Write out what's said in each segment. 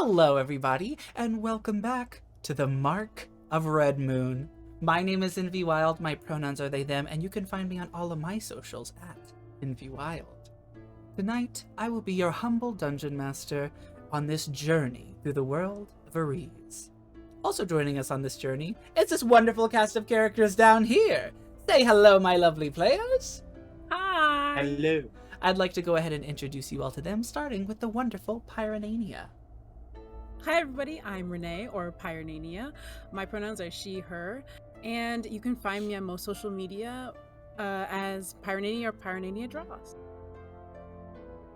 Hello, everybody, and welcome back to the Mark of Red Moon. My name is Envy Wild, my pronouns are they, them, and you can find me on all of my socials at Envy Wild. Tonight, I will be your humble dungeon master on this journey through the world of Ares. Also joining us on this journey is this wonderful cast of characters down here. Say hello, my lovely players. Hi! Hello. I'd like to go ahead and introduce you all to them, starting with the wonderful Pyronaynia. Hi everybody, I'm Renee, or Pyronaynia. My pronouns are she, her, and you can find me on most social media as Pyronaynia or Pyronaynia Draws.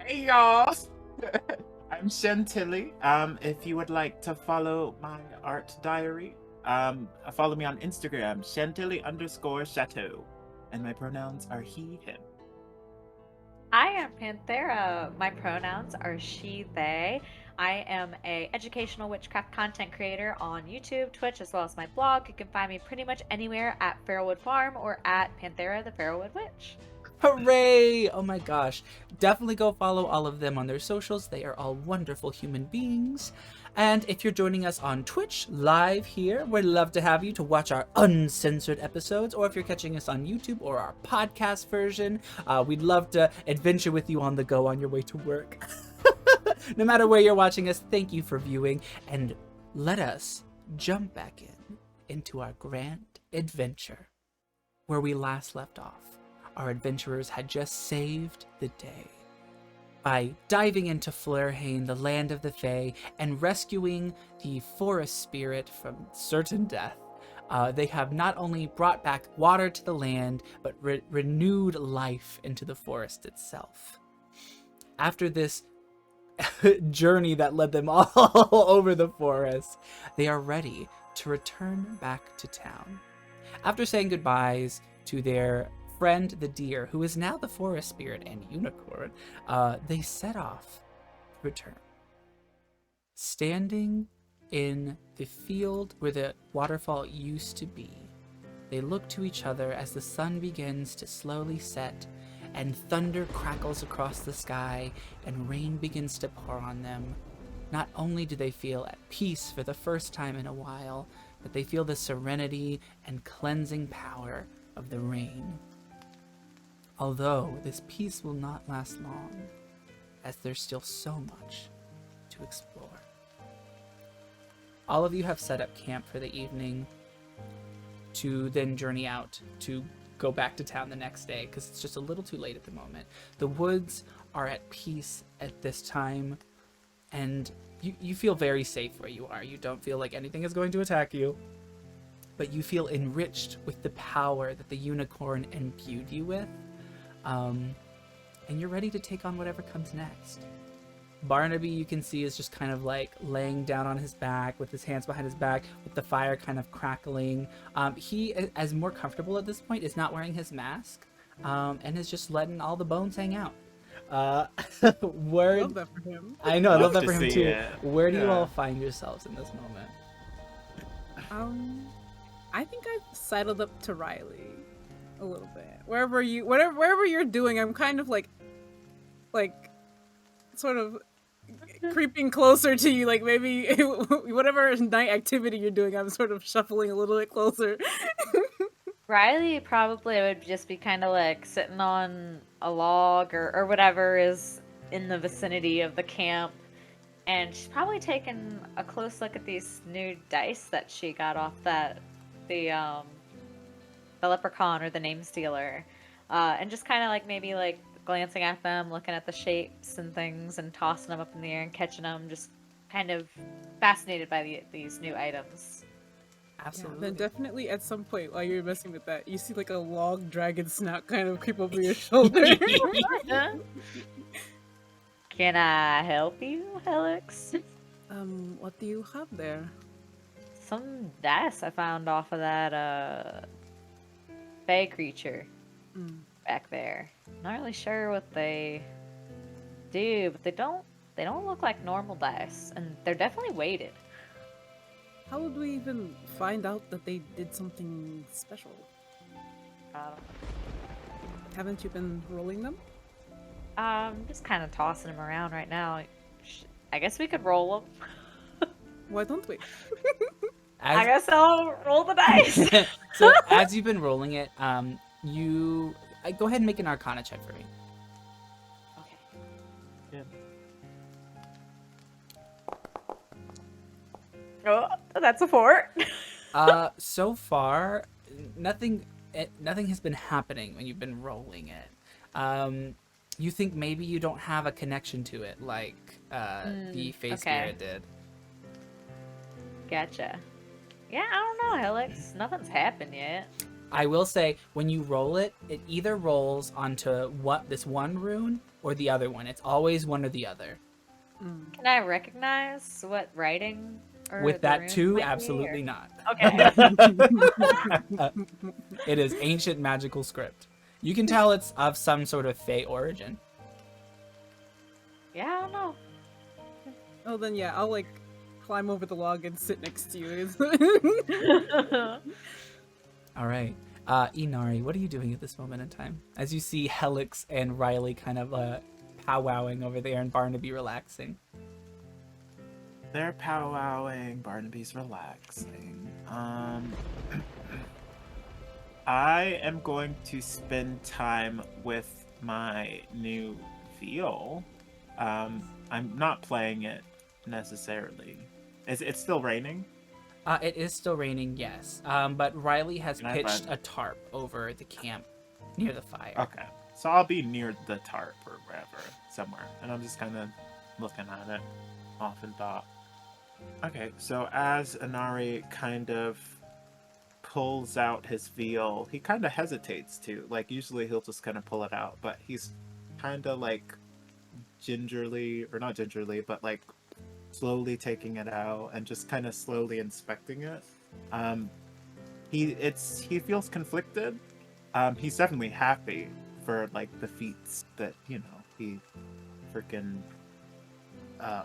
Hey y'all. I'm Chantilly. If you would like to follow my art diary, follow me on Instagram, Chantilly_chateau. And my pronouns are he, him. I am Panthera. My pronouns are she, they. I am a educational witchcraft content creator on YouTube, Twitch, as well as my blog. You can find me pretty much anywhere at Farrowwood Farm or at Panthera the Farrowwood Witch. Hooray! Oh my gosh. Definitely go follow all of them on their socials. They are all wonderful human beings. And if you're joining us on Twitch live here, we'd love to have you to watch our uncensored episodes. Or if you're catching us on YouTube or our podcast version, we'd love to adventure with you on the go on your way to work. No matter where you're watching us, thank you for viewing. And let us jump back into our grand adventure. Where we last left off, our adventurers had just saved the day by diving into Flurhain, the land of the Fae, and rescuing the forest spirit from certain death. They have not only brought back water to the land, but renewed life into the forest itself. After this journey that led them all over the forest, they are ready to return back to town. After saying goodbyes to their friend the deer, who is now the forest spirit and unicorn, they set off to return. Standing in the field where the waterfall used to be, they look to each other as the sun begins to slowly set and thunder crackles across the sky and rain begins to pour on them. Not only do they feel at peace for the first time in a while, but they feel the serenity and cleansing power of the rain. Although this peace will not last long, as there's still so much to explore. All of you have set up camp for the evening to then journey out to go back to town the next day, because it's just a little too late at the moment. The woods are at peace at this time, and you feel very safe where you are. You don't feel like anything is going to attack you, but you feel enriched with the power that the unicorn imbued you with. And you're ready to take on whatever comes next. Barnaby, you can see, is just kind of like laying down on his back with his hands behind his back with the fire kind of crackling. He, as more comfortable at this point, is not wearing his mask, and is just letting all the bones hang out. I love that for him. I know, I love that Love for to him see too. it. Where do you Yeah. all find yourselves in this moment? I think I've sidled up to Riley a little bit. Wherever you're doing, I'm kind of like sort of creeping closer to you, like maybe whatever night activity you're doing, I'm sort of shuffling a little bit closer. Riley probably would just be kind of like sitting on a log or whatever is in the vicinity of the camp. And she's probably taking a close look at these new dice that she got off the leprechaun or the name stealer, and just kind of like maybe like glancing at them, looking at the shapes and things, and tossing them up in the air and catching them, just kind of fascinated by these new items. Absolutely. Then definitely at some point while you're messing with that, you see like a long dragon snout kind of creep over your shoulder. Can I help you, Helix? What do you have there? Some dice I found off of that Fae creature back there. Not really sure what they do, but they don't look like normal dice, and they're definitely weighted. How would we even find out that they did something special? Haven't you been rolling them? Just kind of tossing them around right now. I guess we could roll them. Why don't we? I guess I'll roll the dice. So as you've been rolling it, you go ahead and make an Arcana check for me. Okay. Yeah. Oh, that's a 4. So far, nothing has been happening when you've been rolling it. You think maybe you don't have a connection to it like the Face Spirit did. Gotcha. Yeah, I don't know, Helix. Nothing's happened yet. I will say, when you roll it, it either rolls onto this one rune or the other one. It's always one or the other. Can I recognize what writing? Or With the that runes too, might be, absolutely or- not. Okay. It is ancient magical script. You can tell it's of some sort of Fey origin. Yeah, I don't know. Oh, then yeah, I'll like climb over the log and sit next to you. All right. Inari, what are you doing at this moment in time? As you see Helix and Riley kind of powwowing over there and Barnaby relaxing. They're powwowing, Barnaby's relaxing. I am going to spend time with my new viol. I'm not playing it necessarily. It's still raining? It is still raining, yes. But Riley has Can I pitched find- a tarp over the camp near the fire. Okay. So I'll be near the tarp or wherever, somewhere. And I'm just kind of looking at it, off in thought. Okay, so as Inari kind of pulls out his viol, he kind of hesitates to. Like, usually he'll just kind of pull it out, but he's kind of like gingerly, or not gingerly, but like slowly taking it out and just kind of slowly inspecting it. He feels conflicted. He's definitely happy for like the feats that, you know, he freaking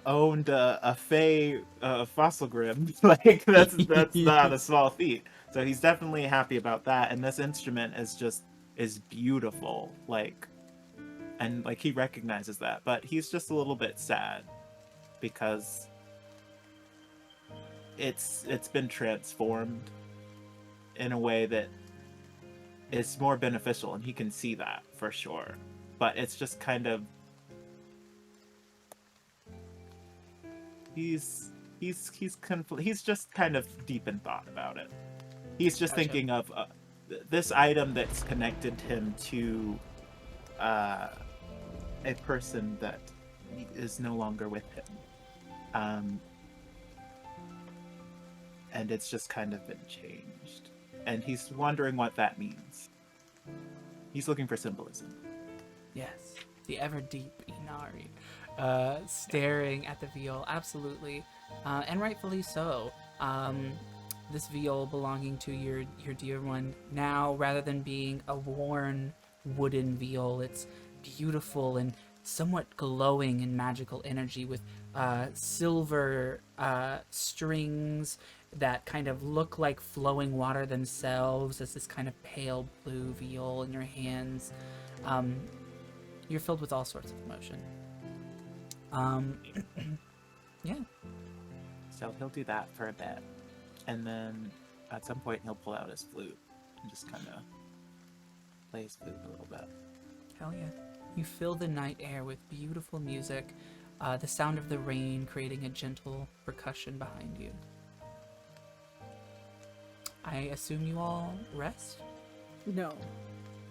owned a Fey fossil grim. Like that's not a small feat. So he's definitely happy about that. And this instrument is beautiful. Like, and like he recognizes that, but he's just a little bit sad because it's been transformed in a way that is more beneficial, and he can see that for sure. But it's just kind of he's just kind of deep in thought about it. He's just Gotcha. thinking of this item that's connected him to a person that is no longer with him. And it's just kind of been changed. And he's wondering what that means. He's looking for symbolism. Yes, the ever deep Inari, staring at the viol, absolutely, and rightfully so. This viol belonging to your dear one now, rather than being a worn wooden viol, it's beautiful and somewhat glowing in magical energy with silver strings that kind of look like flowing water themselves as this kind of pale blue viol in your hands. You're filled with all sorts of emotion. Yeah. So he'll do that for a bit. And then at some point he'll pull out his flute and just kind of play his flute a little bit. Hell yeah. You fill the night air with beautiful music, the sound of the rain creating a gentle percussion behind you. I assume you all rest? No,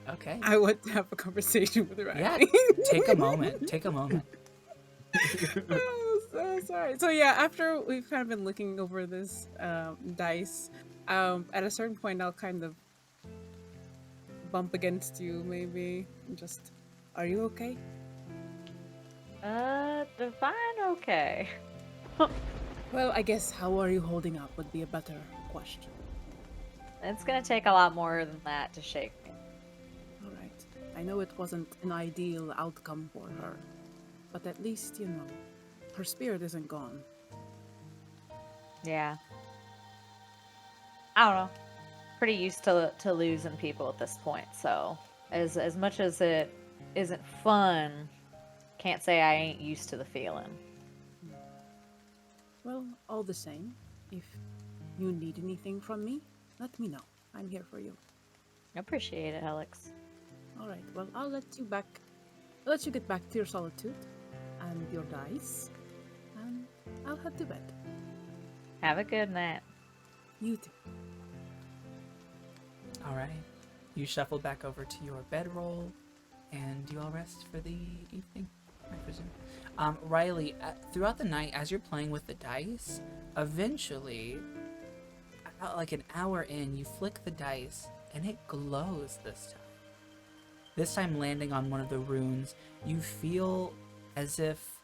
Okay. I want to have a conversation with Riley. Yeah, take a moment. Take a moment. Oh, so sorry. So yeah, after we've kind of been looking over this dice, at a certain point I'll kind of bump against you, maybe, and just, are you okay? Define okay. Well, I guess how are you holding up would be a better question. It's gonna take a lot more than that to shake me. All right. I know it wasn't an ideal outcome for her, but at least, you know, her spirit isn't gone. Yeah. I don't know. Pretty used to losing people at this point, so as much as it isn't fun, can't say I ain't used to the feeling. Well, all the same, if you need anything from me, let me know. I'm here for you. Appreciate it, Alex. All right. Well, I'll let you get back to your solitude and your dice, and I'll head to bed. Have a good night. You too. All right. You shuffle back over to your bedroll, and you all rest for the evening, I presume. Riley, throughout the night, as you're playing with the dice, eventually, like an hour in, you flick the dice, and it glows this time. This time landing on one of the runes, you feel as if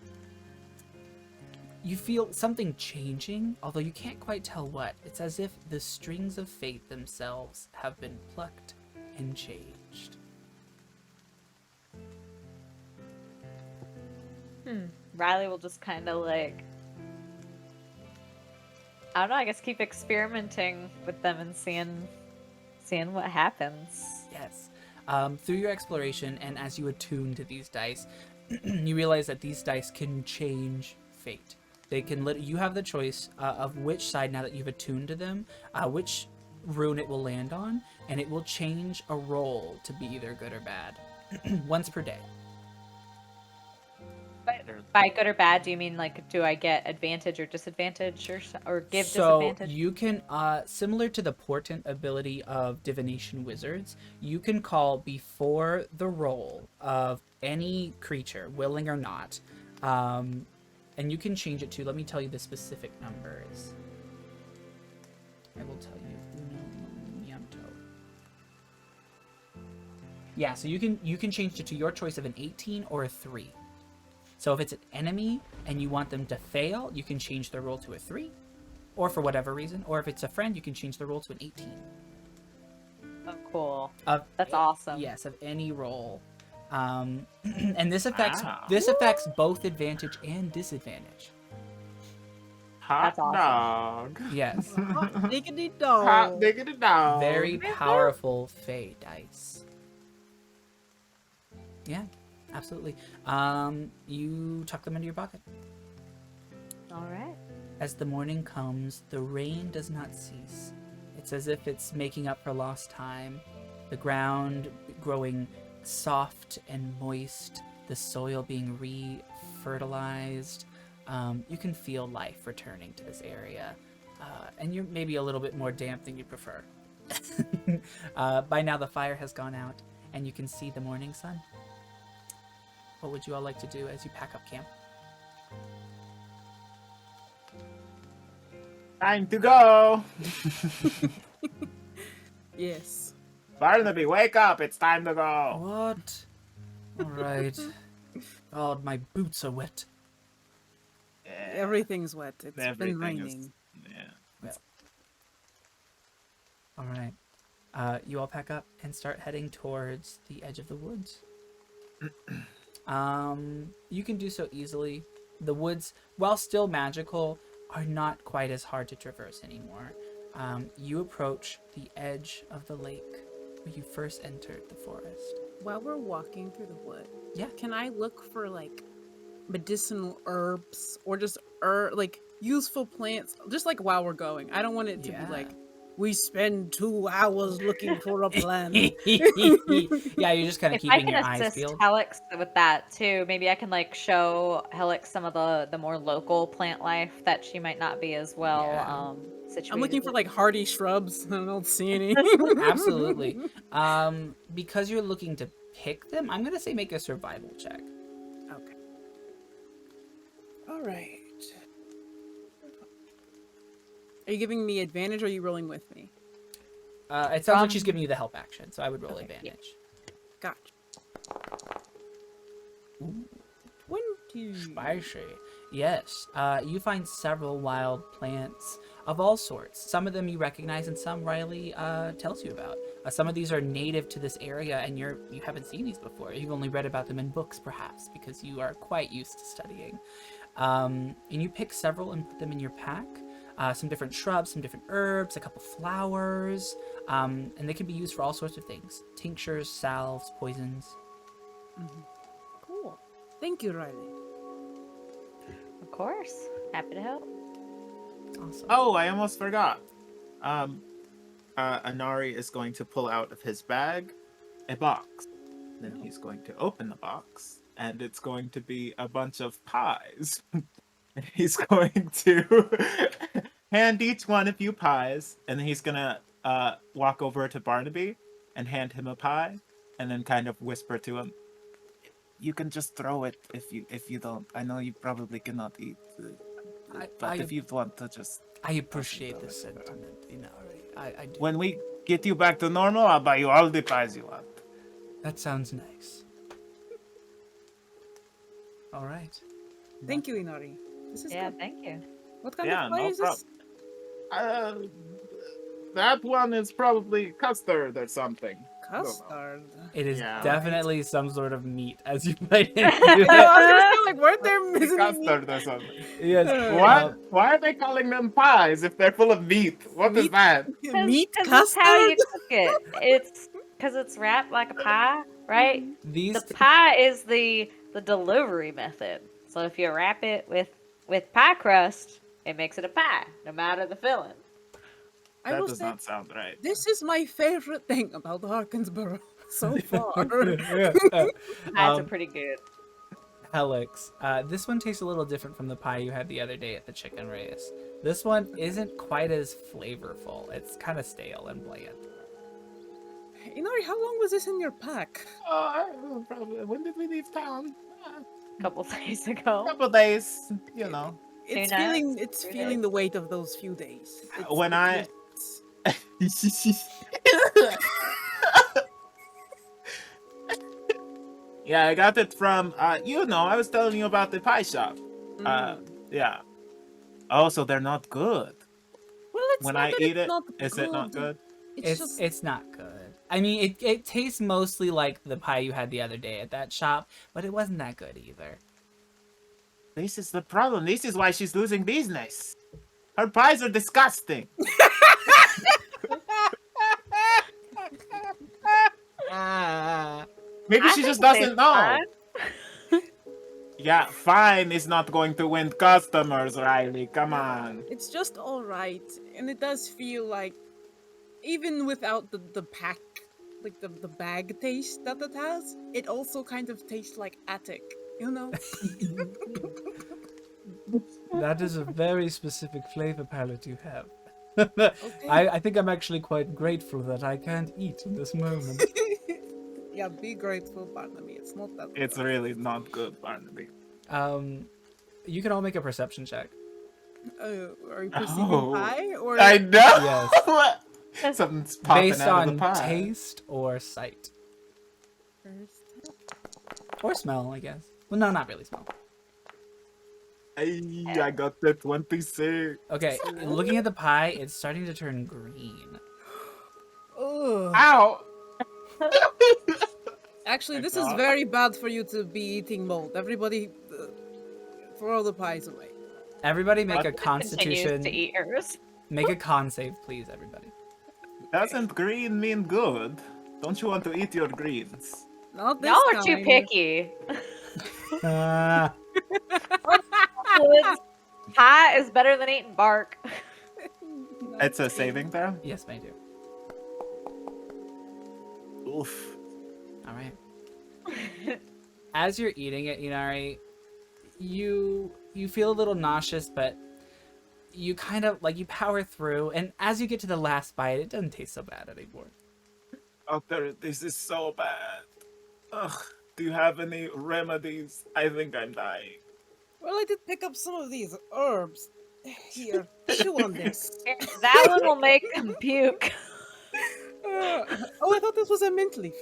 you feel something changing, although you can't quite tell what. It's as if the strings of fate themselves have been plucked and changed. Riley will just kind of like, I don't know, I guess keep experimenting with them and seeing what happens. Yes. Through your exploration and as you attune to these dice, you realize that these dice can change fate. They can you have the choice of which side, now that you've attuned to them, which rune it will land on, and it will change a roll to be either good or bad once per day. But by good or bad, do you mean like, do I get advantage or disadvantage or give disadvantage? So you can, similar to the portent ability of divination wizards, you can call before the roll of any creature, willing or not, and you can change it to, let me tell you the specific numbers. I will tell you. Uno momento. Yeah, so you can change it to your choice of an 18 or a 3. So if it's an enemy and you want them to fail, you can change their roll to a 3, or for whatever reason. Or if it's a friend, you can change the roll to an 18. Oh, cool. That's awesome. Yes, of any roll. And this affects both advantage and disadvantage. Hot That's awesome. dog. Yes. Hot diggity dog. Hot diggity dog. Very powerful Fey dice. Yeah, absolutely. You tuck them into your pocket. All right. As the morning comes, the rain does not cease. It's as if it's making up for lost time. The ground growing soft and moist, the soil being re-fertilized. You can feel life returning to this area. And you're maybe a little bit more damp than you prefer. By now the fire has gone out, and you can see the morning sun. What would you all like to do as you pack up camp? Time to go. Yes. Barnaby, wake up. It's time to go. What? Alright. God, my boots are wet. Yeah. Everything's wet. It's been Everything raining. Yeah. Alright. You all pack up and start heading towards the edge of the woods. You can do so easily. The woods, while still magical, are not quite as hard to traverse anymore. You approach the edge of the lake where you first entered the forest. While we're walking through the wood, Yeah. can I look for like medicinal herbs or just like useful plants? Just like while we're going, I don't want it to be like we spend 2 hours looking for a plant. Yeah, you're just kind of If I keeping can your eyes assist peeled. Helix with that too, maybe I can like show Helix some of the more local plant life that she might not be as well situated. I'm looking for like hardy shrubs. I don't see any. Absolutely. Because you're looking to pick them, I'm gonna say make a survival check. Okay. All right. Are you giving me advantage or are you rolling with me? It sounds like she's giving you the help action, so I would roll Okay, advantage. Gotcha. Ooh. 20. Spicy. Yes. You find several wild plants of all sorts. Some of them you recognize, and some Riley tells you about. Some of these are native to this area, and you haven't seen these before. You've only read about them in books, perhaps, because you are quite used to studying. And you pick several and put them in your pack. Some different shrubs, some different herbs, a couple flowers, and they can be used for all sorts of things. Tinctures, salves, poisons. Mm-hmm. Cool. Thank you, Riley. Of course. Happy to help. Awesome. Oh, I almost forgot. Anari is going to pull out of his bag a box. Then he's going to open the box, and it's going to be a bunch of pies. And he's going to hand each one a few pies, and then he's gonna walk over to Barnaby and hand him a pie, and then kind of whisper to him, "You can just throw it if you don't. I know you probably cannot eat, but if you want to just." I appreciate the sentiment, I do. When we get you back to normal, I'll buy you all the pies you want. That sounds nice. All right. Thank you, Inari. This is Yeah, good. thank you. What kind Yeah, of pie no is this? That one is probably custard or something. Custard. It is Yeah. definitely some sort of meat as you bite into I was it. just like, weren't there missing Custard or something. Yes. What? Why are they calling them pies if they're full of meat? What is Meat? that? meat That's custard? how you cook it. It's because it's wrapped like a pie, right? These The pie is the delivery method. So if you wrap it with pie crust, it makes it a pie, no matter the filling. I That will does say, not sound right. this is my favorite thing about Harkinsboro so far. Pies are Um, pretty good. Helix. This one tastes a little different from the pie you had the other day at the chicken race. This one isn't quite as flavorful. It's kind of stale and bland. Inari, how long was this in your pack? Oh, probably. When did we leave town? A couple days A ago. couple days, you know. It's nights? feeling it's 3 feeling days? the weight of those few days. When I- Yeah, I got it from, I was telling you about the pie shop. Yeah. Oh, so they're not good. well, it's When not I that eat it's it, not is it not good? It's just It's not good. I mean, it tastes mostly like the pie you had the other day at that shop, but it wasn't that good either. This is the problem. This is why she's losing business. Her pies are disgusting. Maybe I she think just it doesn't tastes know. fine. Yeah, fine is not going to win customers, Riley. Come on. it's just all right, and it does feel like even without the pack, like the bag taste that it has, it also kind of tastes like attic. You know? That is a very specific flavor palette you have. Okay. I think I'm actually quite grateful that I can't eat in this moment. Yeah, be grateful, Barnaby. It's not that. It's really not good, Barnaby. You can all make a perception check. Are you perceiving Oh. pie or? I know. Yes. Something's popping Based out of on the pie. taste or sight. Or smell, I guess. Well, no, not really smell. Ay, I got the 26. Okay, looking at the pie, it's starting to turn green. Ugh. Ow! Actually, My this is God. very bad for you to be eating mold. Everybody, throw the pies away. Everybody make a Continues constitution. to eat hers. Make a con save, please, everybody. Doesn't green mean good? Don't you want to eat your greens? Not this Y'all are too time. picky. Ah, Woods, pie is better than eating bark. It's a saving throw? yes, may do. Oof. All right. As you're eating it, Inari, you feel a little nauseous, but you kind of you power through. And as you get to the last bite, it doesn't taste so bad anymore. Doctor, this is so bad. Ugh. Do you have any remedies? I think I'm dying. Well, I did pick up some of these herbs. Here, chew on this. That one will make them puke. Oh, I thought this was a mint leaf.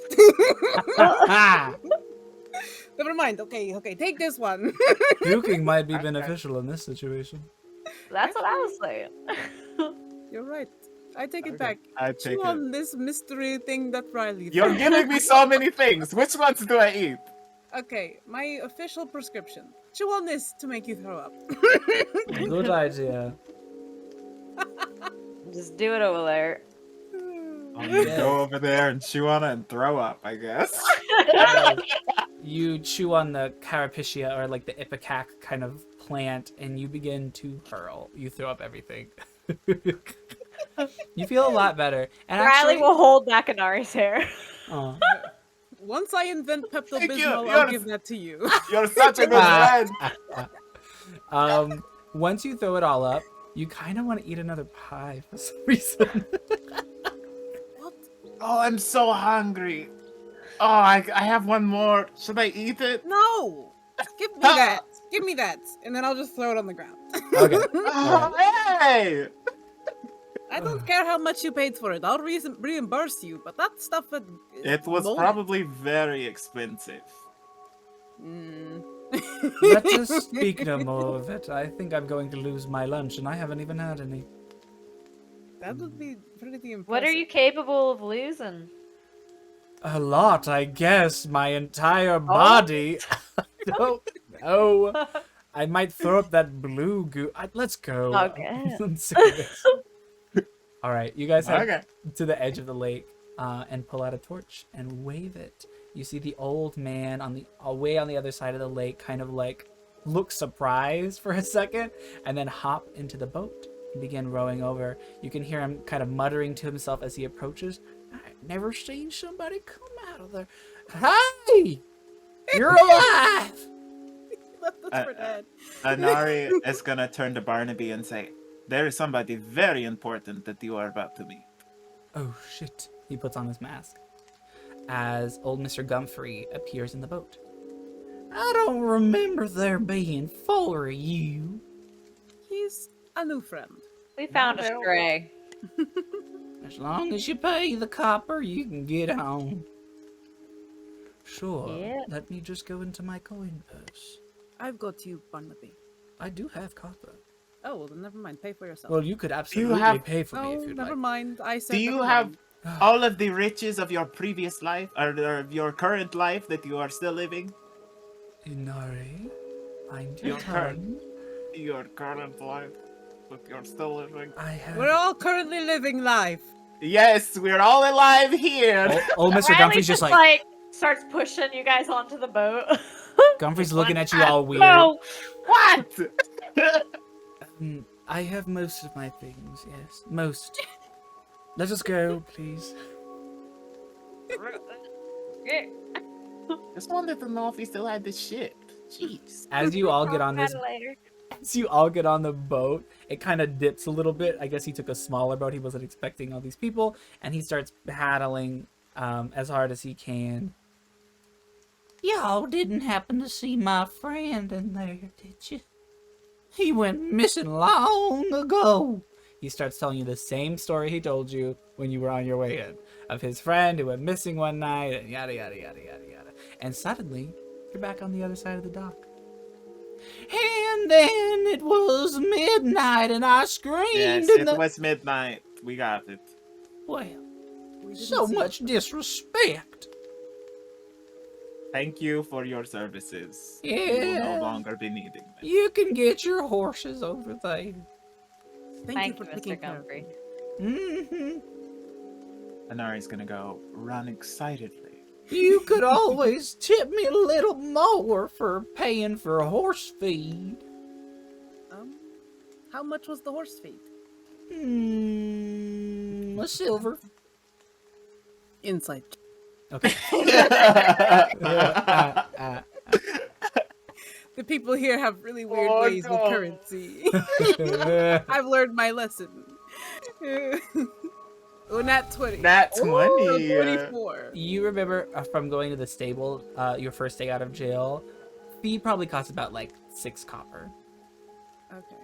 Never mind. Okay, take this one. Puking might be beneficial in this situation. That's what I was saying. You're right. I take it Okay, back. I take Chew it. on this mystery thing that Riley. You're found. giving me so many things. Which ones do I eat? Okay, my official prescription. Chew on this to make you throw up. Good idea. Just do it over there. I'm gonna go over there and chew on it and throw up, I guess. You chew on the carapacia or the ipecac kind of plant and you begin to hurl. You throw up everything. You feel a lot better. And Riley actually, will hold back Anari's hair. Aw. Once I invent Pepto Thank you, Bismol, you're- I'll give that to you. You're such a good friend. Once you throw it all up, you kind of want to eat another pie for some reason. What? Oh, I'm so hungry. Oh, I have one more. Should I eat it? No! Give me that. Give me that. And then I'll just throw it on the ground. Okay. Oh, hey! I don't care how much you paid for it. I'll reimburse you, but that stuff... It was molded. probably very expensive. Mm. Let us speak no more of it. I think I'm going to lose my lunch, and I haven't even had any. That would be pretty impressive. What are you capable of losing? A lot, I guess. My entire body. No, no. I might throw up that blue goo. Let's go. Okay. I'm sick of this. All right, you guys head Okay. to the edge of the lake and pull out a torch and wave it. You see the old man on the way on the other side of the lake kind of like look surprised for a second and then hop into the boat and begin rowing over. You can hear him kind of muttering to himself as he approaches. I've never seen somebody come out of there. Hey! You're alive! Left us for dead. Anari is gonna turn to Barnaby and say, "There is somebody very important that you are about to meet." Oh shit. He puts on his mask as old Mr. Gumfrey appears in the boat. I don't remember there being four of you. He's a new friend. We found a stray. As long as you pay the copper, you can get home. Sure. Yeah. Let me just go into my coin purse. I've got you, Barnaby. I do have copper. Oh, well, then never mind. Pay for yourself. Well, you could absolutely have- pay for me no, if you'd never like. mind. I said Do you never have mind. all of the riches of your previous life, or of your current life that you are still living? Inari, find Your your tongue. Your current life that you're still living? I have. We're all currently living life. Yes, we're all alive here. Old Mr. Riley Gumfrey's just like starts pushing you guys onto the boat. Gumfrey's looking at you all weird. No. What? I have most of my things, yes. Most. Let us go, please. Just wanted to know if he still had the ship. Jeez. As you all get on this later. as you all get on the boat, it kind of dips a little bit. I guess he took a smaller boat. He wasn't expecting all these people, and he starts paddling as hard as he can. Y'all didn't happen to see my friend in there, did you? He went missing long ago. He starts telling you the same story he told you when you were on your way in, of his friend who went missing one night, and yada yada yada yada yada. And suddenly, you're back on the other side of the dock. And then it was midnight, and I screamed. Yes, in it was midnight. We got it. Well, We didn't so see much disrespect. Thank you for your services. We will Yeah. no longer be needing them. You can get your horses over there. Thank you for Mr. taking care of Gumfrey. me. Mm-hmm. Anari's gonna go run excitedly. You could always tip me a little more for paying for horse feed. How much was the horse feed? A silver. Insight. Okay. The people here have really weird Oh, ways no. with currency. I've learned my lesson. Oh, nat 20. Nat Oh, 20. 24. You remember from going to the stable, your first day out of jail, feed probably cost about like 6 copper. Okay.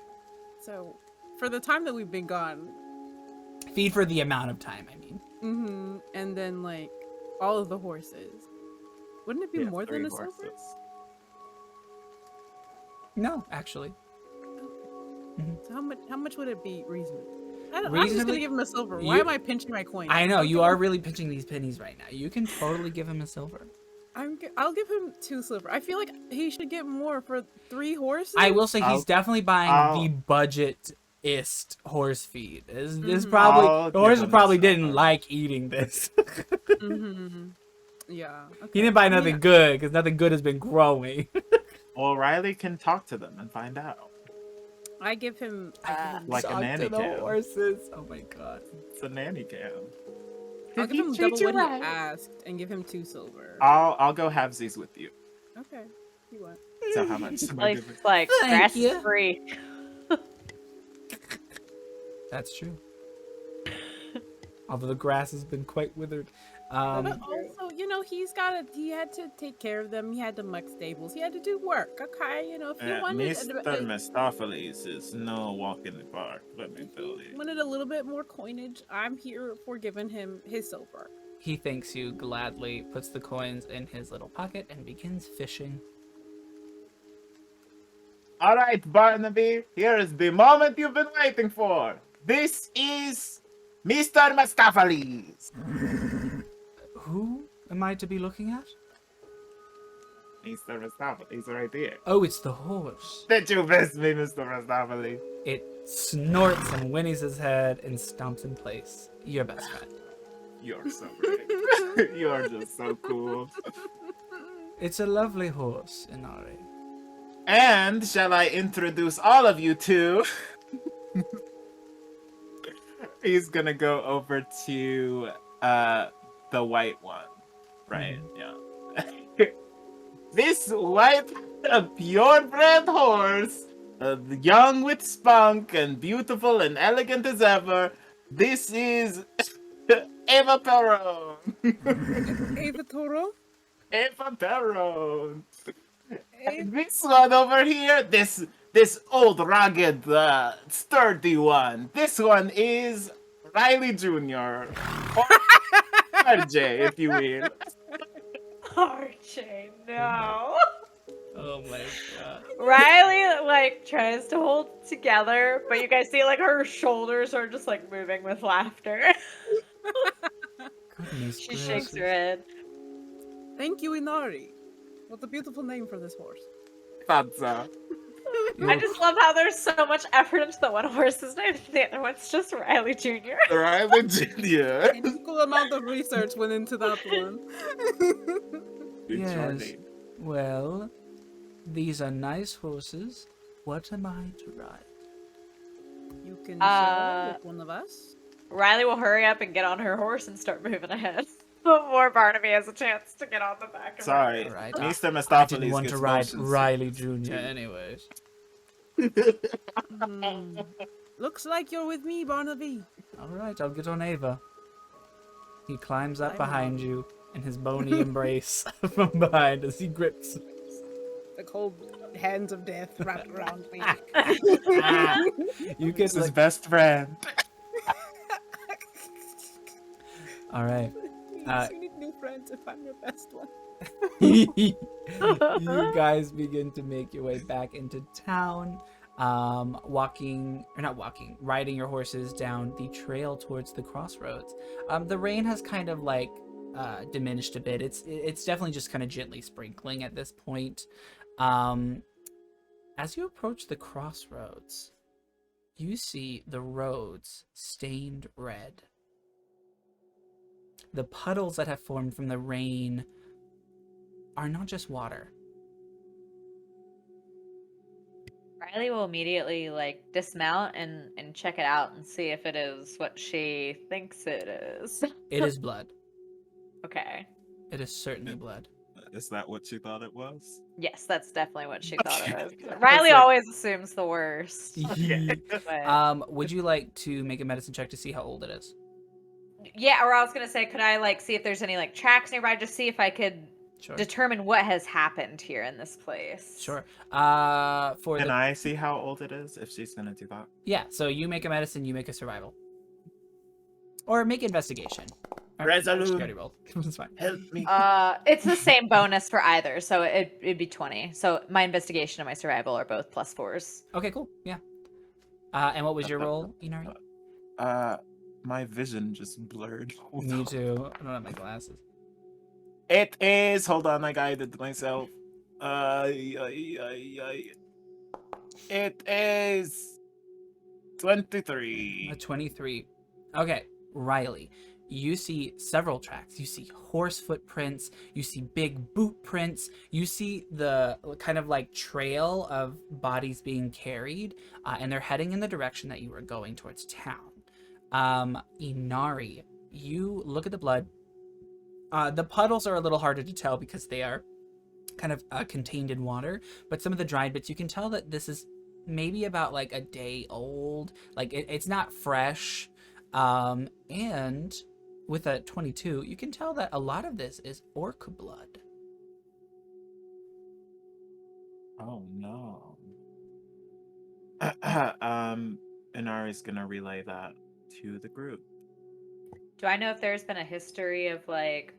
So, for the time that we've been gone, Feed for the amount of time, I mean. and then like all of the horses, wouldn't it be Yeah, more than 3 a silver? horses. No, actually. So how much would it be reasonable? I'm just Reasonably- gonna give him a silver. Why you- am I pinching my coin? I know, you are really pinching these pennies right now. You can totally give him a silver. I'll give him 2 silver. I feel like he should get more for 3 horses. I will say he's I'll- definitely buying I'll- the budget-ist horse feed. This Mhm. probably I'll the horses give him a probably didn't silver. like eating this. Mhm. Yeah. He didn't buy I mean, nothing good because nothing good has been growing. Riley can talk to them and find out. I give him Like a Talk nanny to the can. horses. Oh my god. It's a nanny can. I'll Did give he him treat double you what right? he asked and give him 2 silver. I'll go halvesies with you. Okay. You want? So how much am I Like, giving? like Thank grass is you. free. That's true. Although the grass has been quite withered. But also, he had to take care of them. He had to muck stables. He had to do work. Okay, if you wanted Mr. Mistopheles is no walk in the park. Let me tell you. wanted a little bit more coinage, I'm here for giving him his silver. he thanks you gladly, puts the coins in his little pocket, and begins fishing. All right, Barnaby. Here is the moment you've been waiting for. This is Mr. Mistopheles. Who am I to be looking at? Mr. Mistopheles right here. Oh, it's the horse. Did you miss me, Mr. Mistopheles? It snorts and whinnies his head and stomps in place. Your best friend. You're so great. You're just so cool. It's a lovely horse, Inari. And shall I introduce all of you to... He's gonna go over to the white one. Right, yeah. This white, purebred horse, young with spunk and beautiful and elegant as ever. This is Eva Perron. Ava Toro? Eva Perron. And this one over here, this old, rugged, sturdy one. This one is Riley Jr. Or RJ, if you will. RJ, no. Oh my god. Riley tries to hold it together, but you guys see her shoulders are just moving with laughter. Goodness She shakes her gracious. head. Thank you, Inari. What a beautiful name for this horse. Fadza. I just love how there's so much effort into the one horse's name, and the other one's just Riley Jr. Riley Jr. An equal amount of research went into that one. Yes. Well, these are nice horses. What am I to ride? You can share with one of us. Riley will hurry up and get on her horse and start moving ahead. Before Barnaby has a chance to get on the back of her. Sorry, Alright. Mr. I Mistopheles didn't want gets to ride motion Riley Jr. anyways. Looks like you're with me, Barnaby. Alright, I'll get on Ava. He climbs up I'm behind you in his bony embrace from behind as he grips. The cold hands of death wrapped around me. You get It's his best friend. Alright. You need new friends if I'm your best one. You guys begin to make your way back into town, riding your horses down the trail towards the crossroads. The rain has kind of diminished a bit. It's definitely just kind of gently sprinkling at this point. As you approach the crossroads, you see the roads stained red. The puddles that have formed from the rain are not just water. Riley will immediately dismount and check it out and see if it is what she thinks it is. It is blood. Okay. It is certainly blood. Is that what you thought it was? Yes, that's definitely what she thought it was. Okay. Riley It's like- always assumes the worst. But- Would you like to make a medicine check to see how old it is? yeah, or I was gonna say, could I see if there's any tracks nearby, just see if I could Sure. determine what has happened here in this place. Sure. Can I see how old it is if she's gonna do that? Yeah, so you make a medicine, you make a survival. Or make investigation. Or- Resolute. She already rolled. It's fine. Help me. It's the same bonus for either, so it'd be 20. So my investigation and my survival are both +4s. Okay, cool. Yeah. And what was your roll, Inari? My vision just blurred. Me too. I don't have my glasses. It is. Hold on, I guided myself. It is 23. A 23. Okay, Riley. you see several tracks. You see horse footprints, you see big boot prints, you see the kind of like trail of bodies being carried, and they're heading in the direction that you were going towards town. Inari, you look at the blood. The puddles are a little harder to tell because they are kind of contained in water, but some of the dried bits, you can tell that this is maybe about like a day old. Like it's not fresh. And with a 22, you can tell that a lot of this is orc blood. Oh no. Inari's gonna relay that to the group. Do I know if there's been a history of like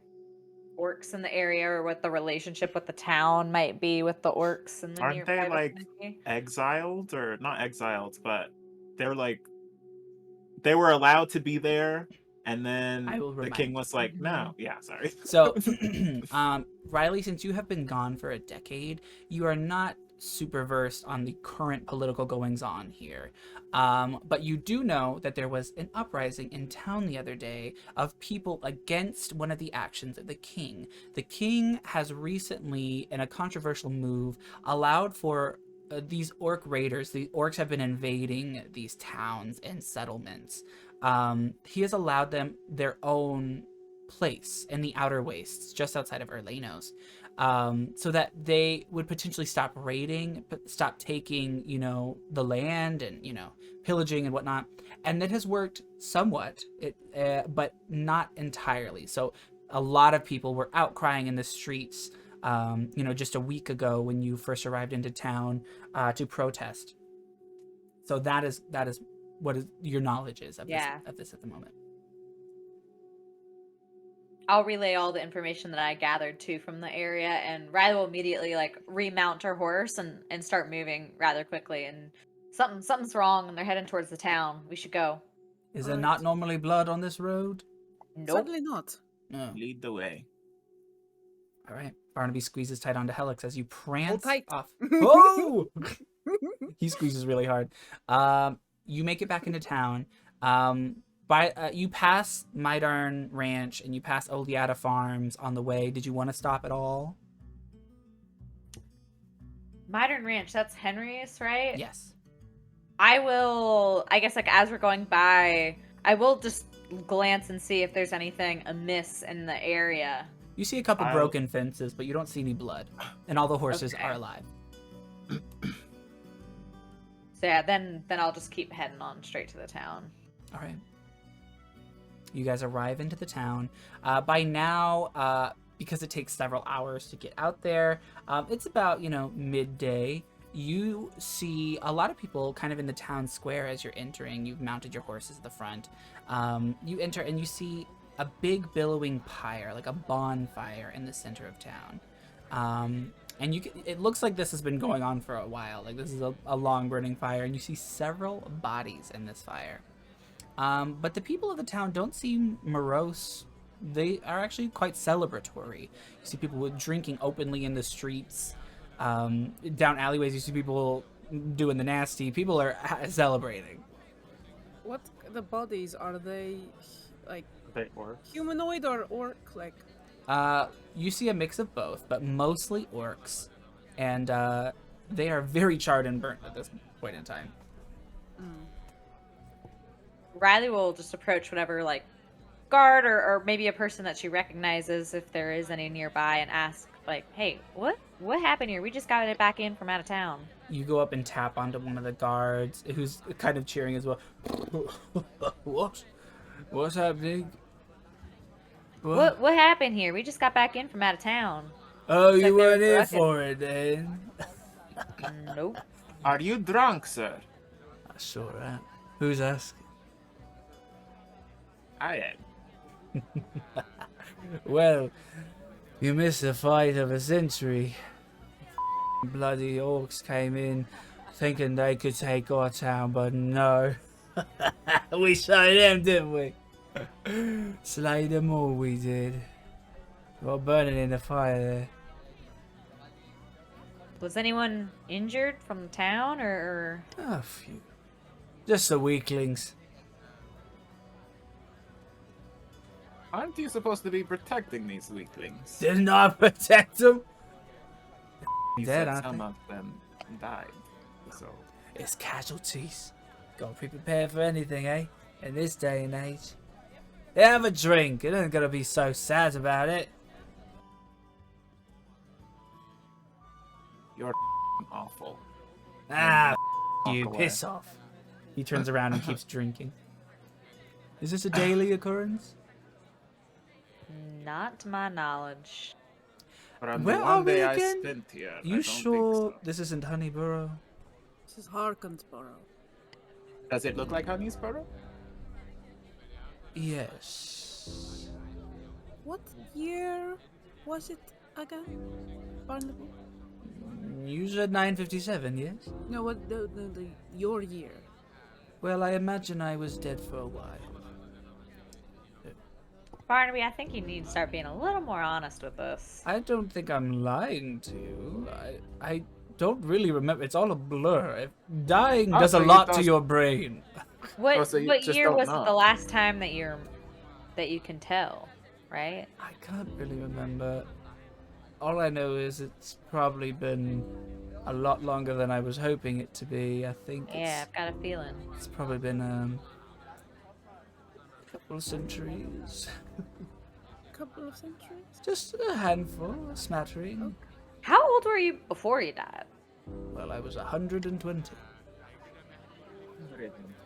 orcs in the area, or what the relationship with the town might be with the orcs in the Aren't nearby they like vicinity? exiled, or not exiled, but they're like they were allowed to be there, and then I will the remind king was like, you. no. Yeah, sorry. So, Riley, since you have been gone for a decade, you are not super versed on the current political goings on here. But you do know that there was an uprising in town the other day of people against one of the actions of the king. The king has recently, in a controversial move, allowed for these orc raiders. The orcs have been invading these towns and settlements. He has allowed them their own place in the outer wastes just outside of Erlanos, so that they would potentially stop raiding, but stop taking, the land and, pillaging and whatnot. And that has worked somewhat, but not entirely. So a lot of people were outcrying in the streets, just a week ago when you first arrived into town, to protest. So that is what is your knowledge is of this at the moment. I'll relay all the information that I gathered too from the area, and Riley will immediately like remount her horse and start moving rather quickly. And something's wrong, and they're heading towards the town. We should go. Is there not normally blood on this road? Nope. Certainly not. No. Lead the way. All right. Barnaby squeezes tight onto Helix as you prance tight. off. Oh! He squeezes really hard. You make it back into town. You pass Mydarn Ranch and you pass Oleata Farms on the way. Did you want to stop at all? Mydarn Ranch, that's Henry's, right? Yes. I guess like as we're going by, I will just glance and see if there's anything amiss in the area. You see a couple broken fences, but you don't see any blood. And all the horses are alive. So yeah, then I'll just keep heading on straight to the town. All right. You guys arrive into the town. By now, because it takes several hours to get out there, it's about, midday. You see a lot of people kind of in the town square as you're entering. You've mounted your horses at the front. You enter and you see a big billowing pyre, like a bonfire in the center of town. And it looks like this has been going on for a while. Like this is a long burning fire, and you see several bodies in this fire. But the people of the town don't seem morose. They are actually quite celebratory. You see people drinking openly in the streets. Down alleyways, you see people doing the nasty. People are celebrating. What the bodies are they like? They orcs. Humanoid or orc? Like you see a mix of both, but mostly orcs, and they are very charred and burnt at this point in time. Riley will just approach whatever like guard or maybe a person that she recognizes if there is any nearby and ask like, "Hey, what happened here? We just got it back in from out of town." You go up and tap onto one of the guards, who's kind of cheering as well. What's happening? What happened here? We just got back in from out of town. Oh, It's you like weren't they were here drunken. for it then. Nope. Are you drunk, sir? I saw that. Who's asking? I am. Well, you missed the fight of a century. Bloody orcs came in thinking they could take our town, but no. We shot them, didn't we? Slay them all, we did. Got burning in the fire there. Was anyone injured from the town or? A few. Just the weaklings. Aren't you supposed to be protecting these weaklings? Didn't I protect them? You Dead, said aren't some they? of them died. So It's casualties. Gotta be prepared for anything, eh? In this day and age. Have a drink. It ain't gonna be so sad about it. you're awful. Ah, Walk you. away. Piss off. He turns around and keeps drinking. Is this a daily occurrence? Not to my knowledge. But on Where the are one we day again? I spent here, I You don't sure think so. this isn't Honeyborough? This is Harkensborough. Does it look like Honeysborough? Yes. What year was it again? Barnaby? You said 957, yes? No, what your year? Well, I imagine I was dead for a while. Barnaby, I think you need to start being a little more honest with us. I don't think I'm lying to you. I don't really remember. It's all a blur. Dying Oh, does so a you lot to thought- your brain. What Oh, so you what just year don't was it know. the last time that you can tell, right? I can't really remember. All I know is it's probably been a lot longer than I was hoping it to be. I think Yeah, I've got a feeling. it's probably been a couple of centuries. Couple of centuries? Just a handful, a smattering. How old were you before you died? Well, I was 120.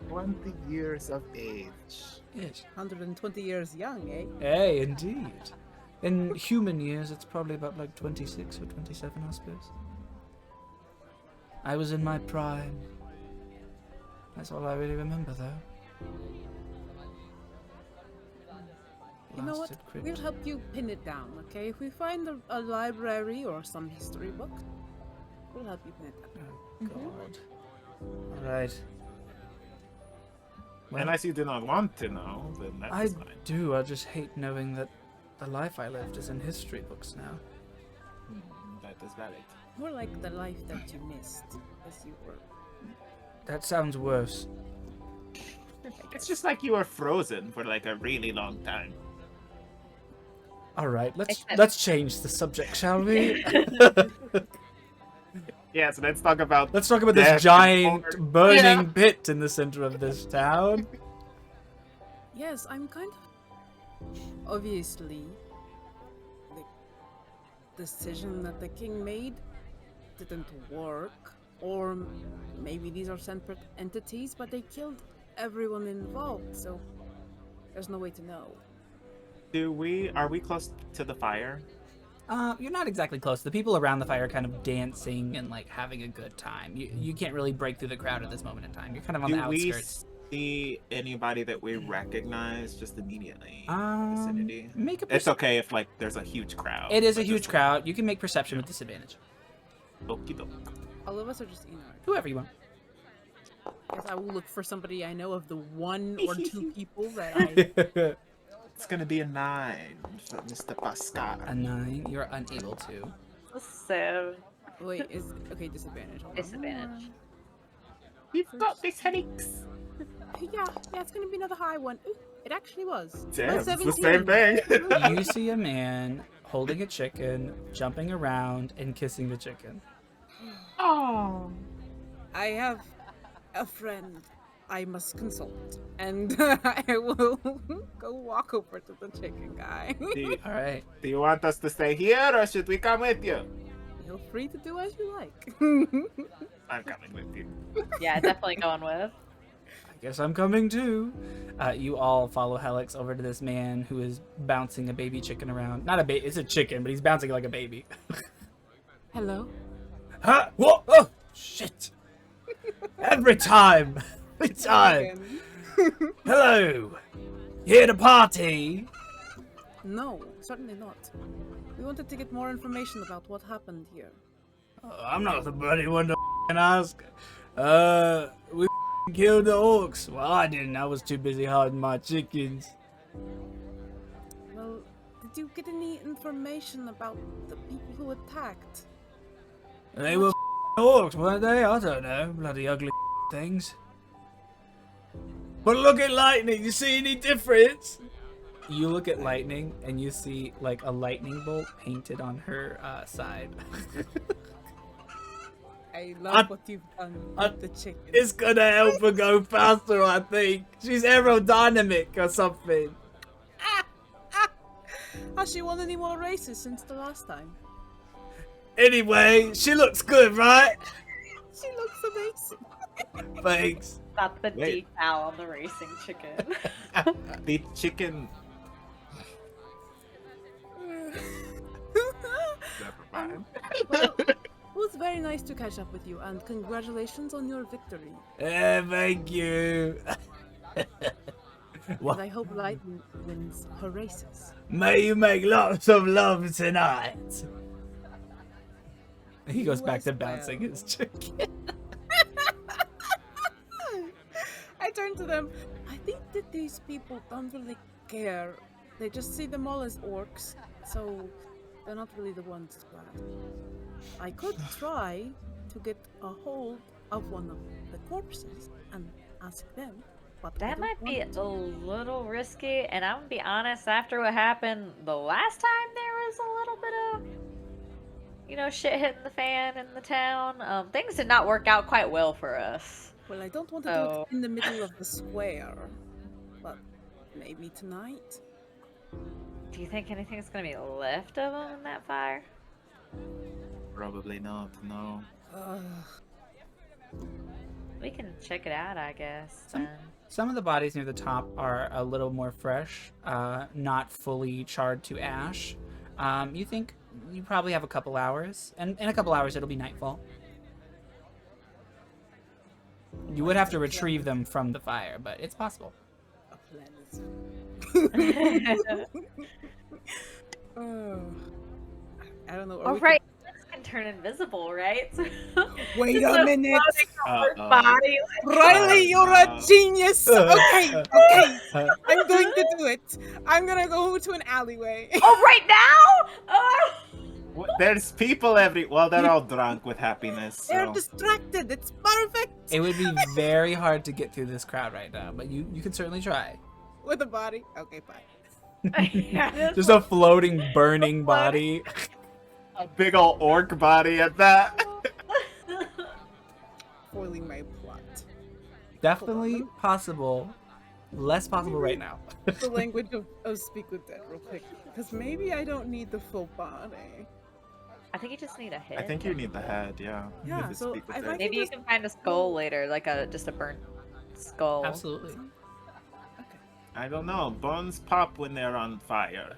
120 years of age. Yes. 120 years young, eh? Hey, indeed. In human years, it's probably about like 26 or 27, I suppose. I was in my prime. That's all I really remember, though. You know what? Blasted crypt. We'll help you pin it down, okay? If we find a library or some history book, we'll help you pin it down. Oh, God. Alright. Well, Unless you do not want to know, then that's I fine. do. I just hate knowing that the life I lived is in history books now. That is valid. More like the life that you missed as you were. That sounds worse. It's just like you were frozen for like a really long time. Alright, Except- let's change the subject, shall we? Yes, let's talk about. Let's talk about Death this and giant war. burning Yeah. pit in the center of this town. Yes, I'm kind of. Obviously, the decision that the king made didn't work. Or maybe these are separate entities, but they killed everyone involved, so there's no way to know. Are we close to the fire? You're not exactly close. The people around the fire are kind of dancing and like having a good time. You can't really break through the crowd at this moment in time. You're kind of on the Do we outskirts. see anybody that we recognize just immediately? in the vicinity. Make a It's perce- okay if like there's a huge crowd. It is a but huge just, crowd. You can make perception with disadvantage. Okie doke. All of us are just inert. Whoever you want. Guess I will look for somebody I know of the one or two people that I. It's gonna be a 9 for Mr. Pascal. A 9. You're unable to. So Wait, is okay. Disadvantage. Hold on. disadvantage. We've got this headaches. Yeah, it's gonna be another high one. Ooh, it actually was. Damn, That's it's the same thing. You see a man holding a chicken, jumping around, and kissing the chicken. Oh. I have a friend I must consult, and I will go walk over to the chicken guy. All right. Do you want us to stay here or should we come with you? Feel free to do as you like. I'm coming with you. Yeah, definitely going with. I guess I'm coming too. You all follow Helix over to this man who is bouncing a baby chicken around. Not a baby, it's a chicken, but he's bouncing it like a baby. Hello. Huh? Whoa! Oh, shit! Every time! Every time! Hello! Here to party? No, certainly not. We wanted to get more information about what happened here. I'm not the bloody one to ask. We killed the orcs. Well, I didn't. I was too busy hiding my chickens. Well, did you get any information about the people who attacked? They were orcs, weren't they? I don't know. Bloody ugly things. But look at lightning. You see any difference? You look at Lightning and you see like a lightning bolt painted on her side. I love what you've done with the chicken. It's gonna help her go faster, I think. She's aerodynamic or something. Has she won any more races since the last time? Anyway, she looks good, right? She looks amazing. Thanks. Not the Wait. decal on the racing chicken. The chicken. Never mind. Well, it was very nice to catch up with you, and congratulations on your victory. Thank you. And I hope Lightning wins her races. May you make lots of love tonight. He goes You back as to bouncing well. his chicken. I turn to them. I think that these people don't really care. They just see them all as orcs, so they're not really the ones to ask. I could try to get a hold of one of the corpses and ask them. But I That don't might be want a to. little risky, and I'm gonna be honest, after what happened the last time there was a little bit of, shit hitting the fan in the town. Things did not work out quite well for us. Well, I don't want to do So- it in the middle of the square. But maybe tonight. Do you think anything's gonna be left of them in that fire? Probably not. No. Ugh. We can check it out, I guess. Some- Then. Some of the bodies near the top are a little more fresh, not fully charred to ash. You think you probably have a couple hours, and in a couple hours it'll be nightfall. You would have to retrieve them from the fire, but it's possible. A planet. I don't know. or Oh we could- right, this can turn invisible, right? Wait Just a minute. Uh-oh. body. Riley, you're a genius. Okay, okay. I'm going to do it. I'm gonna go to an alleyway. Oh, right now? Oh. What? There's people well, they're all drunk with happiness. They're So. distracted. It's perfect. It would be very hard to get through this crowd right now, but you can certainly try. With a body. Okay, fine. Just a floating, burning body. A big ol' orc body at that. Foiling my plot. Definitely possible. Less possible right now. The language of Speak with Dead real quick. Because maybe I don't need the full body. I think you just need a hit. I think you need the head, yeah. You Yeah, need to so speak with if it. I Maybe you just- can find a skull later, like just a burnt skull. Absolutely. Okay. I don't know. Bones pop when they're on fire.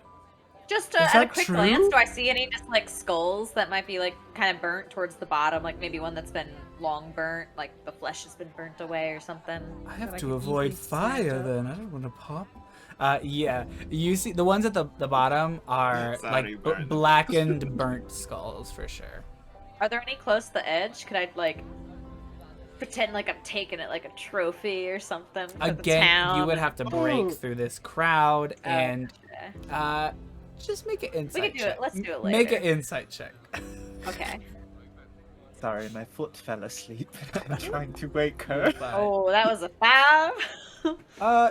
Just Is at a that quick true? glance, do I see any just like skulls that might be like kind of burnt towards the bottom, like maybe one that's been long burnt, like the flesh has been burnt away or something? I That have I to can avoid easily snatch fire up. then. I don't want to pop. Yeah. You see, the ones at the bottom are Sorry, like Brandon. blackened, burnt skulls for sure. Are there any close to the edge? Could I like pretend like I'm taking it like a trophy or something for the Again, town? you would have to break Ooh. through this crowd Oh, and okay. just make an insight We can do check. it. Let's do it Make an later. insight check. Okay. Sorry, my foot fell asleep. I'm trying to wake her. Fine. Oh, that was a 5.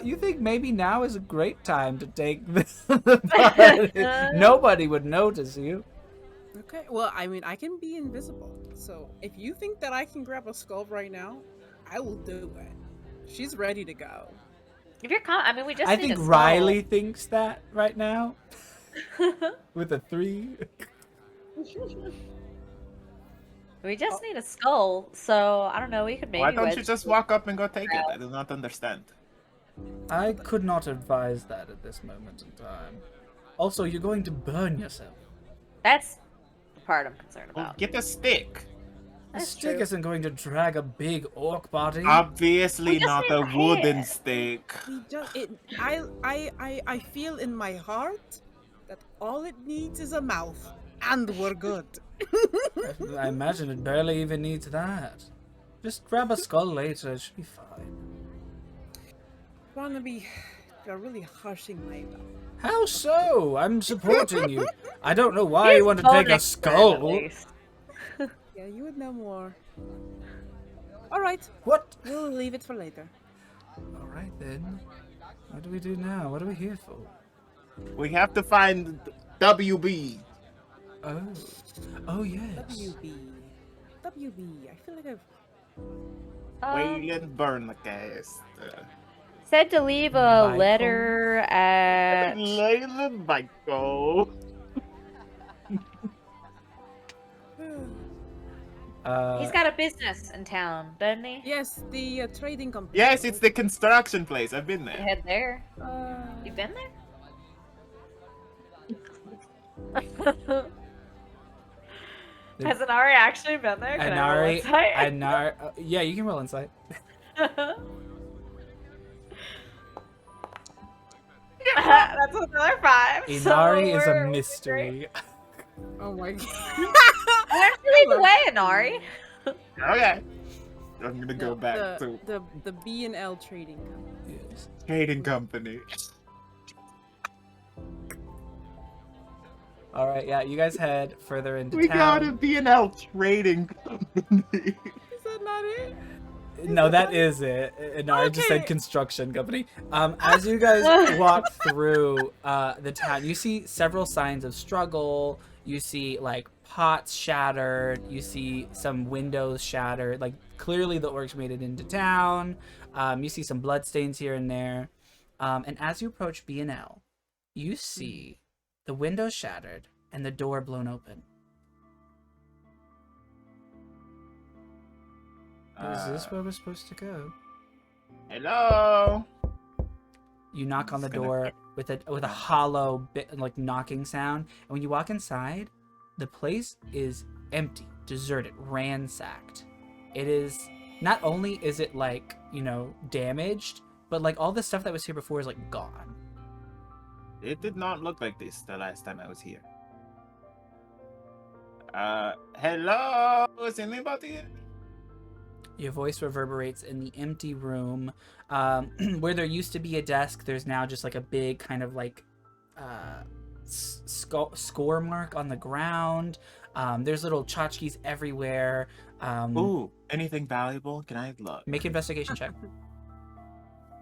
You think maybe now is a great time to take the party? Nobody would notice you. Okay, well, I mean, I can be invisible. So if you think that I can grab a skull right now, I will do it. She's ready to go. If you're I mean, we just I need think a skull. Riley thinks that right now. With a 3. We just need a skull, so I don't know. We could maybe. Why don't you wedge- just walk up and go take it? I do not understand. I could not advise that at this moment in time. Also, you're going to burn yourself. That's the part I'm concerned Well, about. get a stick. A That's stick true. isn't going to drag a big orc body. Obviously We just not need a a wooden head. stick. He just, I feel in my heart that all it needs is a mouth, and we're good. I imagine it barely even needs that. Just grab a skull later, it should be fine. Barnaby, you're really harshing my mouth. How so? I'm supporting you. I don't know why you He's want to take bone a expert, at skull. least. Yeah, you would know more. Alright, What? we'll leave it for later. Alright then. What do we do now? What are we here for? We have to find WB. Oh yes. WB. WB. I feel like I've. Waylon Bycolm. Said to leave a Bycolm? letter at. Waylon Bycolm. He's got a business in town, doesn't he? Yes, the trading company. Yes, it's the construction place. I've been there. Head there. Uh, You been there? Has Inari actually been there? Can I roll insight? Inari. Yeah, you can roll insight. That's another 5. Inari so is a we're mystery. oh my god. Why don't you lead the way, Inari? Okay. I'm gonna go back the, to the B&L trading company. Yes. trading company. All right, yeah, you guys head further into We town. got a B&L trading company. Is that not it? No, that is it. Inari just said Okay. construction company. As you guys walk through the town, you see several signs of struggle. You see like pots shattered. You see some windows shattered. Like clearly the orcs made it into town. You see some bloodstains here and there. And as you approach B&L, you see the windows shattered and the door blown open. Is this where we're supposed to go? Hello. You knock on the Just gonna- door with a hollow bit like knocking sound, and when you walk inside, the place is empty, deserted, ransacked. It is not only is it like, you know, damaged, but like all the stuff that was here before is like gone. It did not look like this the last time I was here. Hello? Is anybody here? Your voice reverberates in the empty room. Where there used to be a desk, there's now just like a big kind of like score mark on the ground. There's little tchotchkes everywhere. Ooh, anything valuable? Can I look? Make an investigation check.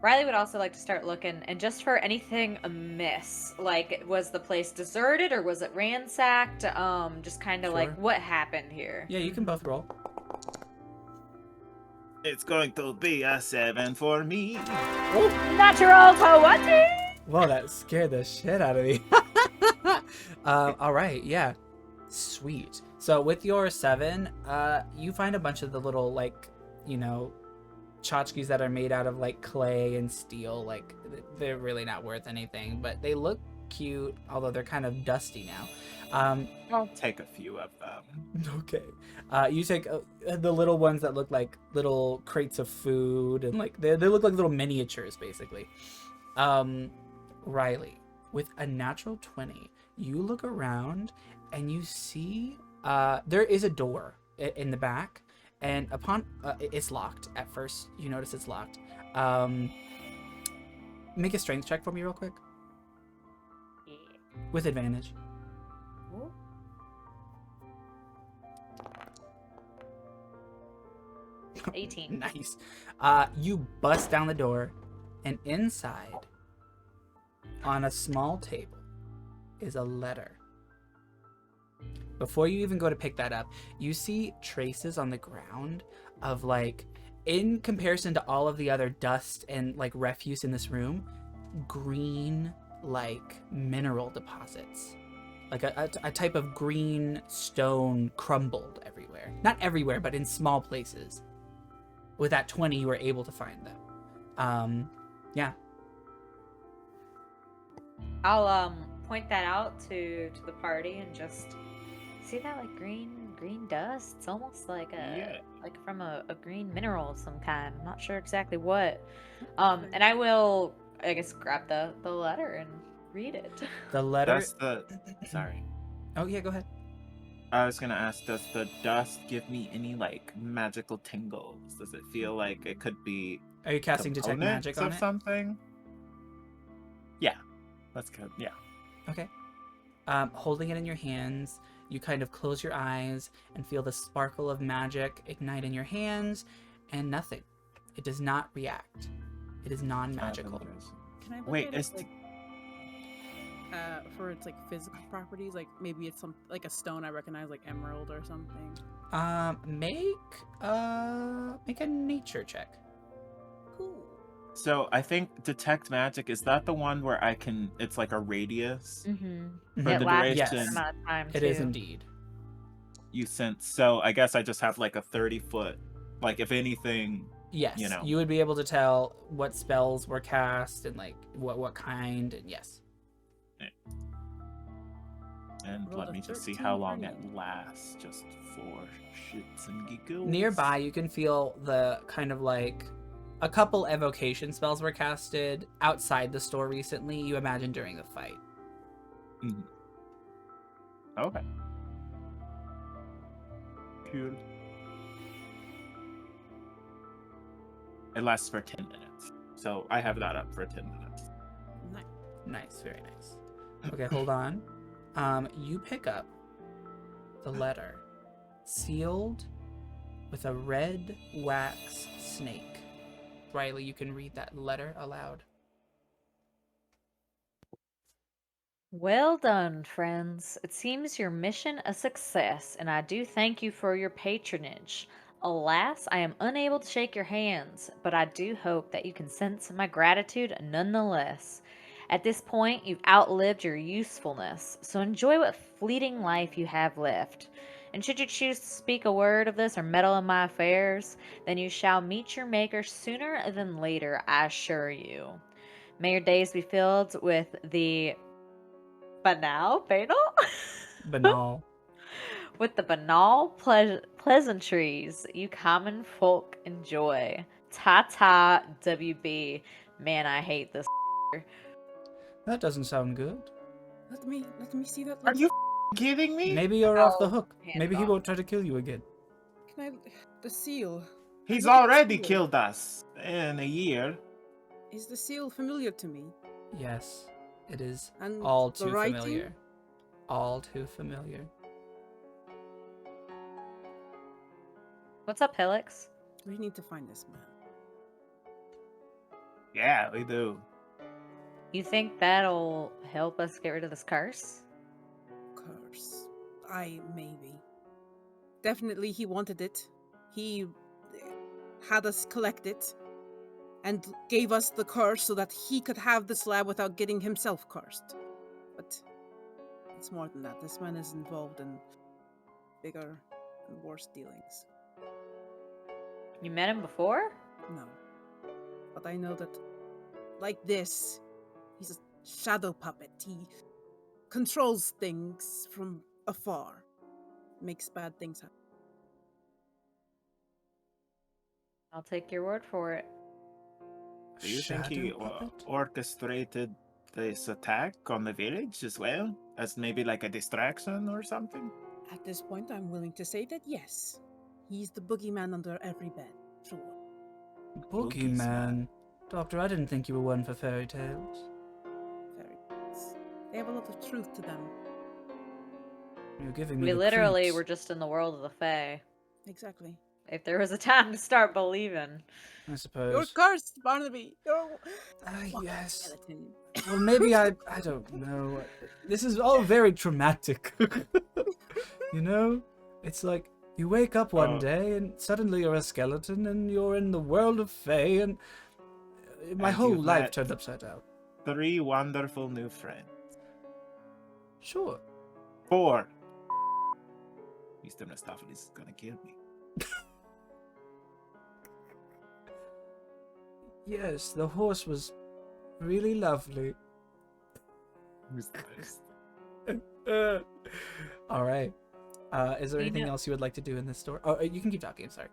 Riley would also like to start looking, and just for anything amiss, like was the place deserted or was it ransacked? Just kind of Sure. like what happened here. Yeah, you can both roll. It's going to be a 7 for me. Natural 20. Whoa, that scared the shit out of me. All right, yeah, sweet. So with your 7, you find a bunch of the little like, you know, tchotchkes that are made out of like clay and steel. Like they're really not worth anything, but they look cute, although they're kind of dusty now. I'll take a few of them. Okay. You take the little ones that look like little crates of food, and like they look like little miniatures, basically. Riley, with a natural 20, you look around and you see there is a door in the back, and upon it's locked. At first, you notice it's locked. Make a strength check for me, real quick, with advantage. 18. Nice. You bust down the door, and inside, on a small table, is a letter. Before you even go to pick that up, you see traces on the ground of like, in comparison to all of the other dust and like refuse in this room, green like mineral deposits. Like a type of green stone crumbled everywhere. Not everywhere, but in small places. With that 20, you were able to find them. Yeah. I'll point that out to the party and just see that like green dust. It's almost like like from a green mineral of some kind. I'm not sure exactly what. And I will, I guess, grab the letter and read it. The letter. Does the... Sorry. Oh yeah, go ahead. I was gonna ask, does the dust give me any, like, magical tingles? Does it feel like it could be Are you casting detect magic on of it? something? Yeah. That's good. Yeah. Okay. Holding it in your hands, you kind of close your eyes and feel the sparkle of magic ignite in your hands, and nothing. It does not react. It is non-magical. Can I look Wait, at it, is like, for its like physical properties? Like maybe it's some like a stone I recognize, like emerald or something. Make a nature check. Cool. So I think detect magic, is that the one where I can, it's like a radius Mm-hmm. for It the lasts a Yes. certain duration amount of time, It too. is indeed. you sense. So I guess I just have like a 30-foot, like if anything, Yes, you know. you would be able to tell what spells were cast and like what kind, and yes. And Rolled let a me just see 13 how for long me. it lasts, just for shits and giggles. Nearby, you can feel the kind of like a couple evocation spells were casted outside the store recently. You imagine during the fight. Mhm. Okay. Cool. It lasts for 10 minutes. So I have that up for 10 minutes. Nice. Nice, very nice. Okay, hold on. You pick up the letter sealed with a red wax snake. Riley, you can read that letter aloud. Well done, friends. It seems your mission a success, and I do thank you for your patronage. Alas, I am unable to shake your hands, but I do hope that you can sense my gratitude nonetheless. At this point, you've outlived your usefulness, so enjoy what fleeting life you have left. And should you choose to speak a word of this or meddle in my affairs, then you shall meet your maker sooner than later, I assure you. May your days be filled with the banal? Banal. With the banal pleasantries you common folk enjoy. Ta-ta, WB. Man, I hate this. That doesn't sound good. Let me see that. Are you kidding me? Maybe you're off the Oh, hook. hand Maybe it he off. won't try to kill you again. Can I? The seal. He's Look at the already seal. killed us in a year. Is the seal familiar to me? Yes, it is And all the too writing? familiar. All too familiar. What's up, Helix? We need to find this man. Yeah, we do. You think that'll help us get rid of this curse? Curse. Maybe. Definitely, he wanted it. He had us collect it and gave us the curse so that he could have the slab without getting himself cursed. But it's more than that. This man is involved in bigger and worse dealings. You met him before? No. But I know that, like this, he's a shadow puppet. He controls things from afar, makes bad things happen. I'll take your word for it. Do you think he Shadow puppet? orchestrated this attack on the village as well? As maybe like a distraction or something? At this point, I'm willing to say that yes, he's the boogeyman under every bed. Sure. Boogeyman. Doctor, I didn't think you were one for fairy tales. Fairy tales. They have a lot of truth to them. You're giving me We the literally creeps. were just in the world of the Fae. Exactly. If there was a time to start believing. I suppose. You're cursed, Barnaby. You're walking Yes. skeleton. Well, maybe I don't know. This is all very traumatic. You know? It's like you wake up one day and suddenly you're a skeleton and you're in the world of Fae and my And whole you've life met- turned upside down. 3 wonderful new friends. Sure. 4. Mr. Mistopheles is gonna kill me. Yes, the horse was really lovely. Who's the best? All right. Is there You anything know- else you would like to do in this story? Oh, you can keep talking. Sorry.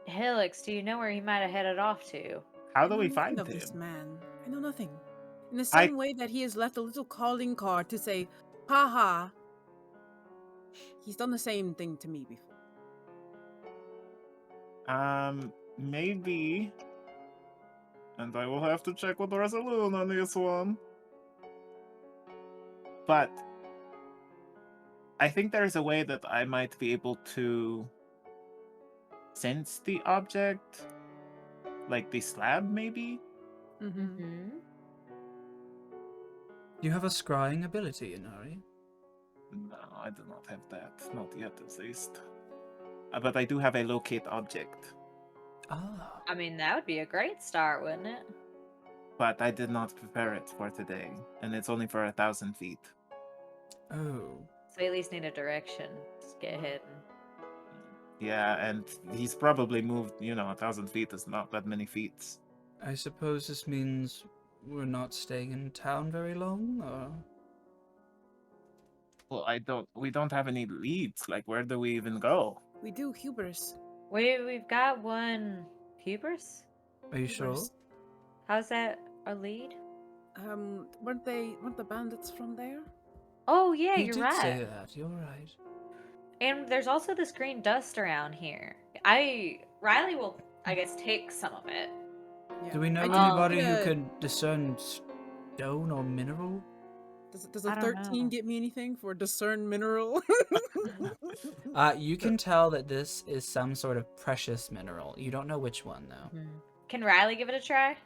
Helix, do you know where he might have headed off to? How do I we know find nothing of him? this man? I know nothing. In the I- same way that he has left a little calling card to say, "Ha ha." He's done the same thing to me before. Maybe. And I will have to check with Resolution on this one. But I think there's a way that I might be able to sense the object. Like the slab, maybe? Mm-hmm. Mm-hmm. You have a scrying ability, Inari. No, I do not have that. Not yet, at least. But I do have a locate object. Ah. I mean, that would be a great start, wouldn't it? But I did not prepare it for today, and it's only for 1,000 feet. Oh. So we at least need a direction. Just get hidden. Yeah, and he's probably moved, 1,000 feet is not that many feet. I suppose this means we're not staying in town very long, or... Well, we don't have any leads. Like, where do we even go? We do hubris. We've got one hubris. Are you sure? Hubris. How's that our lead? Weren't the bandits from there? Oh yeah, You you're did right. say that. You're right. And there's also this green dust around here. Riley will, I guess, take some of it. Yeah. Do we know I do anybody get who a- can discern stone or mineral? Does a I don't 13 know. get me anything for discern mineral? You can tell that this is some sort of precious mineral. You don't know which one, though. Can Riley give it a try?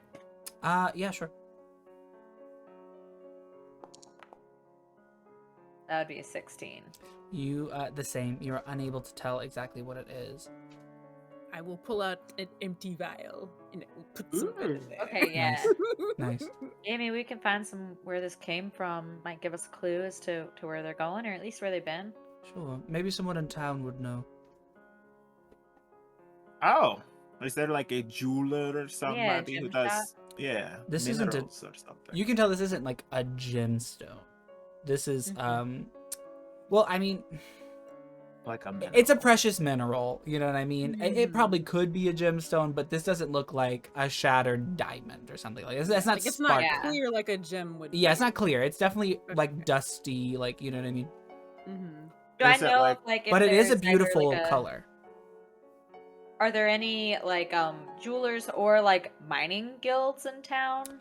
Yeah, sure. That would be a 16. You, the same. You're unable to tell exactly what it is. I will pull out an empty vial and it will put some in there. Okay, yeah. Nice. Amy, we can find some where this came from. Might give us a clue as to where they're going, or at least where they've been. Sure. Maybe someone in town would know. Oh, is there like a jeweler or Yeah, somebody who gem does? shop. Yeah, This isn't a- minerals or something. You can tell this isn't like a gemstone. This is, Mhm. well, I mean, Like a mineral. it's a precious mineral. You know what I mean? It Mhm. probably could be a gemstone, but this doesn't look like a shattered diamond or something like that. That's not Like, it's sparkling. not clear like a gem would. Yeah, it's not clear. It's definitely like Okay. dusty, like, you know what I mean? Mm-hmm. Do I Is it know like- if, like, if But it is a there's either, beautiful like, color. Are there any like jewelers or like mining guilds in town?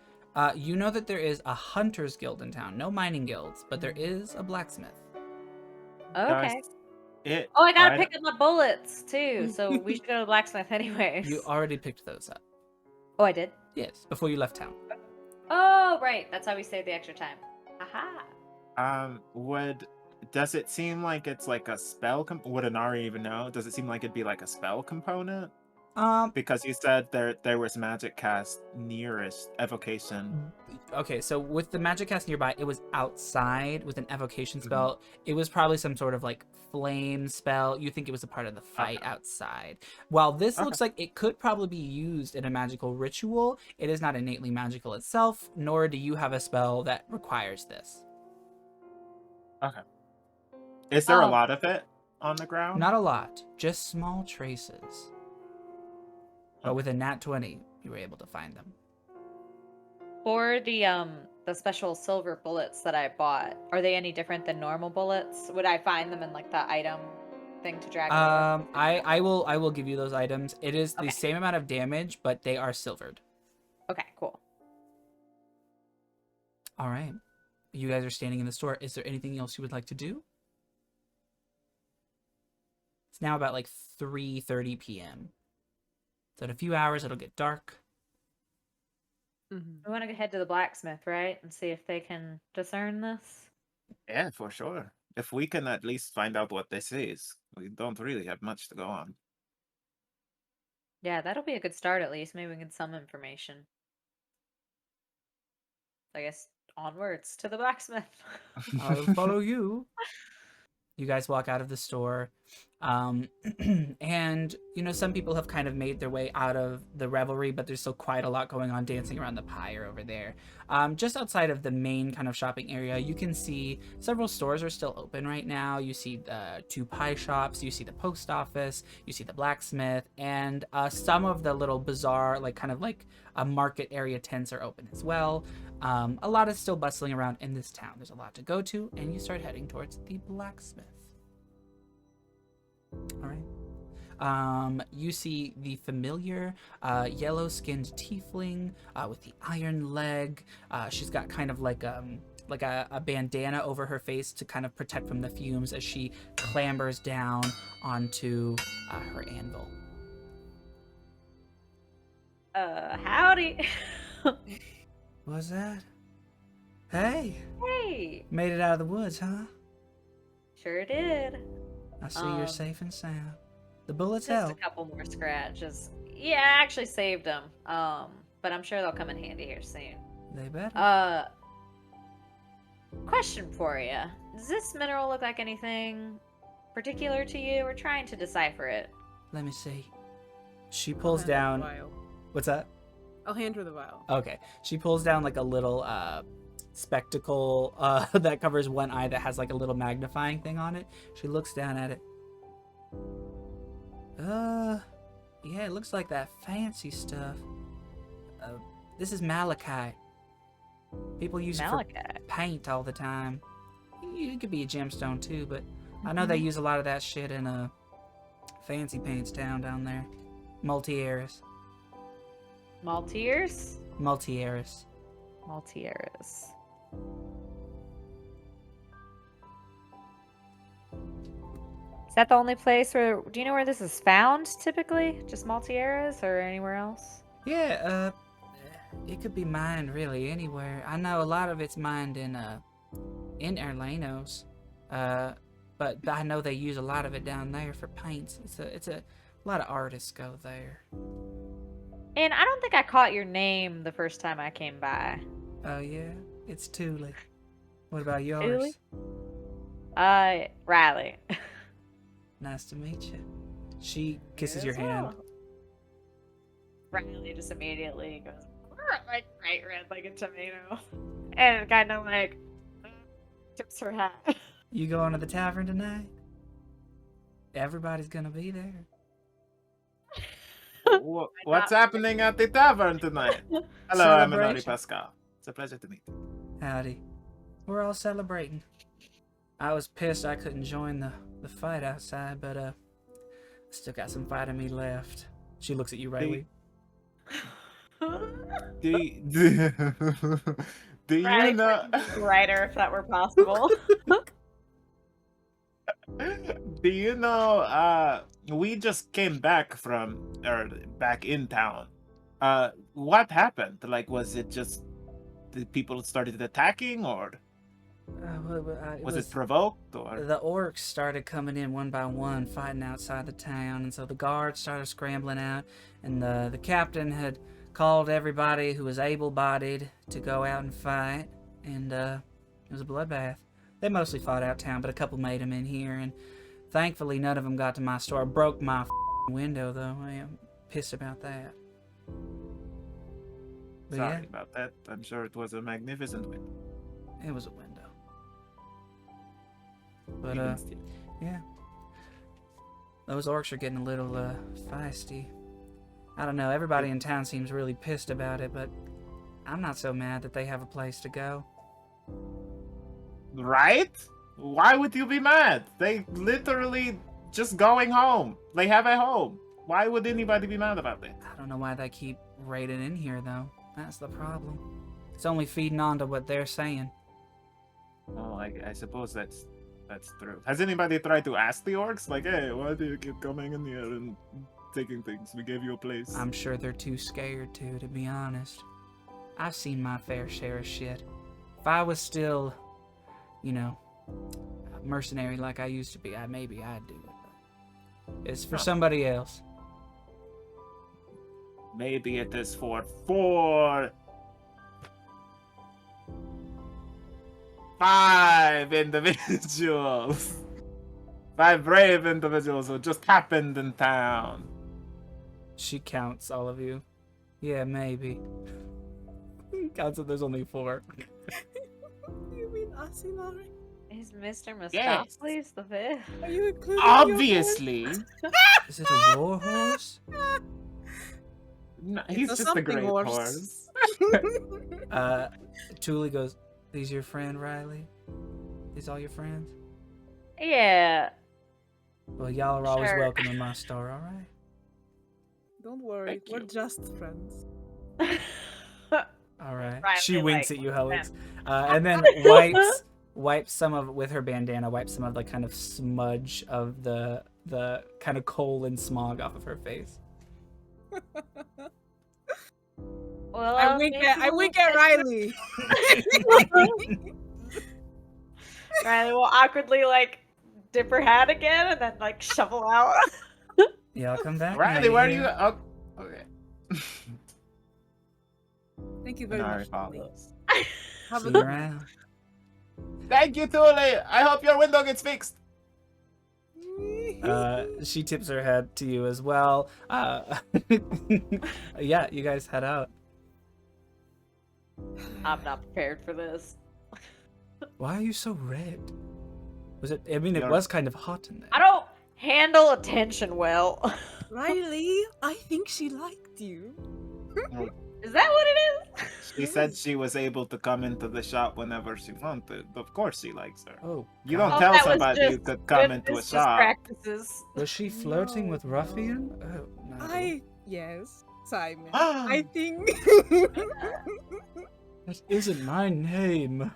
You know that there is a hunter's guild in town. No mining guilds, but there is a blacksmith. Okay. Does it? Oh, I gotta I- pick up my bullets too, so we should go to the blacksmith anyways. You already picked those up. Oh, I did? Yes, before you left town. Oh, right. That's how we save the extra time. Aha. Does it seem like it's like a spell? Would Inari even know? Does it seem like it'd be like a spell component? Because you said there was magic cast nearest evocation. Okay, so with the magic cast nearby, it was outside with an evocation spell. It was probably some sort of like flame spell. You think it was a part of the fight outside. While this looks like it could probably be used in a magical ritual, it is not innately magical itself, nor do you have a spell that requires this. Okay. Is there a Oh. lot of it on the ground? Not a lot, just small traces. But with a nat 20, you were able to find them. For the special silver bullets that I bought, are they any different than normal bullets? Would I find them in like the item thing to drag over? I will give you those items. It is the Okay. same amount of damage, but they are silvered. Okay, cool. All right. You guys are standing in the store. Is there anything else you would like to do? It's now about like 3:30 p.m. So in a few hours, it'll get dark. Mm-hmm. We want to head to the blacksmith, right? And see if they can discern this. Yeah, for sure. If we can at least find out what this is, we don't really have much to go on. Yeah, that'll be a good start at least. Maybe we can get some information. I guess onwards to the blacksmith. I'll follow you. You guys walk out of the store. And, you know, some people have kind of made their way out of the revelry, but there's still quite a lot going on dancing around the pyre over there. Just outside of the main kind of shopping area, you can see several stores are still open right now. You see the 2 pie shops, you see the post office, you see the blacksmith, and some of the little bazaar, like kind of like a market area tents are open as well. A lot is still bustling around in this town. There's a lot to go to, and you start heading towards the blacksmith. All right. You see the familiar yellow-skinned tiefling with the iron leg. She's got kind of like a bandana over her face to kind of protect from the fumes as she clambers down onto her anvil. Howdy. What's that? Hey, Hey, made it out of the woods, huh? sure did. I see you're safe and sound. The bullets Just a help. couple more scratches. Yeah, I actually saved them. But I'm sure they'll come in handy here soon. They better. Question for you. Does this mineral look like anything particular to you? We're trying to decipher it. Let me see. She I'll pulls hand her the down. vial. What's that? I'll hand her the vial. Okay. She pulls down like a little spectacle that covers one eye that has like a little magnifying thing on it. She looks down at it. Yeah, it looks like that fancy stuff. This is malachite. People use it for paint all the time. It could be a gemstone too, but I know they use a lot of that shit in a fancy paints town down there. Multieris. Maltese? Multieris. Maltieris. Is that the only place where... Do you know where this is found, typically? Just Maltieris or anywhere else? Yeah, it could be mined really anywhere. I know a lot of it's mined in Erlanos. But I know they use a lot of it down there for paints. It's a lot of artists go there. And I don't think I caught your name the first time I came by. Oh yeah, it's Thule. What about yours? Riley. Nice to meet you. She kisses your hand. Riley just immediately goes, like, bright red like a tomato. And kind of like, tips her hat. You going to the tavern tonight? Everybody's gonna be there. What's happening at the tavern tonight? Hello, I'm Minori Pascal. It's a pleasure to meet you. Howdy. We're all celebrating. I was pissed I couldn't join the fight outside, but I still got some fight in me left. She looks at you, Riley. Do you know? Writer, if that were possible. Do you know? We just came back back in town. What happened? Like, was it just the people started attacking, or was it provoked, or the orcs started coming in one by one, fighting outside the town, and so the guards started scrambling out, and the captain had called everybody who was able-bodied to go out and fight, and it was a bloodbath. They mostly fought out town, but a couple made them in here, and thankfully none of them got to my store. I broke my window, though. I am pissed about that. But sorry about that. I'm sure it was a magnificent window. It was a window. But, yeah. Those orcs are getting a little, feisty. I don't know, everybody in town seems really pissed about it, but I'm not so mad that they have a place to go. Right? Why would you be mad? They literally just going home. They have a home. Why would anybody be mad about that? I don't know why they keep raiding in here, though. That's the problem. It's only feeding on to what they're saying. Oh, I suppose that's true. Has anybody tried to ask the orcs, like, hey, why do you keep coming in here and taking things? We gave you a place. I'm sure they're too scared to be honest. I've seen my fair share of shit. If I was still, you know, a mercenary like I used to be, maybe I'd do it. But it's for somebody else. Maybe it is for 5 individuals. 5 brave individuals who just happened in town. She counts all of you. Yeah, maybe. Counts that there's only 4. You mean us, Ilari? Is Mr. Yes. Mistopheles the 5th? Are you including Obviously. Is it a war horse? No, he's It's a just a great something horse. Thule goes, these your friend, Riley? These all your friends? Yeah. Well, y'all are always Sure. welcome in my store, alright? Don't worry, Thank we're you. just friends. Alright. Riley, She winks like, at you, Helix. yeah. And then wipes some of, with her bandana, wipes some of the kind of smudge of the kind of coal and smog off of her face. Well, I wink at Riley. Riley will awkwardly like dip her hat again and then like shovel out. Yeah, I'll come back. Riley, where do you? Oh, okay. Thank you very Inari much. follows. Have See a you good around. Thank you, Thule. I hope your window gets fixed. She tips her head to you as well. Yeah, you guys head out. I'm not prepared for this. Why are you so red? Was it? I mean, it You're- was kind of hot in there. I don't handle attention well. Riley, I think she liked you. Is that what it is? She said she was able to come into the shop whenever she wanted. Of course, she likes her. Oh, You God. don't Oh, tell that was somebody you just could come into a Business shop. practices. Was she flirting No, with no. Ruffian? Oh, no. Yes, Simon. I think. That isn't my name.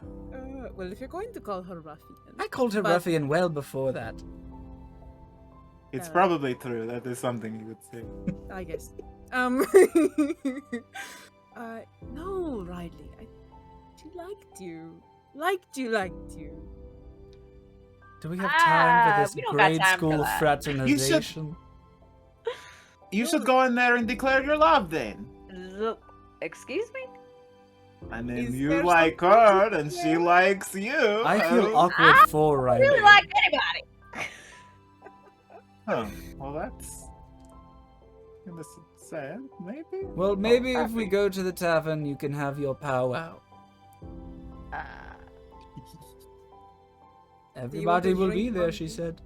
Well, if you're going to call her Ruffian, I called her But- Ruffian well before that. It's probably true. That is something you would say. I guess. No, Riley. She liked you. Liked you. Do we have time for this we don't got grade time for school that. fraternization? You should go in there and declare your love then. Excuse me? And then Is you there like something her to and she declare? likes you. I feel Oh. awkward for I Riley. really like anybody. Huh. Well, that's kind of sad, maybe? Well, maybe if we go to the tavern, you can have your powwow. Everybody to will drink be there, from she me? said.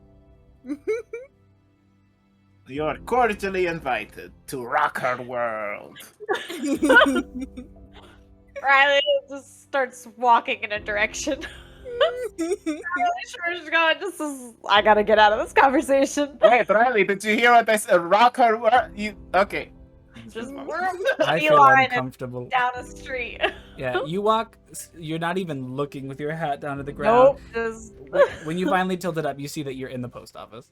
You're cordially invited to rock her world. Riley just starts walking in a direction. Really sure she's going. I gotta get out of this conversation. Wait, Riley, did you hear what I said? Rock her world? Okay. Just I feel beeline it uncomfortable. down the street. Yeah, you walk, you're not even looking with your hat down to the ground. Nope. Just When you finally tilt it up, you see that you're in the post office.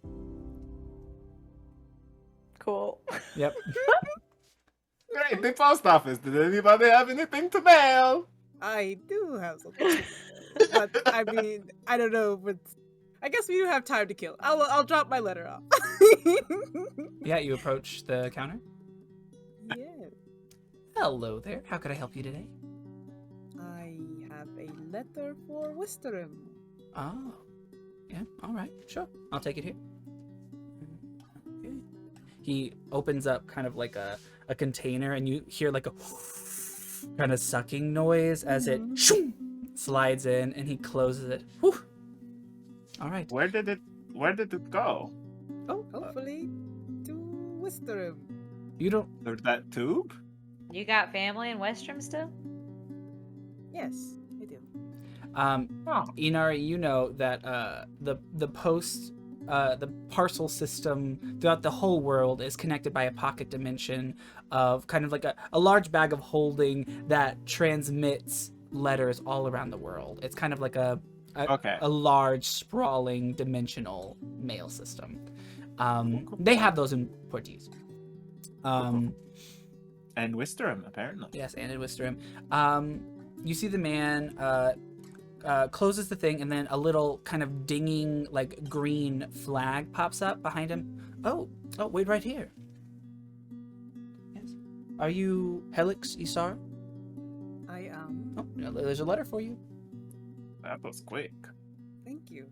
cool. Yep. Great, the post office. Did anybody have anything to mail? I do have something. But I mean, I don't know, but I guess we do have time to kill. I'll drop my letter off. Yeah, you approach the counter. Yeah. Hello there. How could I help you today? I have a letter for Wisterim. Oh. Yeah, alright. Sure. I'll take it here. Okay. He opens up kind of like a container and you hear like a kind of sucking noise as it slides in and he closes it. Whew. Alright. Where did it go? Oh, hopefully to Wisterim. You don't There's that tube? You got family in Westrum still? Yes, I do. Oh. Inari, you know that the parcel system throughout the whole world is connected by a pocket dimension of kind of like a large bag of holding that transmits letters all around the world. It's kind of like a large, sprawling, dimensional mail system. They have those in Portuguese. And Wisterim, apparently. Yes, and in Wisterim. You see the man closes the thing, and then a little kind of dinging, like, green flag pops up behind him. Oh, wait right here. Yes. Are you Helix Isar? I am. Oh, no, there's a letter for you. That was quick. Thank you.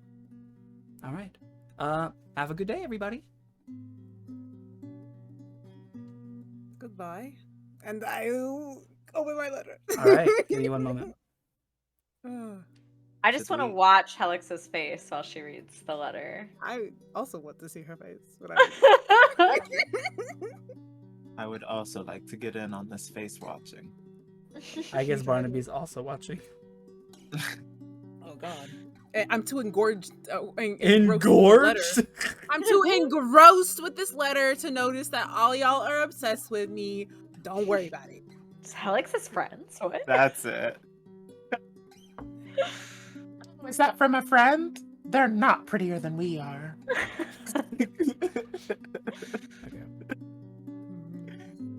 All right. Have a good day, everybody. Goodbye. And I'll open my letter. All right. Give me one moment. I just Should want to we- watch Helix's face while she reads the letter. I also want to see her face. When I would also like to get in on this face watching. I guess Barnaby's also watching. Oh God. I'm too engorged. Engrossed with the letter. I'm too engrossed with this letter to notice that all y'all are obsessed with me. Don't worry about it. Is Helix's friends? What? That's it. Is that from a friend? They're not prettier than we are. Okay.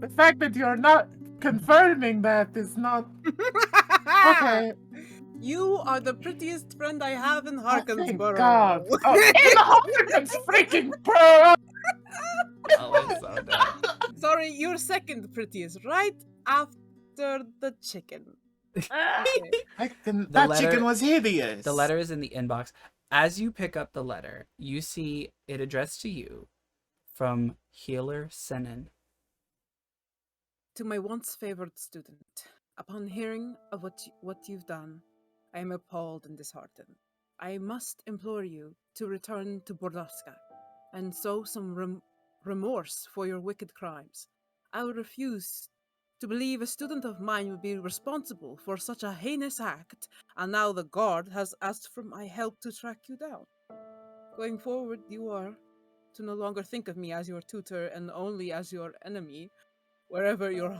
The fact that you're not confirming that is not okay. You are the prettiest friend I have in Oh, thank Harkensboro. God. Oh, in Harkins freaking bro. Oh, it's so dumb. Sorry, you're second prettiest, right after the chicken. Okay. That letter- chicken was hideous. The letter is in the inbox. As you pick up the letter, you see it addressed to you from Healer Senin. To my once favored student, upon hearing of what you've done, I am appalled and disheartened. I must implore you to return to Bordaska and sow some remorse for your wicked crimes. I will refuse to believe a student of mine would be responsible for such a heinous act, and now the guard has asked for my help to track you down. Going forward, you are to no longer think of me as your tutor and only as your enemy. Wherever you're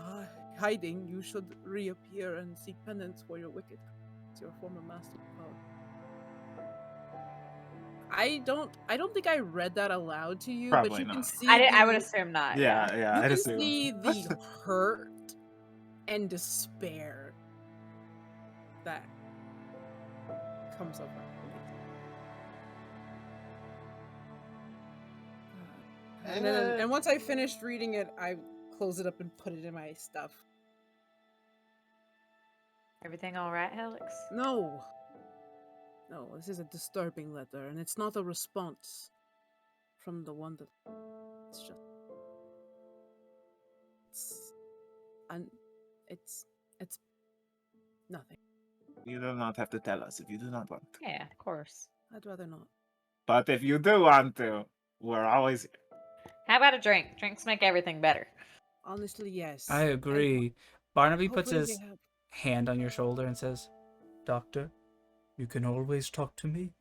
hiding, you should reappear and seek penance for your wicked crimes, your former master of. I don't think I read that aloud to you, but Probably you can not. see I would the- assume not. Yeah, you I'd can assume. see the hurt and despair that comes over. And once I finished reading it, I close it up and put it in my stuff. Everything all right, Helix? No, this is a disturbing letter, and it's not a response from the one that. It's just. It's nothing. You do not have to tell us if you do not want to. Yeah, of course. I'd rather not. But if you do want to, we're always How about a drink? Drinks make everything better. Honestly, yes. I agree. Barnaby puts Hopefully his they have- hand on your shoulder and says, Doctor, you can always talk to me.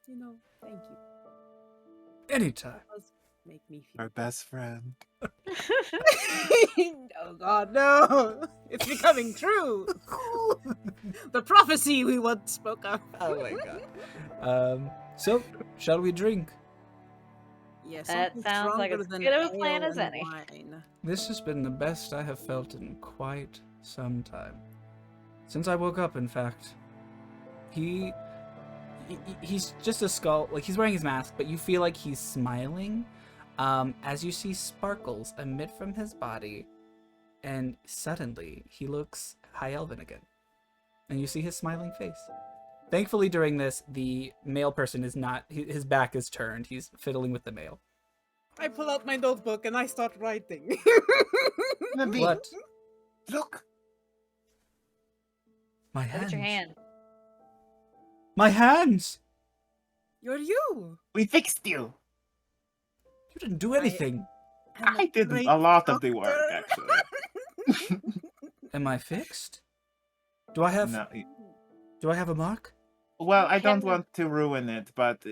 Thank you. Anytime. It does make me feel. our best friend. Oh God, no! It's becoming true. The prophecy we once spoke of. Oh my god. So, shall we drink? Yes, That something sounds like stronger as than good of a plan ale as and any. wine. This has been the best I have felt in quite some time. Since I woke up, in fact. He's just a skull, like he's wearing his mask, but you feel like he's smiling as you see sparkles emit from his body, and suddenly he looks high elven again. And you see his smiling face. Thankfully, during this, the male person is not, his back is turned. He's fiddling with the mail. I pull out my notebook and I start writing. Nabi, What? look. My Look hands. at your hand. My hands! You're you. We fixed you. You didn't do anything. I'm a I did great a lot of the work, doctor. actually. Am I fixed? Do I have a mark? Well, I don't Can- want to ruin it, but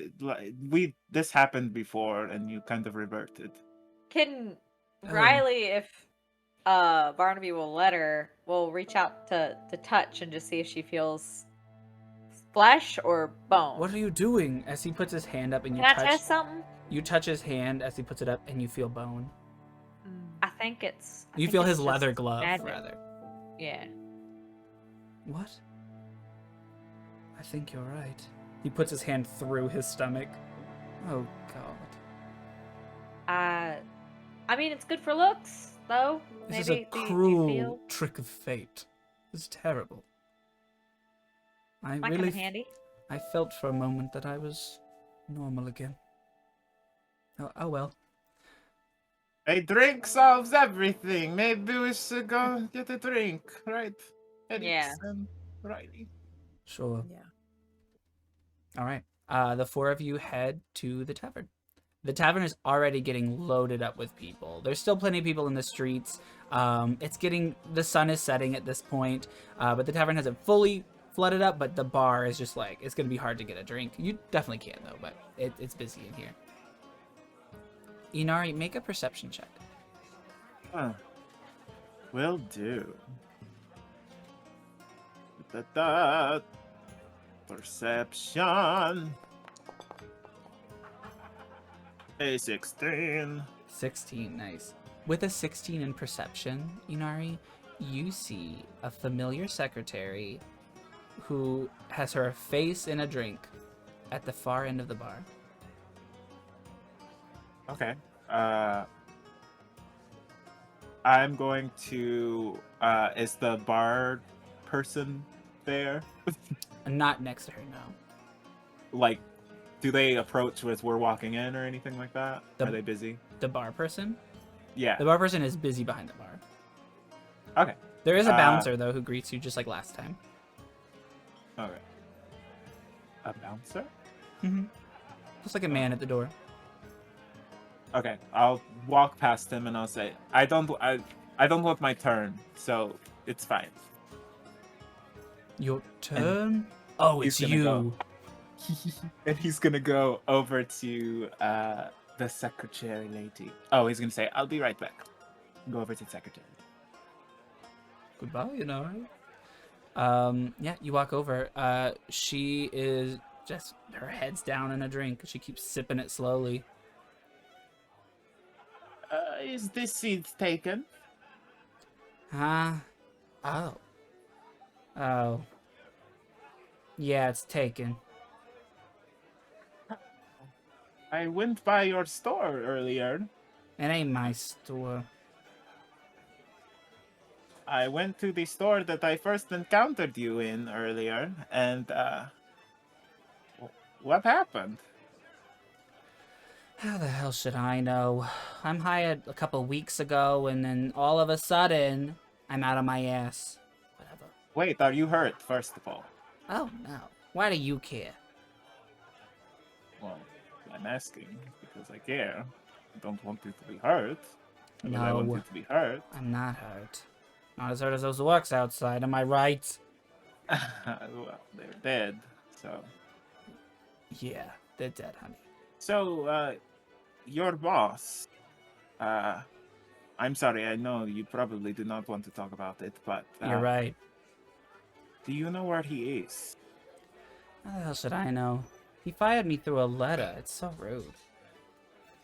this happened before, and you kind of reverted. Can Riley, if Barnaby will let her, will reach out to touch and just see if she feels flesh or bone. What are you doing? As he puts his hand up and you Can I touch. test something? You touch his hand as he puts it up, and you feel bone. I think it's. I You think feel it's his just leather glove, magic. rather. Yeah. What? I think you're right. He puts his hand through his stomach. Oh God. I mean, it's good for looks, though. This is Maybe a do you cruel feel trick of fate. This is terrible. I might really, come in handy? I felt for a moment that I was normal again. Oh well. A drink solves everything. Maybe we should go get a drink, right? Yeah. And Riley. Sure. Yeah. All right. The four of you head to the tavern. The tavern is already getting loaded up with people. There's still plenty of people in the streets. The sun is setting at this point, but the tavern hasn't fully flooded up, but the bar is just like, it's going to be hard to get a drink. You definitely can though, but it's busy in here. Inari, make a perception check. Huh. Will do. Da-da. Perception. A 16. 16, nice. with a 16 in perception, Inari, you see a familiar secretary who has her face in a drink at the far end of the bar. Okay. I'm going to. Is the bar person there? Not next to her, no. Like, do they approach as we're walking in or anything like that? The- Are they busy? The bar person? Yeah. The bar person is busy behind the bar. Okay. There is a bouncer, though, who greets you just like last time. Okay. A bouncer? Mm-hmm. Just like a man at the door. Okay. I'll walk past him and I'll say, I don't want my turn, so it's fine. Your turn? Oh, it's he's gonna you. go. And he's gonna go over to the secretary lady. Oh, he's gonna say, I'll be right back. Go over to the secretary. Goodbye, yeah, you walk over. She is just, her head's down in a drink. She keeps sipping it slowly. Is this seat taken? Huh? Oh. Oh. Yeah, it's taken. I went by your store earlier. It ain't my store. I went to the store that I first encountered you in earlier, and what happened? How the hell should I know? I'm hired a couple weeks ago, and then all of a sudden, I'm out of my ass. Whatever. Wait, are you hurt, first of all? Oh, no. Why do you care? Well, I'm asking because I care. I don't want you to be hurt. But I want No. you to be hurt. I'm not hurt. Not as hurt as those lurks outside, am I right? Well, they're dead, so... Yeah, they're dead, honey. So, your boss... I'm sorry, I know you probably do not want to talk about it, but... You're right. Do you know where he is? How the hell should I know? He fired me through a letter. It's so rude.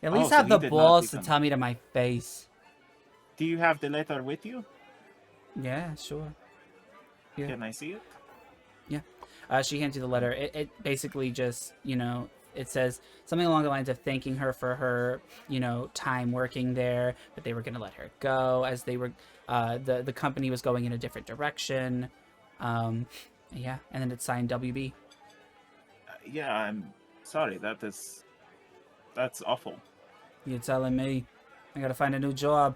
At Oh, least so have he the did not balls to even- tell me to my face. Do you have the letter with you? Yeah, sure. Yeah. Can I see it? She hands you the letter. It basically just, it says something along the lines of thanking her for her, time working there, but they were going to let her go as they were, the company was going in a different direction. Yeah, and then it's signed WB. Yeah, I'm sorry. That's awful. You're telling me I gotta find a new job.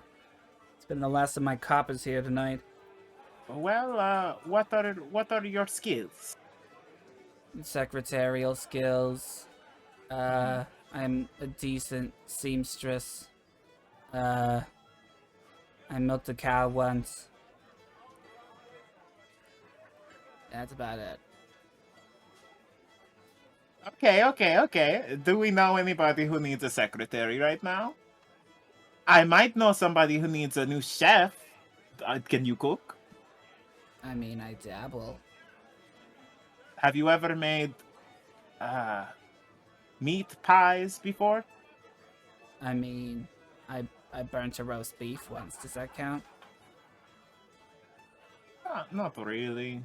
It's been the last of my coppers here tonight. Well, what are your skills? Secretarial skills. I'm a decent seamstress. I milked a cow once. That's about it. Okay. Do we know anybody who needs a secretary right now? I might know somebody who needs a new chef. Can you cook? I mean, I dabble. Have you ever made meat pies before? I mean, I burnt a roast beef once. Does that count? Not really.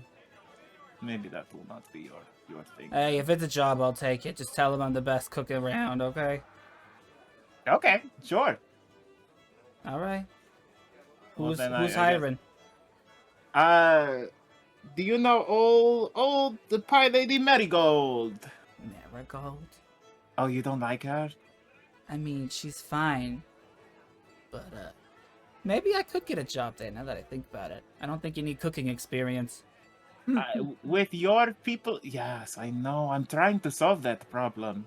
Maybe that will not be your thing. Hey, if it's a job, I'll take it. Just tell them I'm the best cook around, okay? Okay, sure. All right. Well, Who's then I guess- hiring? Do you know old the pie lady Marigold? Marigold? Oh, you don't like her? I mean, she's fine. But, maybe I could get a job there now that I think about it. I don't think you need cooking experience. With your people, yes, I know. I'm trying to solve that problem.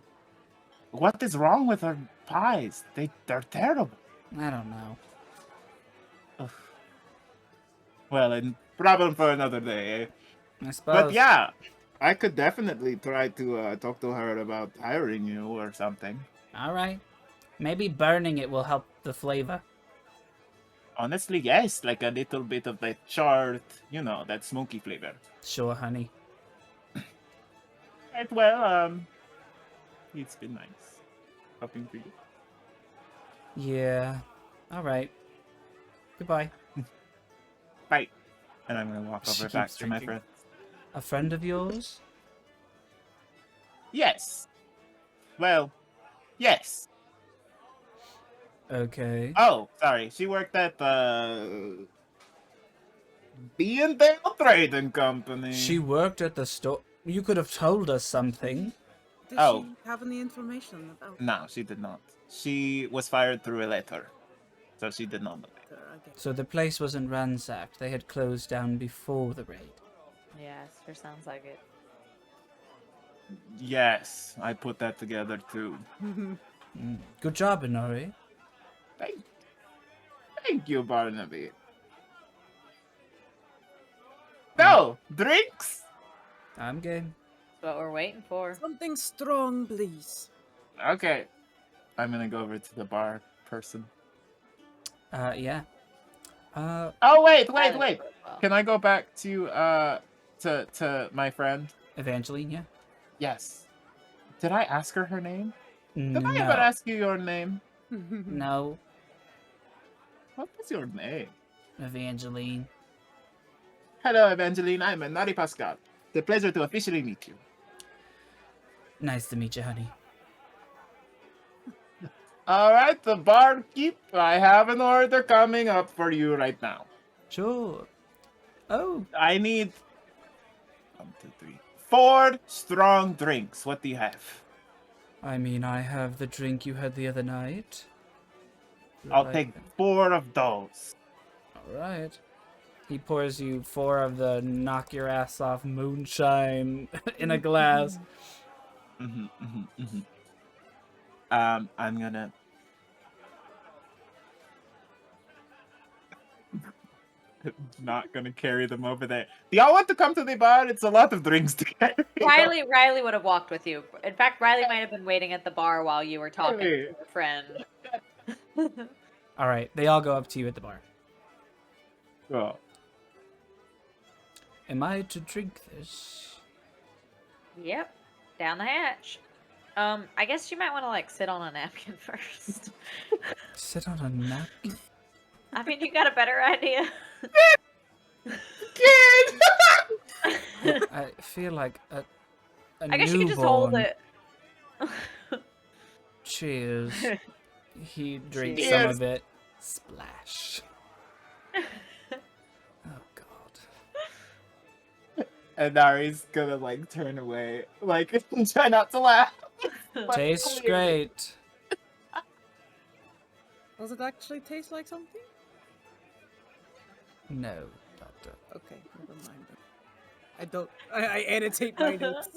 What is wrong with her pies? They're terrible. I don't know. Ugh. Well, a problem for another day. Eh? I suppose. But yeah, I could definitely try to talk to her about hiring you or something. All right. Maybe burning it will help the flavor. Honestly, yes, like a little bit of that charred, that smoky flavor. Sure, honey. Right, well, it's been nice talking to you. Yeah. All right. Goodbye. Bye. And I'm gonna walk She over back keeps to my drinking. friend. A friend of yours? Yes. Well, yes. Okay. Oh, sorry. She worked at the B&Dale Trading Company. She worked at the store. You could have told us something. Did Oh. she have any information about No, she did not. She was fired through a letter. So she did not know. her? I guess. So the place wasn't ransacked. They had closed down before the raid. Yes, sure sounds like it. Yes, I put that together too. Good job, Inori. Thank you, Barnaby. No, drinks? I'm game. That's what we're waiting for. Something strong, please. Okay. I'm gonna go over to the bar person. Yeah. Oh, wait. Well. Can I go back to my friend? Evangeline, yeah? Yes. Did I ask her name? Did No. I ever ask you your name? No, What was your name? Evangeline. Hello, Evangeline. I'm Nari Pascal. It's a pleasure to officially meet you. Nice to meet you, honey. All right, the barkeep. I have an order coming up for you right now. Sure. Oh, I need 4 strong drinks. What do you have? I mean, I have the drink you had the other night. I'll Like take that. 4 of those. All right. He pours you 4 of the knock your ass off moonshine in a glass. I'm gonna. Not gonna carry them over there. Do y'all want to come to the bar? It's a lot of drinks to carry. Riley would have walked with you. In fact, Riley might have been waiting at the bar while you were talking to your friend. All right, they all go up to you at the bar. Oh. Am I to drink this? Yep, down the hatch. I guess you might want to like sit on a napkin first. Sit on a napkin? I mean, you got a better idea. Kid! I feel like a I guess you could just hold newborn. it. Cheers. He drinks Cheers. some of it. Splash. Oh god. And Nari's gonna like turn away, like try not to laugh. But Tastes clearly- great. Does it actually taste like something? No, doctor. Okay, never mind. I annotate my notes.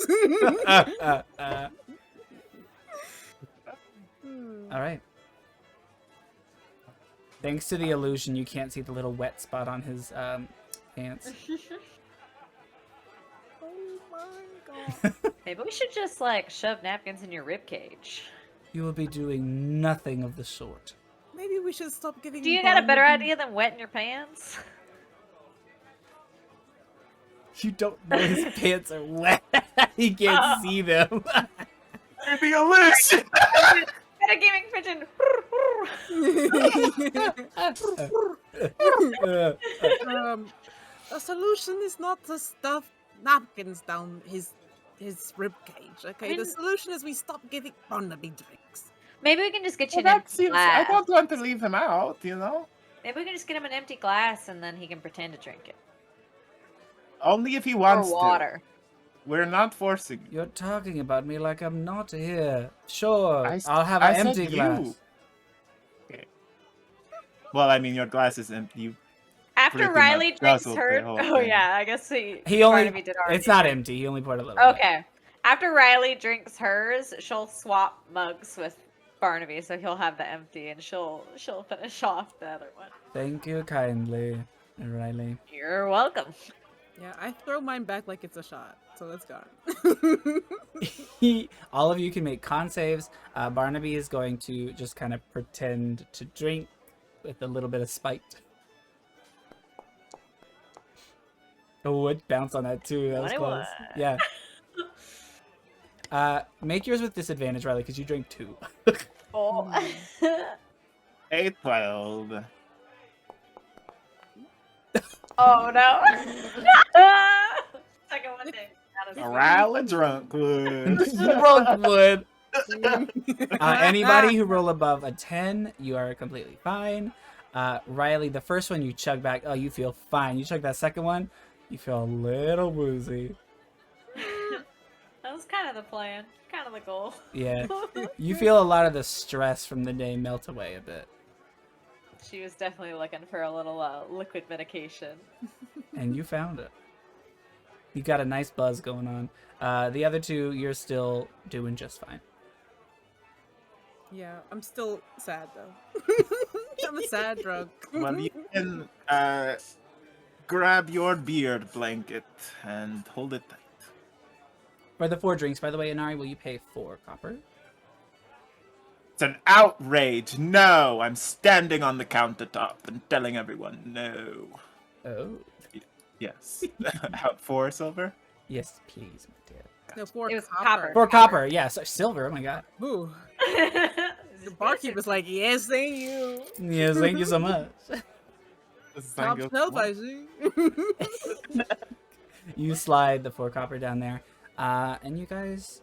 All right. Thanks to the illusion, you can't see the little wet spot on his pants. Oh my god. Maybe we should just like shove napkins in your rib cage. You will be doing nothing of the sort. Maybe we should stop giving. Do you got a better Barnaby- idea than wetting your pants? You don't know his pants are wet. He can't see them. The illusion. Metagaming pigeon. The solution is not to stuff napkins down his rib cage. Okay, the mean- solution is we stop giving Barnaby drinks. Maybe we can just get you Well, an that empty seems. I glass. don't want to leave him out. You know. Maybe we can just get him an empty glass and then he can pretend to drink it. Only if he Or wants water. to. We're not forcing you. You're talking about me like I'm not here. Sure, I'll have I an said empty you. glass. Okay. Well, I mean, your glass is empty. You After pretty Riley much drinks guzzled the her. whole Oh thing. yeah, I guess He only. Barnaby did already It's not drink. empty. He only poured a little. bit. Okay. After Riley drinks hers, she'll swap mugs with Barnaby, so he'll have the empty, and she'll finish off the other one. Thank you kindly, Riley. You're welcome. Yeah, I throw mine back like it's a shot, so it's gone. All of you can make con saves. Barnaby is going to just kind of pretend to drink with a little bit of spite. Oh, it bounced on that too. That was 21. close. Yeah. Make yours with disadvantage, Riley, because you drank 2. Oh. 8, 12. Oh no! Second one did. Morale a drunk wood. Drunk wood. Anybody who roll above a 10, you are completely fine. Riley, the first one you chug back, oh, you feel fine. You chug that second one, you feel a little woozy. That was kind of the plan, kind of the goal. Yeah. You feel a lot of the stress from the day melt away a bit. She was definitely looking for a little liquid medication. And you found it. You got a nice buzz going on. The other two, you're still doing just fine. Yeah, I'm still sad though. I'm a sad drunk. Well, you can grab your beard blanket and hold it tight. For the 4 drinks, by the way, Inari, will you pay 4 copper? It's an outrage. No, I'm standing on the countertop and telling everyone no. Oh. Yes. 4 silver? Yes, please, my dear. No, 4 It was copper. copper. 4 copper, yes. Silver, oh my god. Ooh. The barkeep was like, yes, thank you. Yes, thank you so much. Top shelf, I see. You slide the 4 copper down there. And you guys,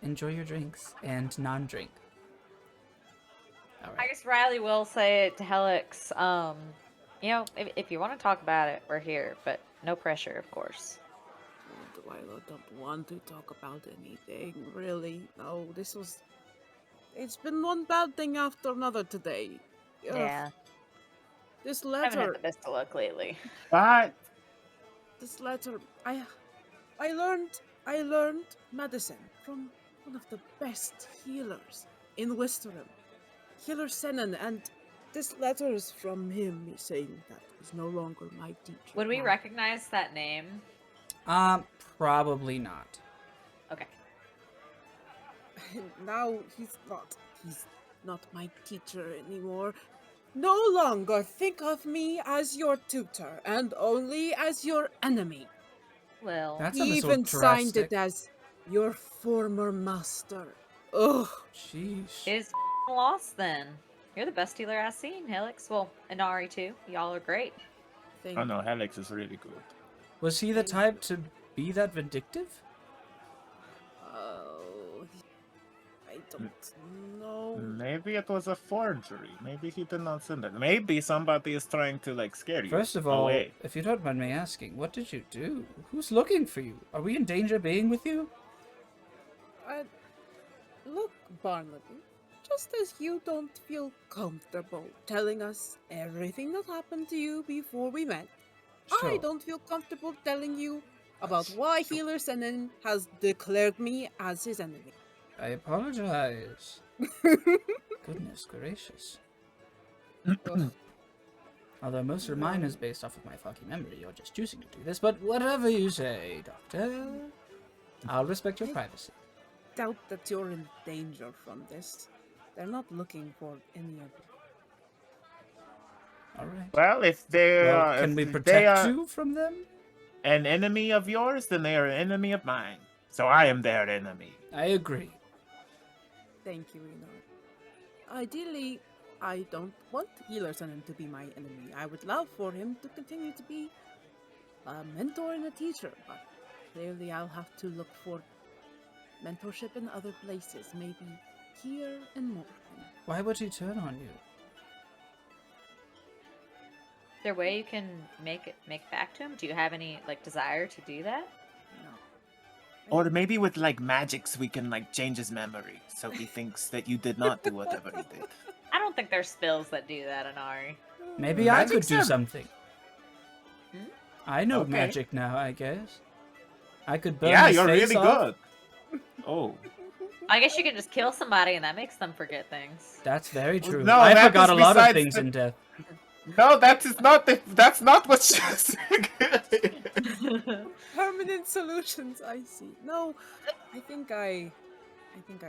enjoy your drinks and non-drink. All I right. guess Riley will say it to Helix. If you want to talk about it, we're here, but no pressure, of course. I don't want to talk about anything, really. No, it's been one bad thing after another today. Ugh. Yeah. This I haven't had letter, the best of luck lately. But I learned medicine from one of the best healers in Westerham, Healer Senan, and this letter is from him saying that he's no longer my teacher. Would we now. recognize that name? Probably not. Okay. Now he's not my teacher anymore. No longer think of me as your tutor and only as your enemy. Well, That's He a even signed drastic. it as your former master. Ugh. Sheesh. it's lost then. You're the best healer I've seen, Helix. Well, Inari too. Y'all are great. Thank oh no, Helix is really good. Was he the type to be that vindictive? Oh, I don't know. Maybe it was a forgery. Maybe he did not send it. Maybe somebody is trying to scare you. First of all, away. if you don't mind me asking, what did you do? Who's looking for you? Are we in danger of being with you? Look, Barnaby, just as you don't feel comfortable telling us everything that happened to you before we met, I Sure. don't feel comfortable telling you about why Healer Senin has declared me as his enemy. I apologize. Goodness gracious. Ugh. Although most of mine is based off of my foggy memory, you're just choosing to do this, but whatever you say, Doctor. I'll respect your privacy. Doubt that you're in danger from this. They're not looking for any of you. Alright. Well, if they Well, are, can if we they protect are you from them? an enemy of yours, then they are an enemy of mine. So I am their enemy. I agree. Thank you, Eno. Ideally, I don't want Healer Senin to be my enemy. I would love for him to continue to be a mentor and a teacher, but clearly I'll have to look for mentorship in other places, maybe here in Morton. Why would he turn on you? Is there a way you can make it back to him? Do you have any desire to do that? No. Or maybe with magics we can change his memory so he thinks that you did not do whatever he did. I don't think there's spells that do that, Inari. Maybe I could Magic's do a- something. Hmm? I know Okay. magic now, I guess. I could burn Yeah, his you're face really off. good. Oh. I guess you can just kill somebody and that makes them forget things. That's very true. No, I that forgot is a lot of besides things the- in death. No, that's not what she said. Permanent solutions, I see. No, I think I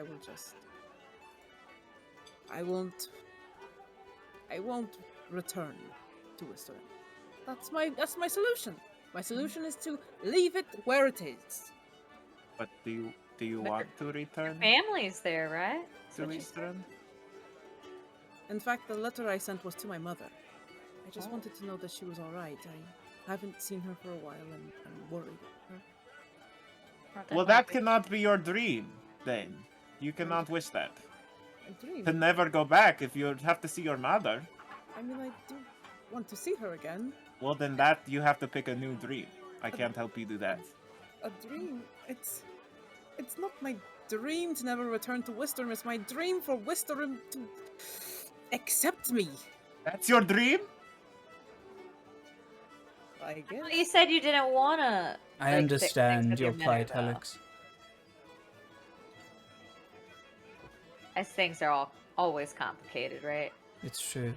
will just. I won't return to Westerham. That's my solution. My solution is to leave it where it is. But do you But want to return Family's there, right? That's to what you said. Eastern? In fact, the letter I sent was to my mother. I just wanted to know that she was alright. haven't seen her for a while and I'm worried about her. Well, that cannot be your dream, then. You cannot wish that. A dream. To never go back if you have to see your mother. I mean, I do want to see her again. Well, then that you have to pick a new dream. I can't help you do that. A dream? It's not my dream to never return to Wisterim. It's my dream for Wisterim to accept me. That's your dream? I guess. You said you didn't wanna. I like, understand fix your things with plight, Minnow, though. Helix. As things are all always complicated, right? It's true.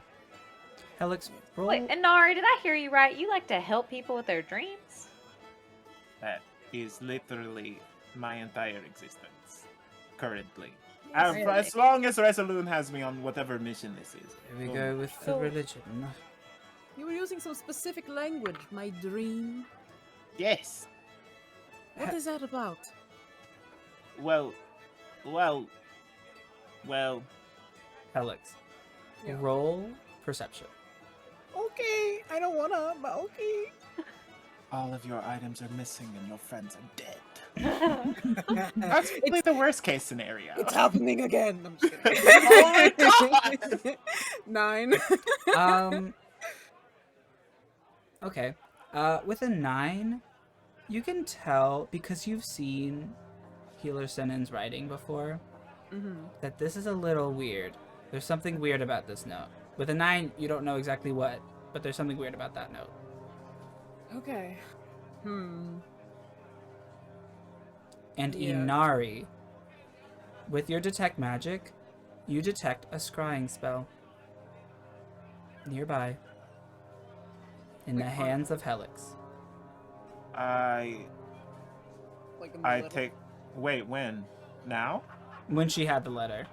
Helix, roll. Wait, Inari, did I hear you right? You like to help people with their dreams? That is literally my entire existence. Currently. Really? As long as Resaloon has me on whatever mission this is. Here we go with the So- religion. You were using some specific language. My dream. Yes. What is that about? Well. Helix, Yeah. roll perception. Okay, I don't wanna, but okay. All of your items are missing and your friends are dead. That's really the worst case scenario. It's happening again. I'm just kidding. Oh my God! 9. Okay. With a 9, you can tell, because you've seen Healer Sennin's writing before, that this is a little weird. There's something weird about this note. With a 9, you don't know exactly what, but there's something weird about that note. Okay. And Yeah. Inari, with your detect magic, you detect a scrying spell nearby in the Wait, hands of Helix. Like in the I letter. take. Wait, when? Now? When she had the letter.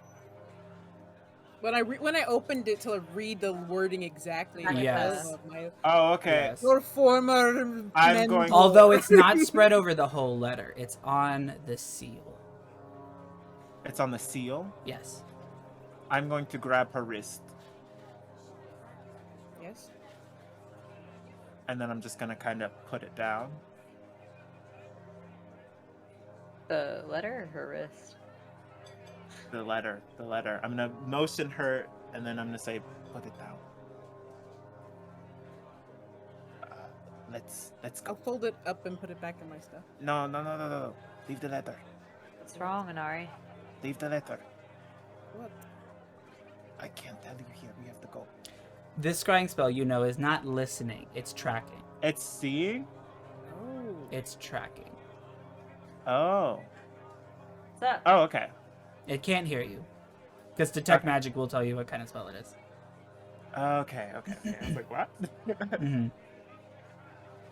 When I opened it to read the wording exactly. like, Yes. my Oh, okay. Yes. your former. I'm mentor. going- Although it's not spread over the whole letter, it's on the seal. It's on the seal. Yes. I'm going to grab her wrist, Yes. and then I'm just gonna kind of put it down. The letter or her wrist? The letter. I'm gonna motion her, and then I'm gonna say, "Put it down." Let's I'll go. fold it up and put it back in my stuff. No. Leave the letter. What's wrong, Inari? Leave the letter. What? I can't tell you here. We have to go. This scrying spell, you know, is not listening, it's tracking. It's seeing. Oh. It's tracking. Oh. What's up? Oh, okay. It can't hear you. Because detect Okay. magic will tell you what kind of spell it is. Okay. I was like, what? Mm-hmm.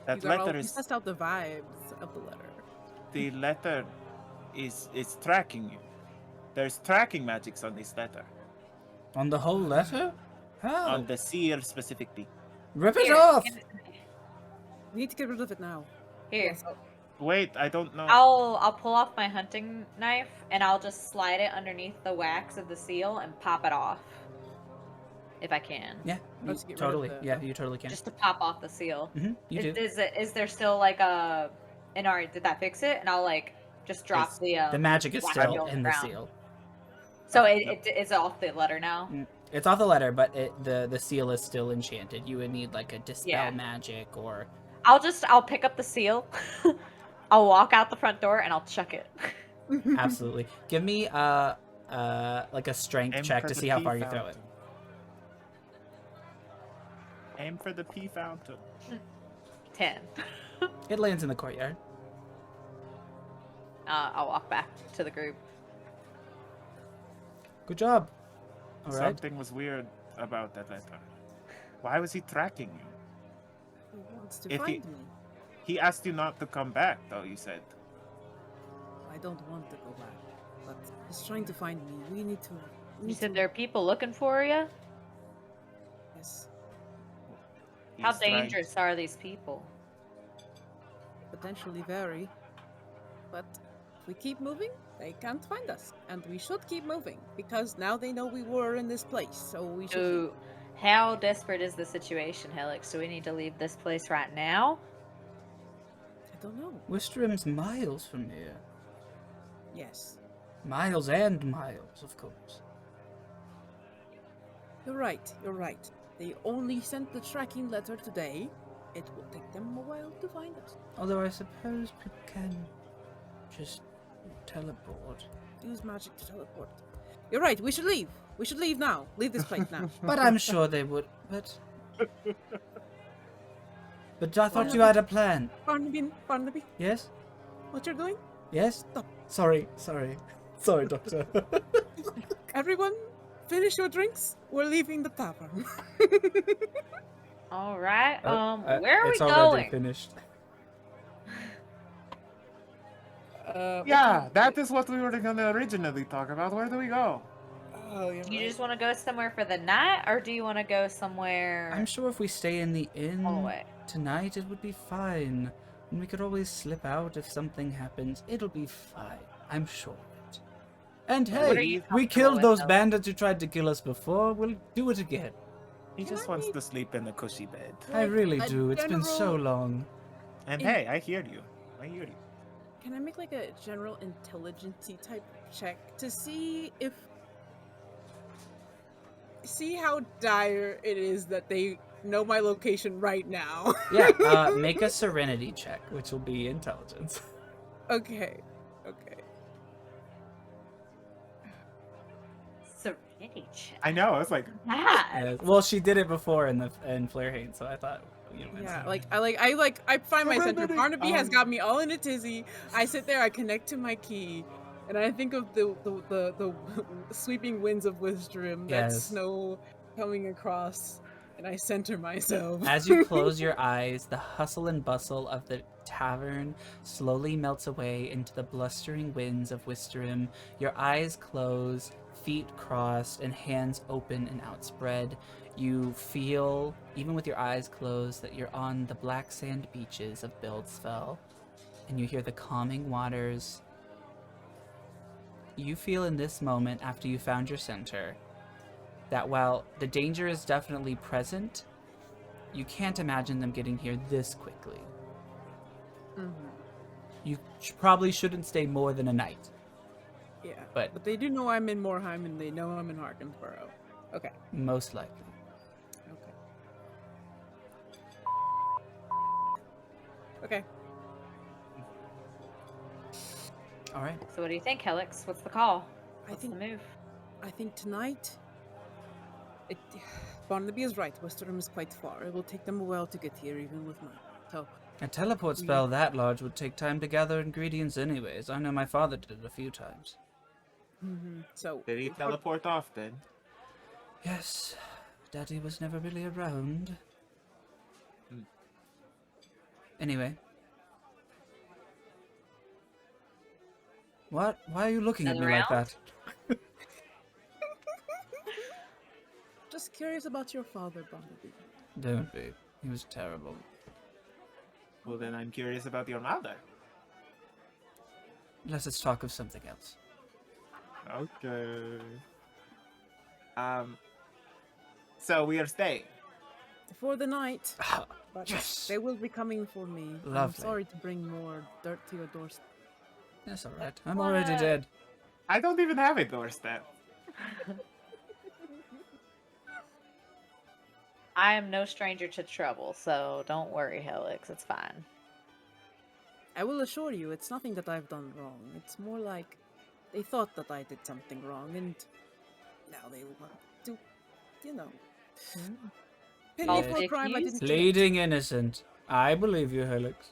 That These are all- letter you is. test out the vibes of the letter. The letter is tracking you. There's tracking magics on this letter. On the whole letter? How? On the seal specifically. Rip it Here, off! give it to me. We need to get rid of it now. Here. Yes, Wait, I don't know. I'll pull off my hunting knife and I'll just slide it underneath the wax of the seal and pop it off. If I can. Yeah, you Let's get rid of totally. the- Yeah, you totally can. Just to pop off the seal. You do. Is there still like a Inari, did that fix it? And I'll like just drop It's- The magic is wax still seal in the ground. seal. So it's off the letter now. It's off the letter, but the seal is still enchanted. You would need like a dispel Yeah. magic or I'll pick up the seal. I'll walk out the front door and I'll chuck it. absolutely. Give me like a strength Aim check for to the see how pea far you throw it. fountain. Aim for the pea fountain. 10. It lands in the courtyard. I'll walk back to the group. Good job. All right. Something was weird about that letter. Why was he tracking you? He wants to If he- find me. He asked you not to come back, though, you said. I don't want to go back, but he's trying to find me. We need to. we You need said to- there are people looking for you? Yes, How He's trying- dangerous are these people? potentially very. But if we keep moving, they can't find us, and we should keep moving because now they know we were in this place. So we should. How desperate is the situation, Helix? Do we need to leave this place right now? I don't know. Wistrum's miles from here. Yes. Miles and miles, of course. You're right. You're right. They only sent the tracking letter today. It will take them a while to find us. Although I suppose people can just teleport. Use magic to teleport. You're right. We should leave. We should leave now. Leave this place now. But I'm sure they would. But I thought you had a plan. Barnaby, Yes? what you're doing? Yes? Stop. Sorry, Doctor. Everyone, finish your drinks. We're leaving the tavern. All right. Where are we it's already going? finished. Yeah, that is what we were gonna originally talk about. Where do we go? Oh, you're You right. just want to go somewhere for the night, or do you want to go somewhere I'm sure if we stay in the inn all the way? tonight, it would be fine. And we could always slip out if something happens. It'll be fine. I'm sure of it. And What are hey, you we comfortable killed with, those though? bandits who tried to kill us before. We'll do it again. He Can just I wants make- to sleep in a cushy bed. I Like, really a do. It's been so general- long. And In- hey, I hear you. I hear you. Can I make like a general intelligence type check to see how dire it is that they know my location right now? Yeah, make a serenity check, which will be intelligence. Okay. Serenity check. I know. It's like Ah, Well, she did it before in Flarehane, so I thought, you know. Yeah, it's- I find my center. Serenity. Barnaby has got me all in a tizzy. I sit there, I connect to my key, and I think of the sweeping winds of Wisdom, that Yes. snow coming across, and I center myself. As you close your eyes, the hustle and bustle of the tavern slowly melts away into the blustering winds of Wisterim. Your eyes close, feet crossed, and hands open and outspread. You feel, even with your eyes closed, that you're on the black sand beaches of Buildsfell, and you hear the calming waters. You feel in this moment, after you found your center, that while the danger is definitely present, you can't imagine them getting here this quickly. Mhm. You probably shouldn't stay more than a night. Yeah, But- they do know I'm in Moorheim, and they know I'm in Harkensborough. Okay. Most likely. Okay. All right. so what do you think, Helix? What's the call? I What's think the move? I think tonight. Barnaby is right. Westerham is quite far. It will take them a while to get here, even with mine. So A teleport spell that large would take time to gather ingredients anyways. I know my father did it a few times. so did he teleport off then? Yes, Daddy was never really around. Anyway. What? Why are you looking at Still me like around? that? Just curious about your father, Barnaby. Don't be. He was terrible. Well, then I'm curious about your mother. Let's talk of something else. Okay. So we are staying. For the night, but Yes. they will be coming for me. I'm Lovely. sorry to bring more dirt to your doorstep. That's alright. I'm already What? dead. I don't even have a doorstep. I am no stranger to trouble, so don't worry, Helix. It's fine. I will assure you, it's nothing that I've done wrong. It's more like they thought that I did something wrong, and now they want to, pin me for a crime I didn't commit. Pleading innocent. I believe you, Helix.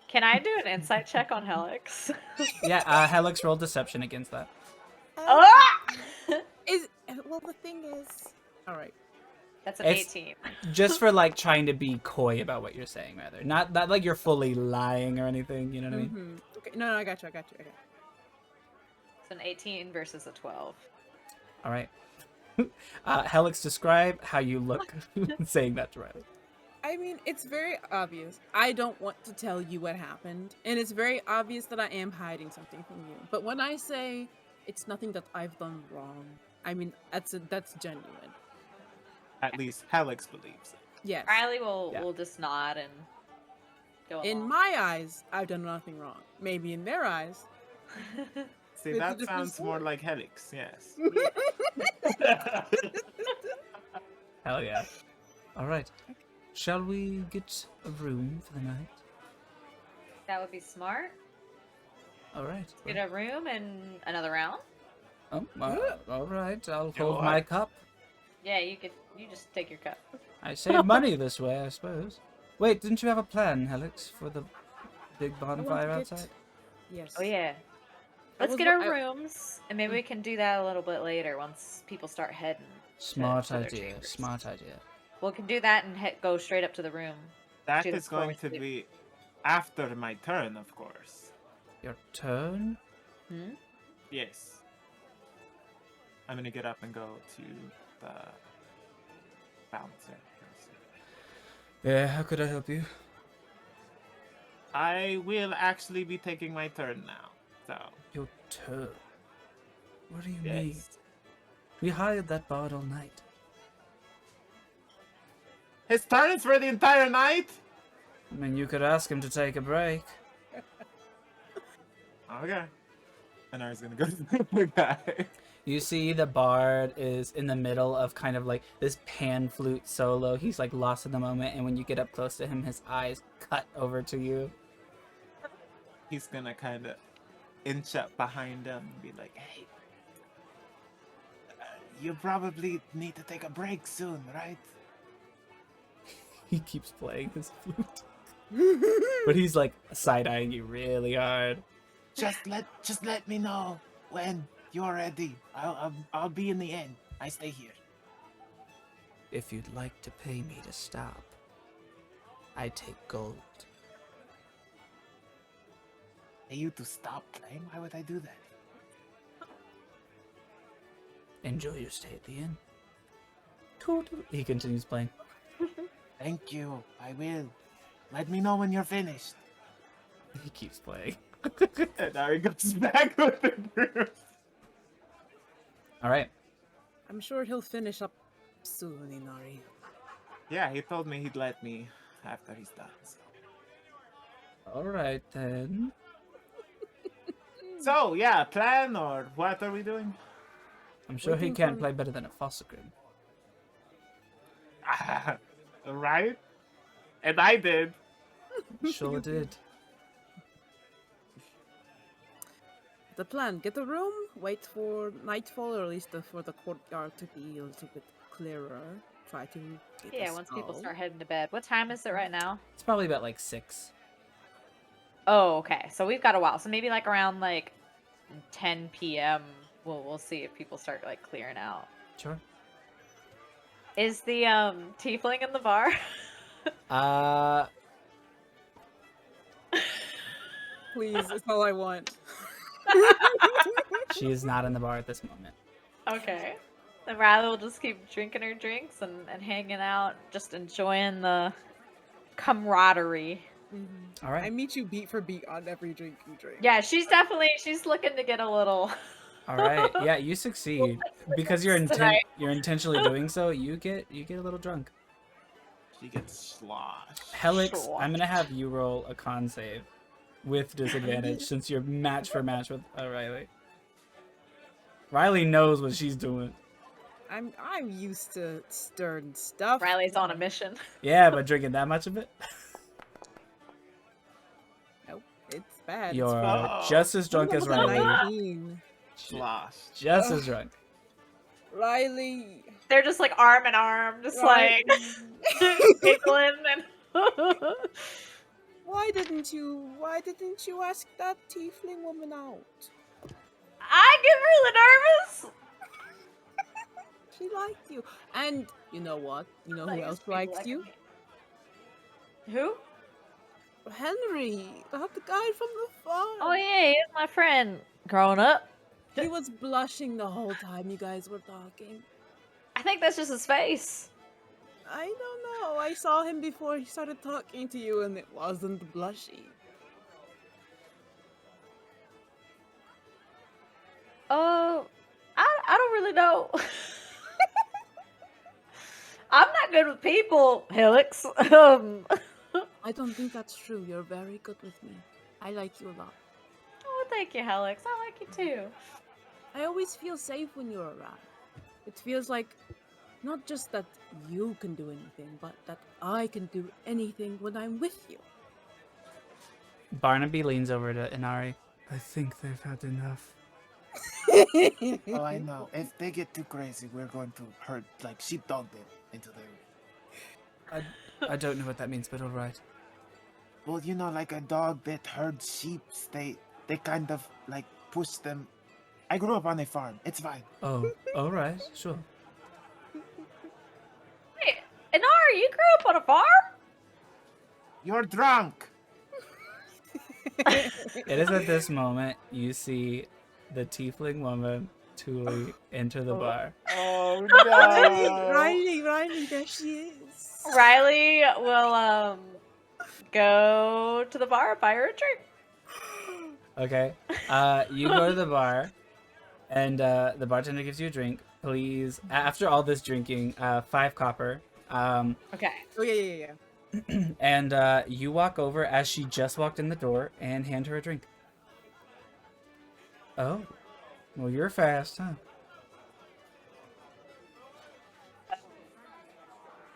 Can I do an insight check on Helix? Yeah, Helix rolled deception against that. Ah! Well, the thing is, all right. That's an It's- 18. Just for like trying to be coy about what you're saying, rather. Not that like you're fully lying or anything, you know what I mean? Okay, no, I got you. It's an 18 versus a 12. Alright. Helix, describe how you look saying that to Riley. I mean, it's very obvious. I don't want to tell you what happened, and it's very obvious that I am hiding something from you. But when I say it's nothing that I've done wrong, I mean that's genuine. At least Helix believes it. Yes. Riley will Yeah. will just nod and go In along. my eyes, I've done nothing wrong. Maybe in their eyes. See, It's a that different sounds more story. like Helix, yes. Hell yeah. All right. Shall we get a room for the night? That would be smart. All right. Get a room and another round. Oh, all right. I'll Go hold on. my cup. Yeah, you just take your cup. I save money this way, I suppose. Wait, didn't you have a plan, Helix, for the big bonfire get- outside? Yes. Oh yeah. That Let's was get what our I- rooms, and maybe we can do that a little bit later once people start heading. Smart to their idea. chambers. Smart idea. We can do that and go straight up to the room. That Do the is going to before we be after my turn, of course. Your turn? Hmm? Yes. I'm gonna get up and go to the bouncer. Yeah, how could I help you? I will actually be taking my turn now. So, Your turn? What do you mean? yes. We hired that bard all night. His turn is for the entire night? I mean, you could ask him to take a break. Okay. And I was gonna go to the other guy. You see the bard is in the middle of kind of like this pan flute solo. He's like lost in the moment, and when you get up close to him, his eyes cut over to you. He's gonna kind of inch up behind him and be like, hey, you probably need to take a break soon, right? He keeps playing his flute. But he's like side-eyeing you really hard. Just let me know when you're ready. I'll be in the inn. I stay here. If you'd like to pay me to stop, I take gold. Pay you to stop playing? Why would I do that? Enjoy your stay at the inn. Toot-toot. He continues playing. Thank you. I will. Let me know when you're finished. He keeps playing. And now he goes back with the group. All right. I'm sure he'll finish up soon, Inari. Yeah, he told me he'd let me after he's done. All right then. So yeah, plan or what are we doing? I'm sure he Waiting can't for- play better than a Fossegrim. Right? And I did. Sure did. The plan: get a room, wait for nightfall, or at least for the courtyard to be a little bit clearer. Try to get Yeah, a once people spell. start heading to bed. What time is it right now? It's probably about like 6. Oh, okay. So we've got a while. So maybe like around like 10 p.m. We'll see if people start like clearing out. Sure. Is the tiefling in the bar? Please, it's all I want. She is not in the bar at this moment. Okay. Then Riley will just keep drinking her drinks and hanging out, just enjoying the camaraderie. Mhm. All right. I meet you beat for beat on every drink you drink. Yeah, she's looking to get a little. All right. Yeah, you succeed because you're Tonight. you're intentionally doing so. You get a little drunk. She gets sloshed. Helix, Sure. I'm gonna have you roll a con save with disadvantage since you're match for match with Riley. Riley knows what she's doing. I'm used to stern stuff. Riley's on a mission. Yeah, but drinking that much of it, Nope, it's bad. you're Oh. just as drunk as It's a Riley. 19. Sloshed. Just as drunk. Riley. They're just like arm in arm, just Right. like giggling and. Why didn't you ask that tiefling woman out? I get really nervous. She liked you. And you know what? You know Like, who else just people likes like you? me. Who? Henry, the guy from the farm. Oh yeah, he's my friend. Growing up, He was blushing the whole time you guys were talking. I think that's just his face. I don't know. I saw him before he started talking to you and it wasn't blushy. I don't really know. I'm not good with people, Helix. I don't think that's true. You're very good with me. I like you a lot. Oh, thank you, Helix. I like you too. I always feel safe when you're around. It feels like not just that you can do anything, but that I can do anything when I'm with you. Barnaby leans over to Inari. I think they've had enough. Oh, I know. If they get too crazy, we're going to herd like sheepdog them into their. I don't know what that means, but all right. Well, you know, like a dog that herds sheep. They kind of like push them. I grew up on a farm. It's fine. Oh, all right, sure. Hey, Inari, you grew up on a farm? You're drunk. It is at this moment you see the tiefling woman, Thule, enter the bar. Oh Riley, there she is. Riley will go to the bar and buy her a drink. Okay. You go to the bar, and the bartender gives you a drink. Please, after all this drinking, 5 copper. Okay. Oh yeah. And you walk over as she just walked in the door and hand her a drink. Oh, well, you're fast, huh?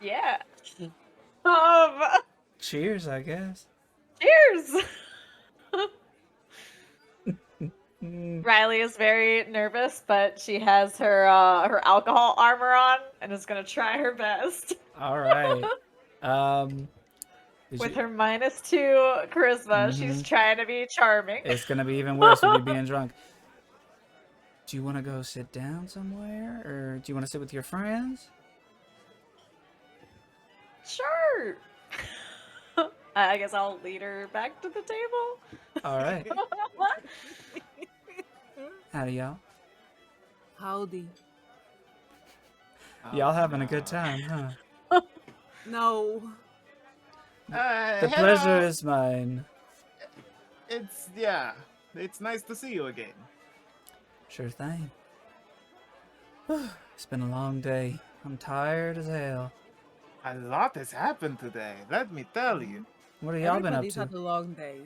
Yeah. Cheers, I guess. Cheers. Mm, Riley is very nervous, but she has her her alcohol armor on and is gonna try her best. all right. Did With you- her -2 charisma, she's Mhm. trying to be charming. It's gonna be even worse with you being drunk. Do you want to go sit down somewhere, or do you want to sit with your friends? Sure. I guess I'll lead her back to the table. All right. Howdy, y'all. Howdy. Y'all having a good time, huh? No. The pleasure is mine. It's nice to see you again. Sure thing. It's been a long day. I'm tired as hell. A lot has happened today. Let me tell you. What have y'all been up Everybody's to? had a long day.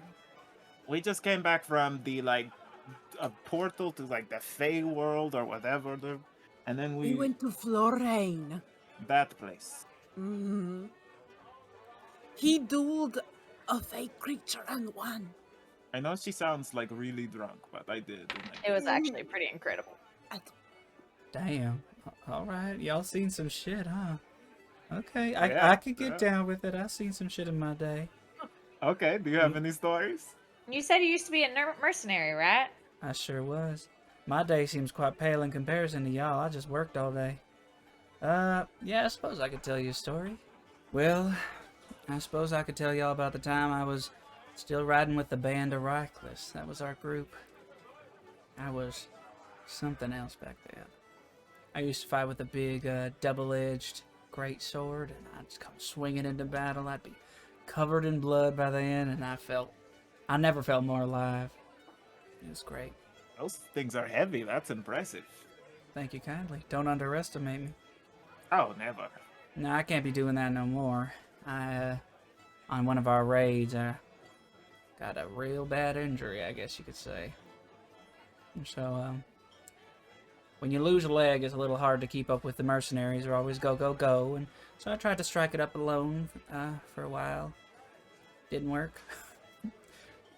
We just came back from the a portal to like the Fey world or whatever, and then We went to Florane. that place. hmm He dueled a fake creature and won. I know she sounds like really drunk, but I did. And It was actually pretty incredible. Damn. All right, y'all seen some shit, huh? Okay, Yeah, I could get yeah. down with it. I've seen some shit in my day. Okay, do you have any stories? You said you used to be a mercenary, right? I sure was. My day seems quite pale in comparison to y'all. I just worked all day. Yeah, I suppose I could tell you a story. Well, I suppose I could tell y'all about the time I was still riding with the band of Rycliffe. That was our group. I was something else back then. I used to fight with a big, double-edged great sword, and I'd just come swinging into battle. I'd be covered in blood by the end, and I never felt more alive. It was great. Those things are heavy. That's impressive. Thank you kindly. Don't underestimate me. Oh, never. No, I can't be doing that no more. On one of our raids, I got a real bad injury, I guess you could say. And so, when you lose a leg, it's a little hard to keep up with the mercenaries. They're always go, go, go. And so I tried to strike it up alone for a while. Didn't work.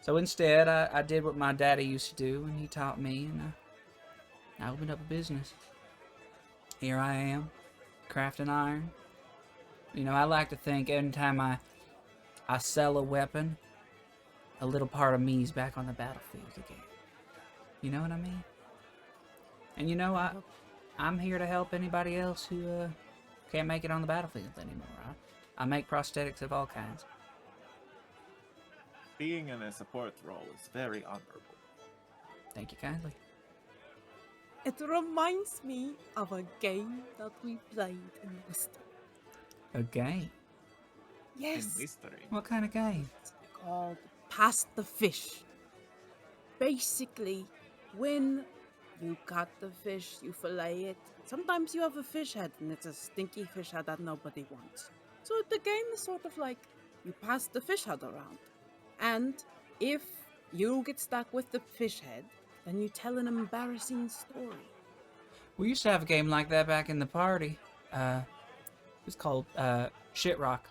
So instead, I did what my daddy used to do, and he taught me, and I opened up a business. Here I am, crafting iron. You know, I like to think every time I sell a weapon, a little part of me's back on the battlefield again. You know what I mean? And you know, I'm here to help anybody else who can't make it on the battlefield anymore. I make prosthetics of all kinds. Being in a support role is very honorable. Thank you kindly. It reminds me of a game that we played in Western. A game? Yes, In mystery. What kind of game? it's called Pass the Fish. Basically, when You cut the fish, you fillet it. Sometimes you have a fish head, and it's a stinky fish head that nobody wants. So the game is sort of like you pass the fish head around. And if you get stuck with the fish head, then you tell an embarrassing story. We used to have a game like that back in the party. It was called Shit Rock.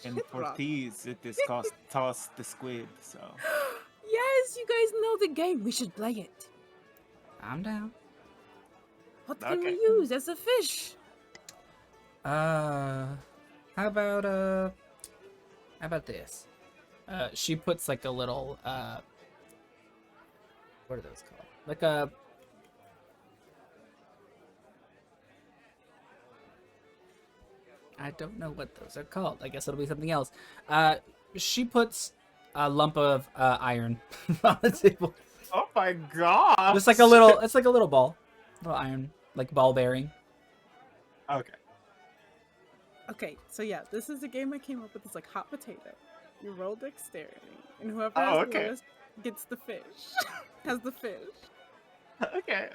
In Shit rock. Portuguese, it is called Toss the Squid, so... Yes, you guys know the game. We should play it. I'm down. What can we Okay. use as a fish? How about this? She puts like a little what are those called? Like a I don't know what those are called. I guess it'll be something else. She puts a lump of iron on the table. Oh my god! Just like a little, it's like a little ball, little iron, like ball bearing. Okay. Okay, so yeah, this is a game I came up with. It's like hot potato. You roll dexterity, and whoever Oh, has the okay. lowest gets the fish. has the fish. Okay.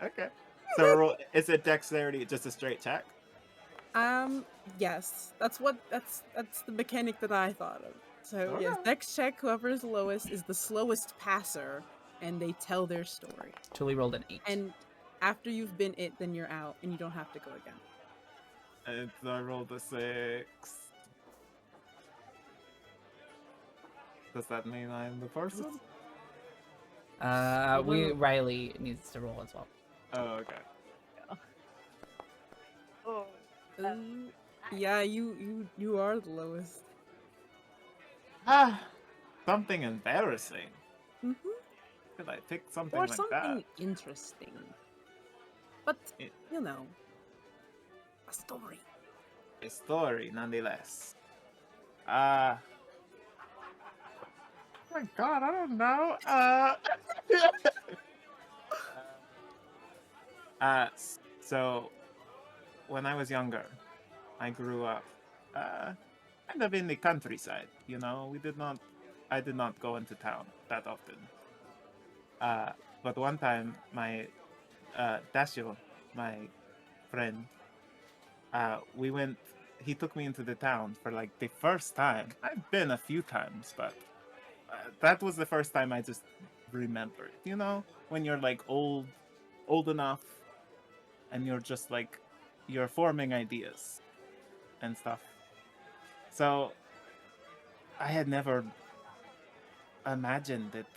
So is it dexterity just a straight check? Yes, that's the mechanic that I thought of. So yes, Okay. dex check. Whoever is lowest is the slowest passer, and they tell their story. Tully rolled an 8. And after you've been it, then you're out, and you don't have to go again. And I rolled a 6. Does that mean I'm the person? Riley needs to roll as well. Oh, okay. Oh. Yeah, you are the lowest. Ah, something embarrassing. Mm-hmm. Could I pick something Or like something interesting. But It- you know, a story. that? A story, nonetheless. Oh my god, I don't know. So when I was younger, I grew up kind of in the countryside. You know, I did not go into town that often. But one time, my Dasio, my friend, he took me into the town for like the first time. I've been a few times, but that was the first time I just remembered. You know, when you're like old enough, and you're just like you're forming ideas and stuff. So I had never imagined that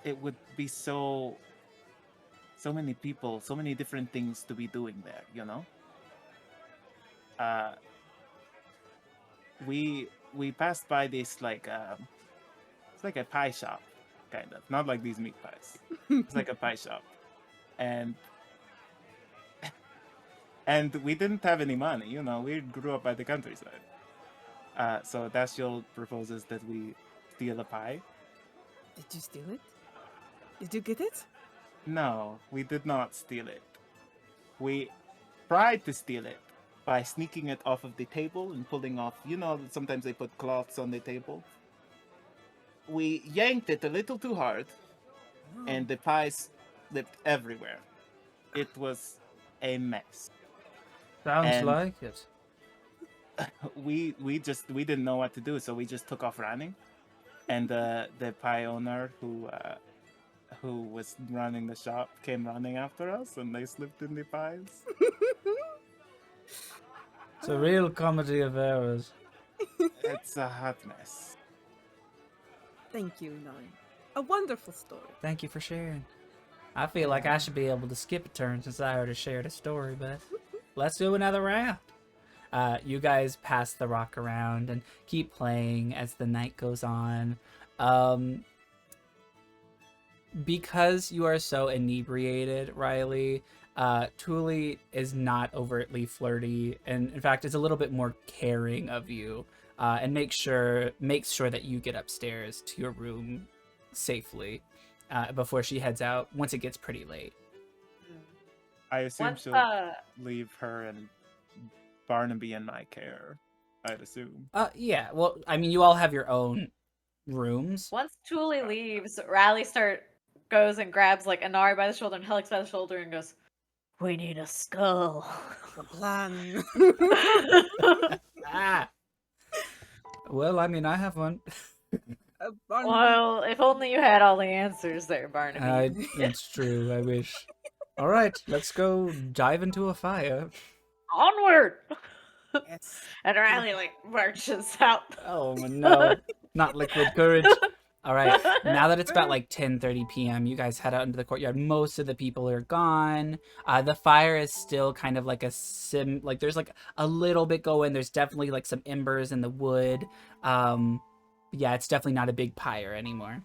it would be so many people, so many different things to be doing there. You know. We passed by this like it's like a pie shop, kind of, not like these meat pies. It's like a pie shop, and we didn't have any money. You know, we grew up by the countryside. So Dashiell proposes that we steal a pie. Did you steal it? Did you get it? No, we did not steal it. We tried to steal it by sneaking it off of the table and pulling off. You know, sometimes they put cloths on the table. We yanked it a little too hard, and the pies slipped everywhere. It was a mess. Sounds And- like it. We didn't know what to do, so we just took off running. And the pie owner who was running the shop came running after us, and they slipped in the pies. It's a real comedy of errors. It's a hot mess. Thank you, Nine. A wonderful story. Thank you for sharing. I feel like I should be able to skip a turn since I already shared a story, but let's do another round. You guys pass the rock around and keep playing as the night goes on. Because you are so inebriated, Riley, Thule is not overtly flirty, and in fact is a little bit more caring of you, and makes sure that you get upstairs to your room safely before she heads out once it gets pretty late. I assume Once she'll leave her and Barnaby in my care. I'd assume. Yeah, well, I mean, you all have your own rooms. Thule leaves, Riley goes and grabs like Inari by the shoulder and Helix by the shoulder and goes, "We need a skull." The plan. Ah. Well, I mean, I have one. Barnaby. Well, if only you had all the answers there, Barnaby. It's true. I wish. All right, let's go dive into a fire. Onward! Yes. And Riley like marches out. Oh no, not liquid courage. All right, now that it's about like 10:30 p.m., you guys head out into the courtyard. Most of the people are gone. The fire is still kind of like like there's like a little bit going. There's definitely like some embers in the wood. Yeah, it's definitely not a big pyre anymore.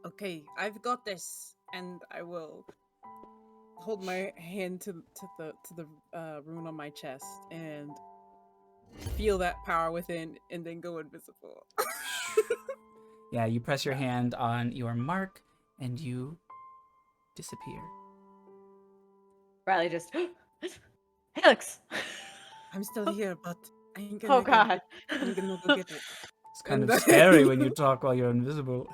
Okay, I've got this, and I will hold my hand to the rune on my chest and feel that power within, and then go invisible. Yeah, you press your hand on your mark, and you disappear. Riley just, Helix! I'm still here, but I ain't gonna. Oh god. I'm gonna go get it. It's kind of scary when you talk while you're invisible.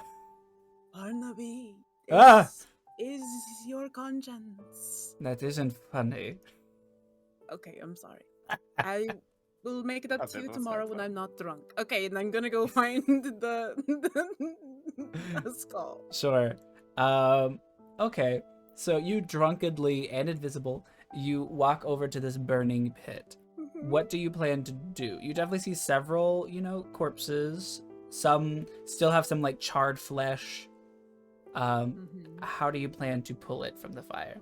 Barnaby, Ah! this is your conscience. That isn't funny. Okay, I'm sorry. I will make it up Okay, to you that's tomorrow not when fun. I'm not drunk. Okay, and I'm gonna go find the skull. Sure. Okay. So you drunkenly and invisible, you walk over to this burning pit. What do you plan to do? You definitely see several, corpses. Some still have some like charred flesh. How do you plan to pull it from the fire?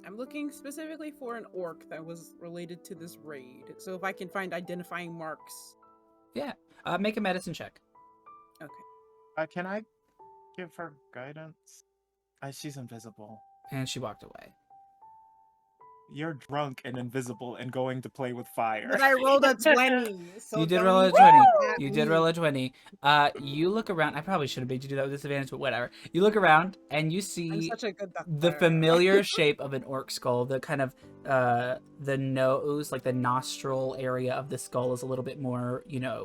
I'm looking specifically for an orc that was related to this raid. So if I can find identifying marks. Yeah. Make a medicine check. Okay. Can I give her guidance? She's invisible. And she walked away. You're drunk and invisible and going to play with fire. But I rolled a 20. So You did don't roll a even 20. at You did me. roll a 20. You look around. I probably should have made you do that with disadvantage, but whatever. You look around and you I'm see such a good duck the player. familiar shape of an orc skull. The kind of the nose, like the nostril area of the skull is a little bit more,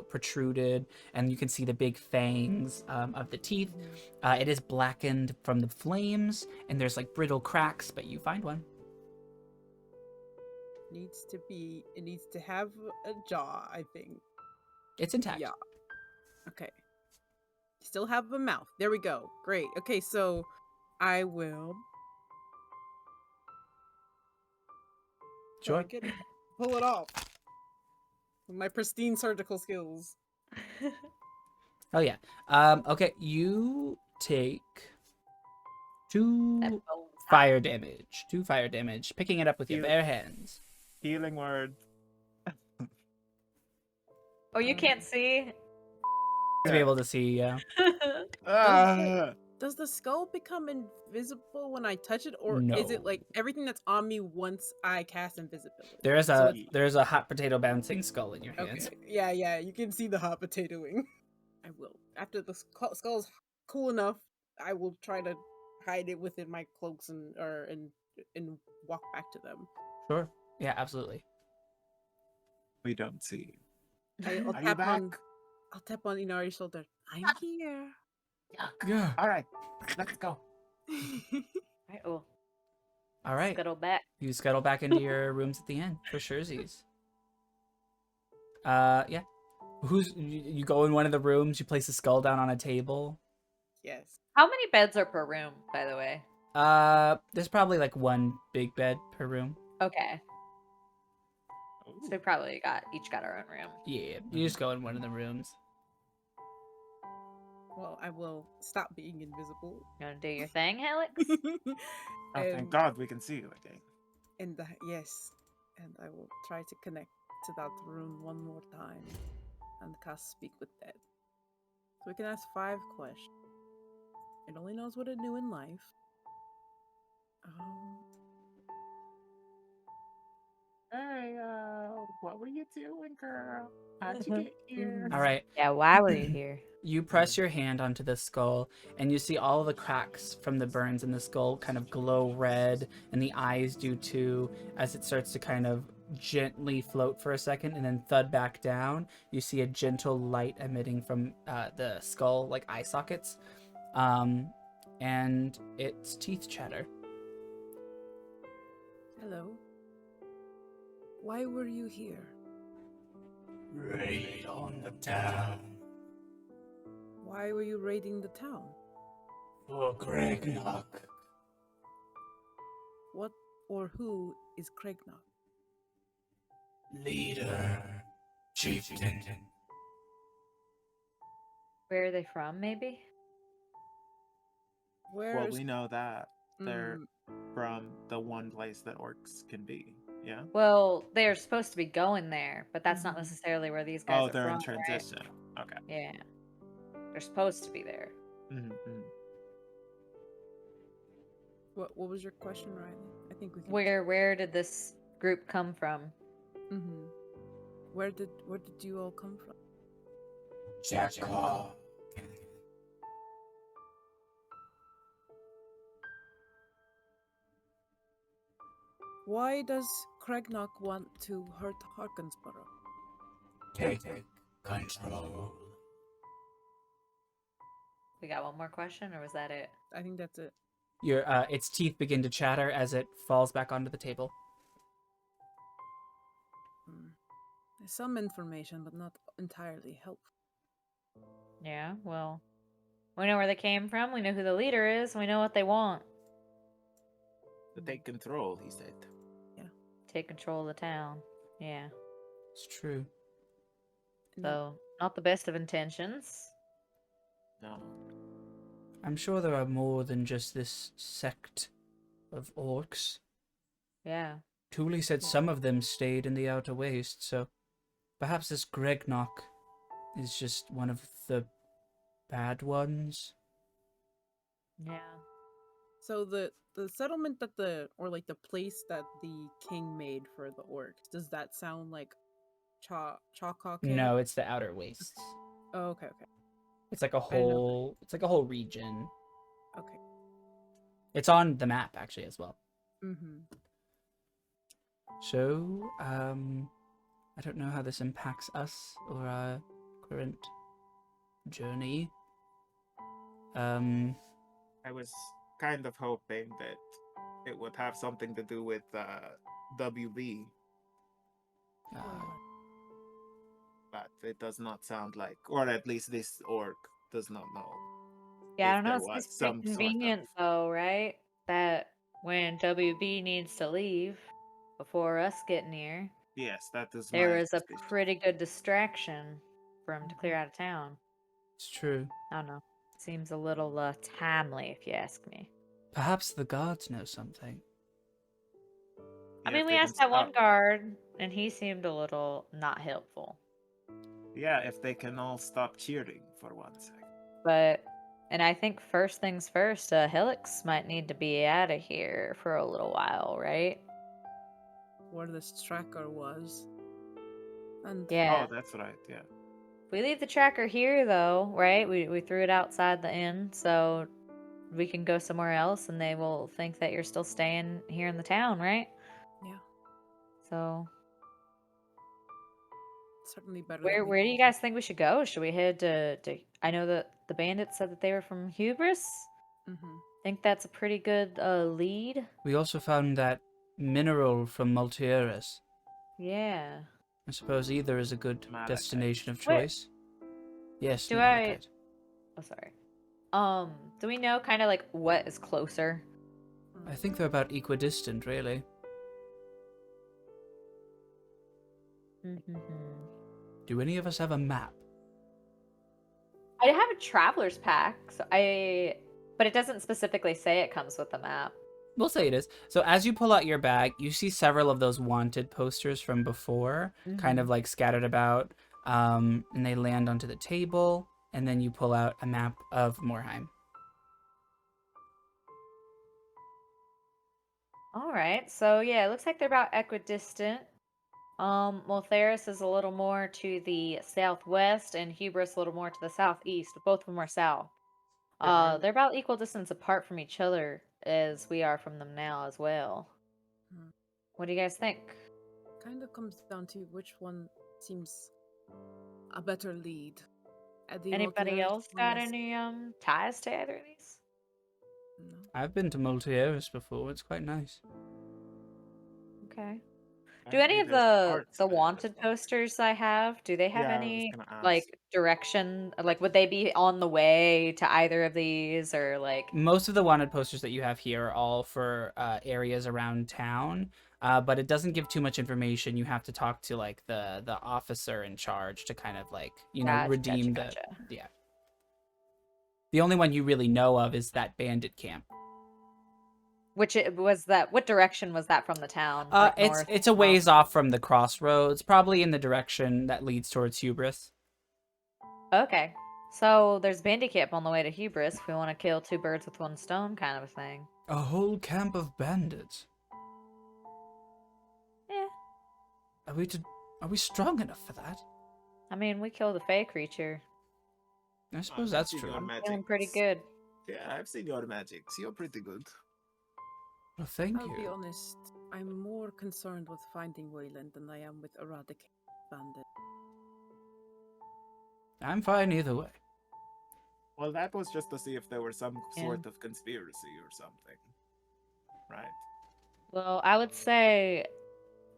protruded, and you can see the big fangs of the teeth. It is blackened from the flames, and there's like brittle cracks, but you find one. It needs to have a jaw, I think. It's intact. Yeah. Okay. Still have a mouth. There we go. Great. Okay, so I will Sure. I can pull it off. With my pristine surgical skills. Oh yeah. Okay, you take That 2 bone's hot. fire damage. 2 fire damage. Picking it up with your You- bare hands. Healing word. Oh, you can't see? To be able to see, yeah. Does the skull become invisible when I touch it, or is No. it like everything that's on me once I cast invisibility? There's So a there's a hot potato bouncing skull in your hands. Okay. Yeah, you can see the hot potatoing. I will. After the skull's cool enough, I will try to hide it within my cloaks and walk back to them. Sure. Yeah, absolutely. We don't see. I'll Are you tap back? I'll tap on Inari's shoulder. I'm here. Yeah. All right, let's go. Right, oh, All right. scuttle back. You scuttle back into your rooms at the end for surezies. Yeah. You go in one of the rooms, you place the skull down on a table. Yes. How many beds are per room, by the way? There's probably like 1 big bed per room. Okay. Ooh. So we probably each got our own room. Yeah, you just go in one of the rooms. Well, I will stop being invisible. You wanna do your thing, Helix? Oh, thank and, God we can see you again. yes, and I will try to connect to that rune one more time and cast Speak with Dead. So we can ask 5 questions. It only knows what it knew in life. Hey, what were you doing, girl? How'd you get here? All right. Yeah, why were you here? You press your hand onto the skull, and you see all the cracks from the burns in the skull kind of glow red, and the eyes do too, as it starts to kind of gently float for a second and then thud back down. You see a gentle light emitting from the skull, like eye sockets. and its teeth chatter. Hello. Why were you here? Raid on the town Why were you raiding the town? for Gregnock. What or who is Craignock? Leader, chieftain. Where are they from, maybe? Where Well, is... we know that they're Mm, from the one place that orcs can be. Yeah. Well, they're supposed to be going there, but that's not Mhm. necessarily where these guys Oh, are they're from, in right? transition. Okay. Yeah. They're supposed to be there. Mm-hmm. what was your question, Riley? I think we can... Where did this group come from? Mm-hmm. Where did you all come from? Jackal. Why does Craignock want to hurt Harkensborough? Take control. We got one more question, or was that it? I think that's it. Its teeth begin to chatter as it falls back onto the table. There's some information, but not entirely helpful. Yeah, well, we know where they came from, we know who the leader is, and we know what they want. To take control, he said. Take control of the town. Yeah. It's true. So, not the best of intentions. No. I'm sure there are more than just this sect of orcs. Yeah. Thule said some of them stayed in the Outer Waste, so perhaps this Gregnock is just one of the bad ones. Yeah. So the settlement that the place that the king made for the orcs, does that sound like Chawkaw Camp? No, it's the Outer Wastes. Oh, okay. It's like a whole. It's like a whole region. Okay. It's on the map actually as well. Mm-hmm. So, I don't know how this impacts us or our current journey. I was kind of hoping that it would have something to do with WB, but it does not sound like, or at least this orc does not know. Yeah, I If don't know. there It's was just some sort of- convenient, though, right? That when WB needs to leave before us get near, Yes, that is there my was a suspicion. pretty good distraction for him to clear out of town. It's true. I don't know. Seems a little timely, if you ask me. Perhaps the guards know something. I Yeah, mean, if we they can asked that one stop- guard, and he seemed a little not helpful. Yeah, if they can all stop cheering for 1 second. And I think first things first, Helix might need to be out of here for a little while, right? Where this tracker was. And Yeah. Oh, that's right. Yeah. If we leave the tracker here, though, right? We threw it outside the inn, so we can go somewhere else, and they will think that you're still staying here in the town, right? yeah, So, certainly better. where do you guys think we should go? Should we head to I know that the bandits said that they were from Hubris. Mm-hmm. Think that's a pretty good lead. We also found that mineral from Multieris. Yeah. I suppose either is a good Malachite. destination of Wait. choice. Yes, Do malachite. Oh, sorry. Do we know kind of like what is closer? I think they're about equidistant, really. Mm-hmm. Do any of us have a map? I have a traveler's pack, but it doesn't specifically say it comes with the map. We'll say it is. So as you pull out your bag, you see several of those wanted posters from before, kind of like scattered about, and they land onto the table, and then you pull out a map of Morheim. All right, so yeah, it looks like they're about equidistant. Multheris is a little more to the southwest, and Hubris a little more to the southeast. But both of them are south. They're about equal distance apart from each other as we are from them now as well. What do you guys think? Kind of comes down to which one seems a better lead. Anybody Multiverse else one got is- any ties to either of these? No. I've been to Multieris before. It's quite nice. Okay. Do Apparently any of there's the arts there as wanted well. posters I have, do they have Yeah, I was any gonna ask. like direction? Like, would they be on the way to either of these, or like? Most of the wanted posters that you have here are all for areas around town, but it doesn't give too much information. You have to talk to like the officer in charge to kind of like Gotcha, redeem gotcha. yeah. The only one you really know of is that bandit camp. Which it was that? What direction was that from the town? Like north? It's a ways off from the crossroads, probably in the direction that leads towards Hubris. Okay. So there's bandit camp on the way to Hubris. If we want to kill two birds with one stone, kind of a thing. A whole camp of bandits. Yeah. Are we strong enough for that? I mean, we killed a fey creature. I suppose I've that's seen true. your I'm feeling pretty magics. good. Yeah, I've seen your magics. You're pretty good. Well, thank I'll be you. honest, I'm more concerned with finding Wayland than I am with eradicating bandit. I'm fine either way. Well, that was just to see if there were some Yeah. sort of conspiracy or something. Right. Well, I would say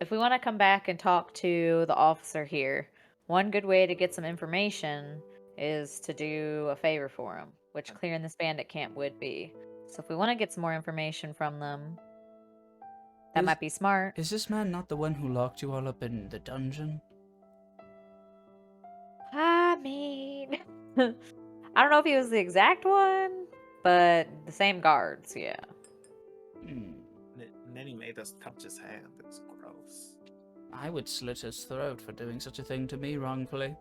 if we want to come back and talk to the officer here, one good way to get some information is to do a favor for him, which clearing this bandit camp would be. So if we want to get some more information from them, that Is- might be smart. Is this man not the one who locked you all up in the dungeon? I mean, I don't know if he was the exact one, but the same guards, yeah. Hmm. And then he made us touch his hand. It was gross. I would slit his throat for doing such a thing to me wrongfully.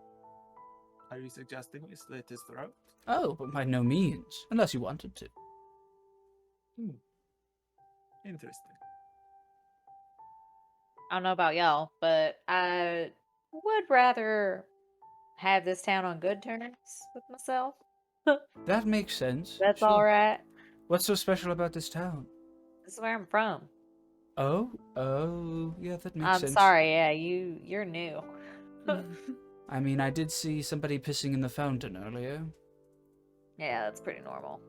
Are you suggesting we slit his throat? Oh, but by no means, unless you wanted to. Interesting. I don't know about y'all, but I would rather have this town on good terms with myself. That makes sense. That's sure. all right. What's so special about this town? This is where I'm from. Oh, yeah, that makes I'm sense. sorry, yeah, you're new. I mean, I did see somebody pissing in the fountain earlier. Yeah, that's pretty normal.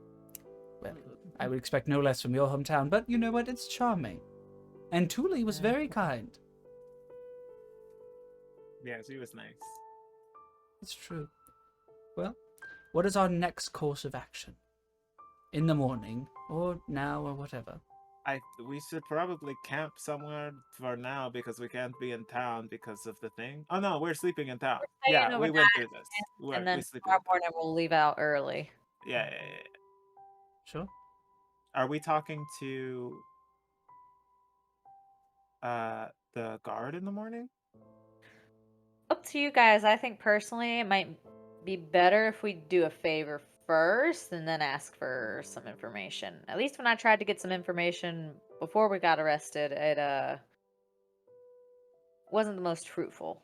Well, I would expect no less from your hometown, but you know what? It's charming. And Thule was very kind. Yeah, she was nice. It's true. Well, what is our next course of action? In the morning, or now, or whatever. We should probably camp somewhere for now because we can't be in town because of the thing. Oh no, we're sleeping in town. staying Yeah, we went overnight, through this. And then We sleep tomorrow in town. morning we'll leave out early. Yeah. Sure. Are we talking to the guard in the morning? Up to you guys. I think personally it might be better if we do a favor first and then ask for some information. At least when I tried to get some information before we got arrested, it wasn't the most fruitful.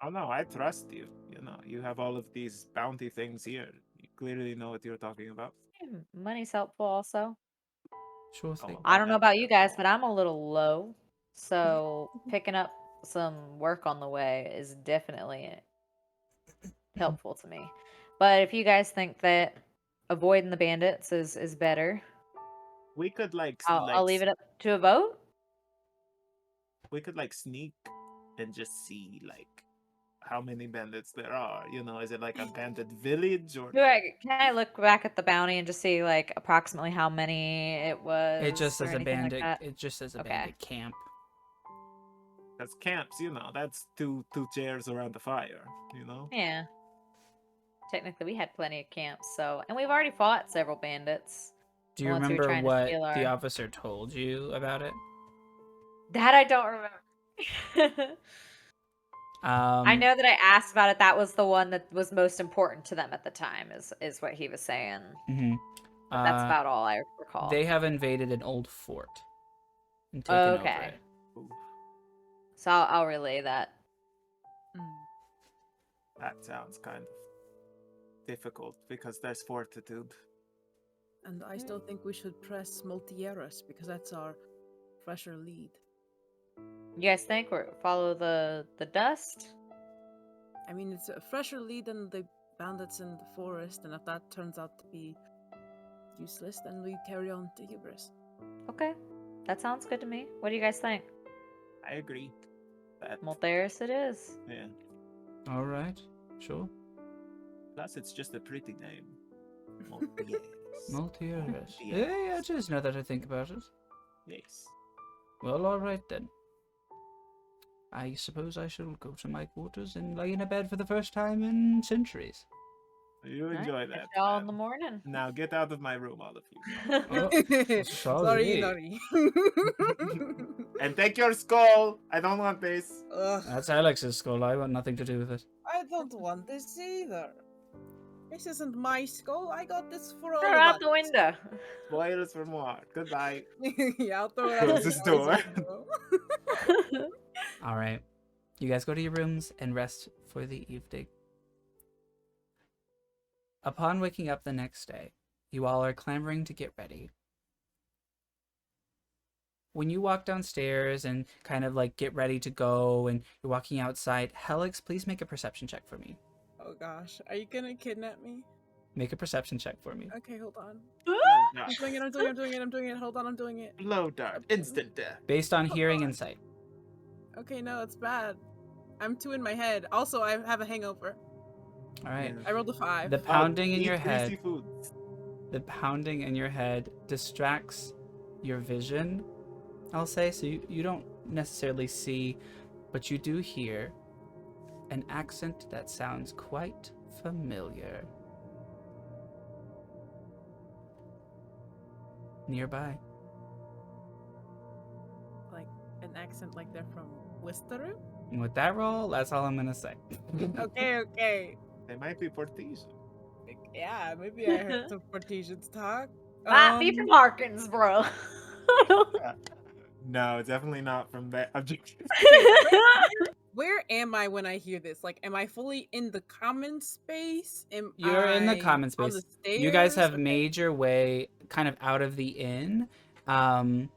Oh no, I trust you. You know, you have all of these bounty things here. You clearly know what you're talking about. Yeah, money's helpful also. Sure thing. I don't know about you guys, but I'm a little low. So picking up some work on the way is definitely helpful to me. But if you guys think that avoiding the bandits is better, We could I'll leave it up to a vote. we could sneak and just see how many bandits there are. You know, is it like a bandit village or Can I look back at the bounty and just see like approximately how many it was? It just or says a anything like bandit. that? It just says a Okay. bandit camp. that's camps, you know, that's two chairs around the fire, you know? Yeah. Technically, we had plenty of camps, and we've already fought several bandits. Do you The ones who were remember trying to what steal the our- officer told you about it? That I don't remember. I know that I asked about it. That was the one that was most important to them at the time, is what he was saying. Mhm. But that's about all I recall. They have invaded an old fort and taken over Okay. it. Oof, So I'll relay that. that sounds kind of difficult because there's fortitude. And I still think we should press Multieris because that's our fresher lead. You guys think we follow the dust? I mean, it's a fresher lead than the bandits in the forest, and if that turns out to be useless, then we carry on to hubris. Okay, that sounds good to me. What do you guys think? I agree. That, Maltheris it is. yeah. All right, sure. Plus, it's just a pretty name. Yes. Multi-Eris. Yes. Yeah, just now that I think about it. Yes. Well, all right then. I suppose I shall go to my quarters and lay in a bed for the first time in centuries. You Alright, enjoy catch that. y'all in man. the morning. Now get out of my room, all of you. Oh, Sorry, sorry. And take your skull. I don't want this. Ugh, That's Alex's skull. I want nothing to do with it. I don't want this either. This isn't my skull. I got this for all Throw of it out us. the window. Spoilers for more. Goodbye. Yeah, I'll throw it out Close the this door. window. All right. You guys go to your rooms and rest for the evening. Upon waking up the next day, you all are clamoring to get ready. When you walk downstairs and kind of like get ready to go and you're walking outside, Helix, please make a perception check for me. Oh gosh, are you gonna kidnap me? Make a perception check for me. Okay, hold on. Blow I'm dart. doing it, I'm doing it, I'm doing it, I'm doing it. Hold on, I'm doing it. Blow dart. Instant death. Based on hearing and sight. Okay, no, it's bad. I'm 2 in my head. Also, I have a hangover. All right. I rolled a 5. The pounding in Eat your greasy head, foods. the pounding in your head distracts your vision, I'll say. So you don't necessarily see, but you do hear an accent that sounds quite familiar. Nearby. Like an accent like they're from Wisteru? And with that roll, that's all I'm gonna say. Okay, okay. They might be Portesian. Yeah, maybe I heard some Portesians talk. Might be from Harkins, bro. No, definitely not from that objective. Where am I when I hear this? Like, am I fully in the common space? Am You're in the I common on space. the You guys stairs? have Okay. made your way kind of out of the inn. Mhm.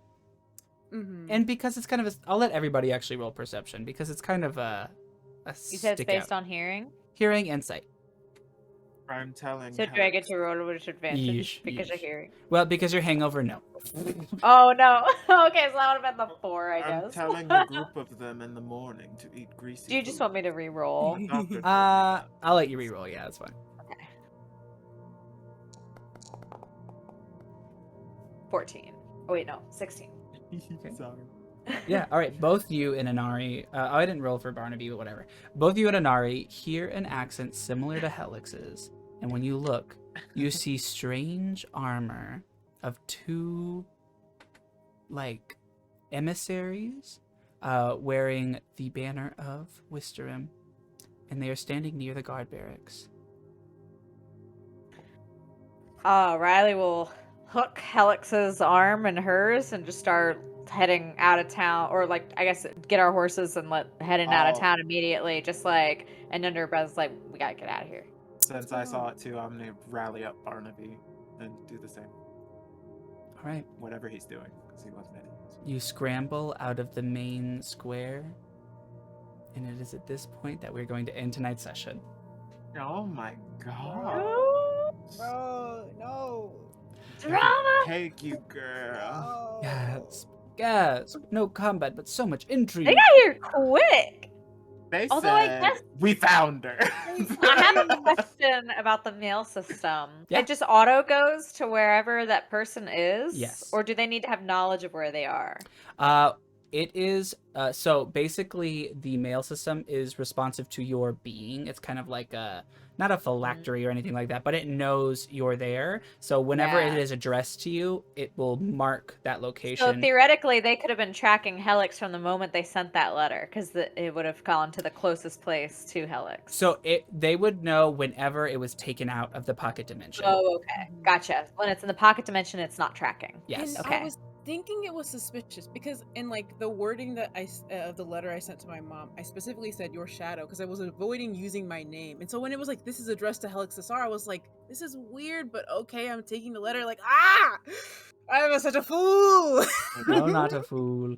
And because it's kind of I'll let everybody actually roll perception because it's kind of a You said it's stick based out. on hearing? Hearing and sight. I'm telling So do I get to roll with advantage Yeesh, because of yeesh. hearing? Well, because you're hangover, no. Oh no. Okay, so that would have been the 4, I I'm guess. telling a group of them in the morning to eat greasy Do you just food. want me to re-roll? The doctor told me that. I'll let you reroll. Yeah, that's fine. 14. Oh wait, no, 16. Sorry. Yeah, all right. Both you and Inari. I didn't roll for Barnaby, but whatever. Both you and Inari hear an accent similar to Helix's, and when you look, you see strange armor of 2, like, emissaries, wearing the banner of Wisterim, and they are standing near the guard barracks. Riley will hook Helix's arm and hers and just start heading out of town, or like I guess get our horses and heading out of Oh. town immediately. Just like, and under her breath, like, we gotta get out of here. Since I saw it too, I'm gonna rally up Barnaby and do the same. All right. Whatever he's doing, because he wasn't in it. You scramble out of the main square, and it is at this point that we're going to end tonight's session. Oh my god. Bro, no. Drama! Take you, girl. No. Yes, no combat, but so much intrigue. They got here quick. They Although I said guess- we found her. I have a question about the mail system. Yeah. It just auto goes to wherever that person is? Yes. Or do they need to have knowledge of where they are? It is, so basically the mail system is responsive to your being. It's kind of like not a phylactery or anything like that, but it knows you're there. So whenever Yeah. it is addressed to you, it will mark that So location. theoretically, they could have been tracking Helix from the moment they sent that letter, because it would have gone to the closest place to Helix. So they would know whenever it was taken out of the pocket dimension. Oh, okay. Gotcha. When it's in the pocket dimension, it's not tracking. Yes. And Okay. I was thinking it was suspicious because in like the wording that of the letter I sent to my mom, I specifically said your shadow because I was avoiding using my name. And so when it was like this is addressed to Helix Cesar, I was like, this is weird, but okay, I'm taking the letter. Like, I was such a fool. No, not a fool.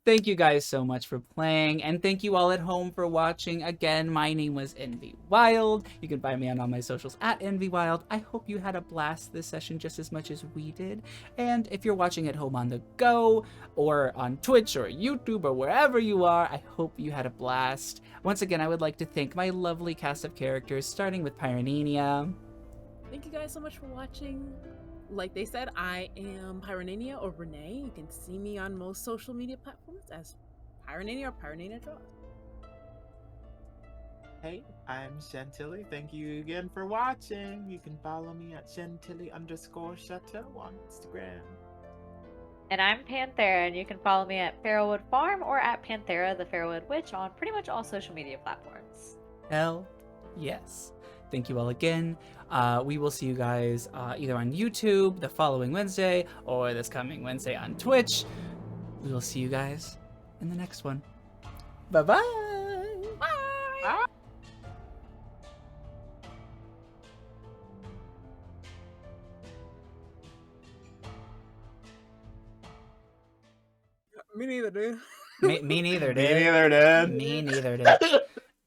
Thank you guys so much for playing, and thank you all at home for watching. Again, my name was Envy Wild. You can find me on all my socials at Envy Wild. I hope you had a blast this session just as much as we did. And if you're watching at home on the go, or on Twitch or YouTube or wherever you are, I hope you had a blast. Once again, I would like to thank my lovely cast of characters, starting with Pyronaynia. Thank you guys so much for watching. Like they said, I am Pyronaynia or Renee. You can see me on most social media platforms as Pyronaynia or Pyronaynia Draws. Hey, I'm Chantilly. Thank you again for watching. You can follow me at Chantilly_Chateau on Instagram. And I'm Panthera, and you can follow me at Farrowwood Farm or at Panthera the Farrowwood Witch on pretty much all social media platforms. Hell yes. Thank you all again. We will see you guys either on YouTube the following Wednesday or this coming Wednesday on Twitch. We will see you guys in the next one. Bye-bye. Bye! Me neither, dude. Me neither, dude. Me neither, dude. Me neither, dude.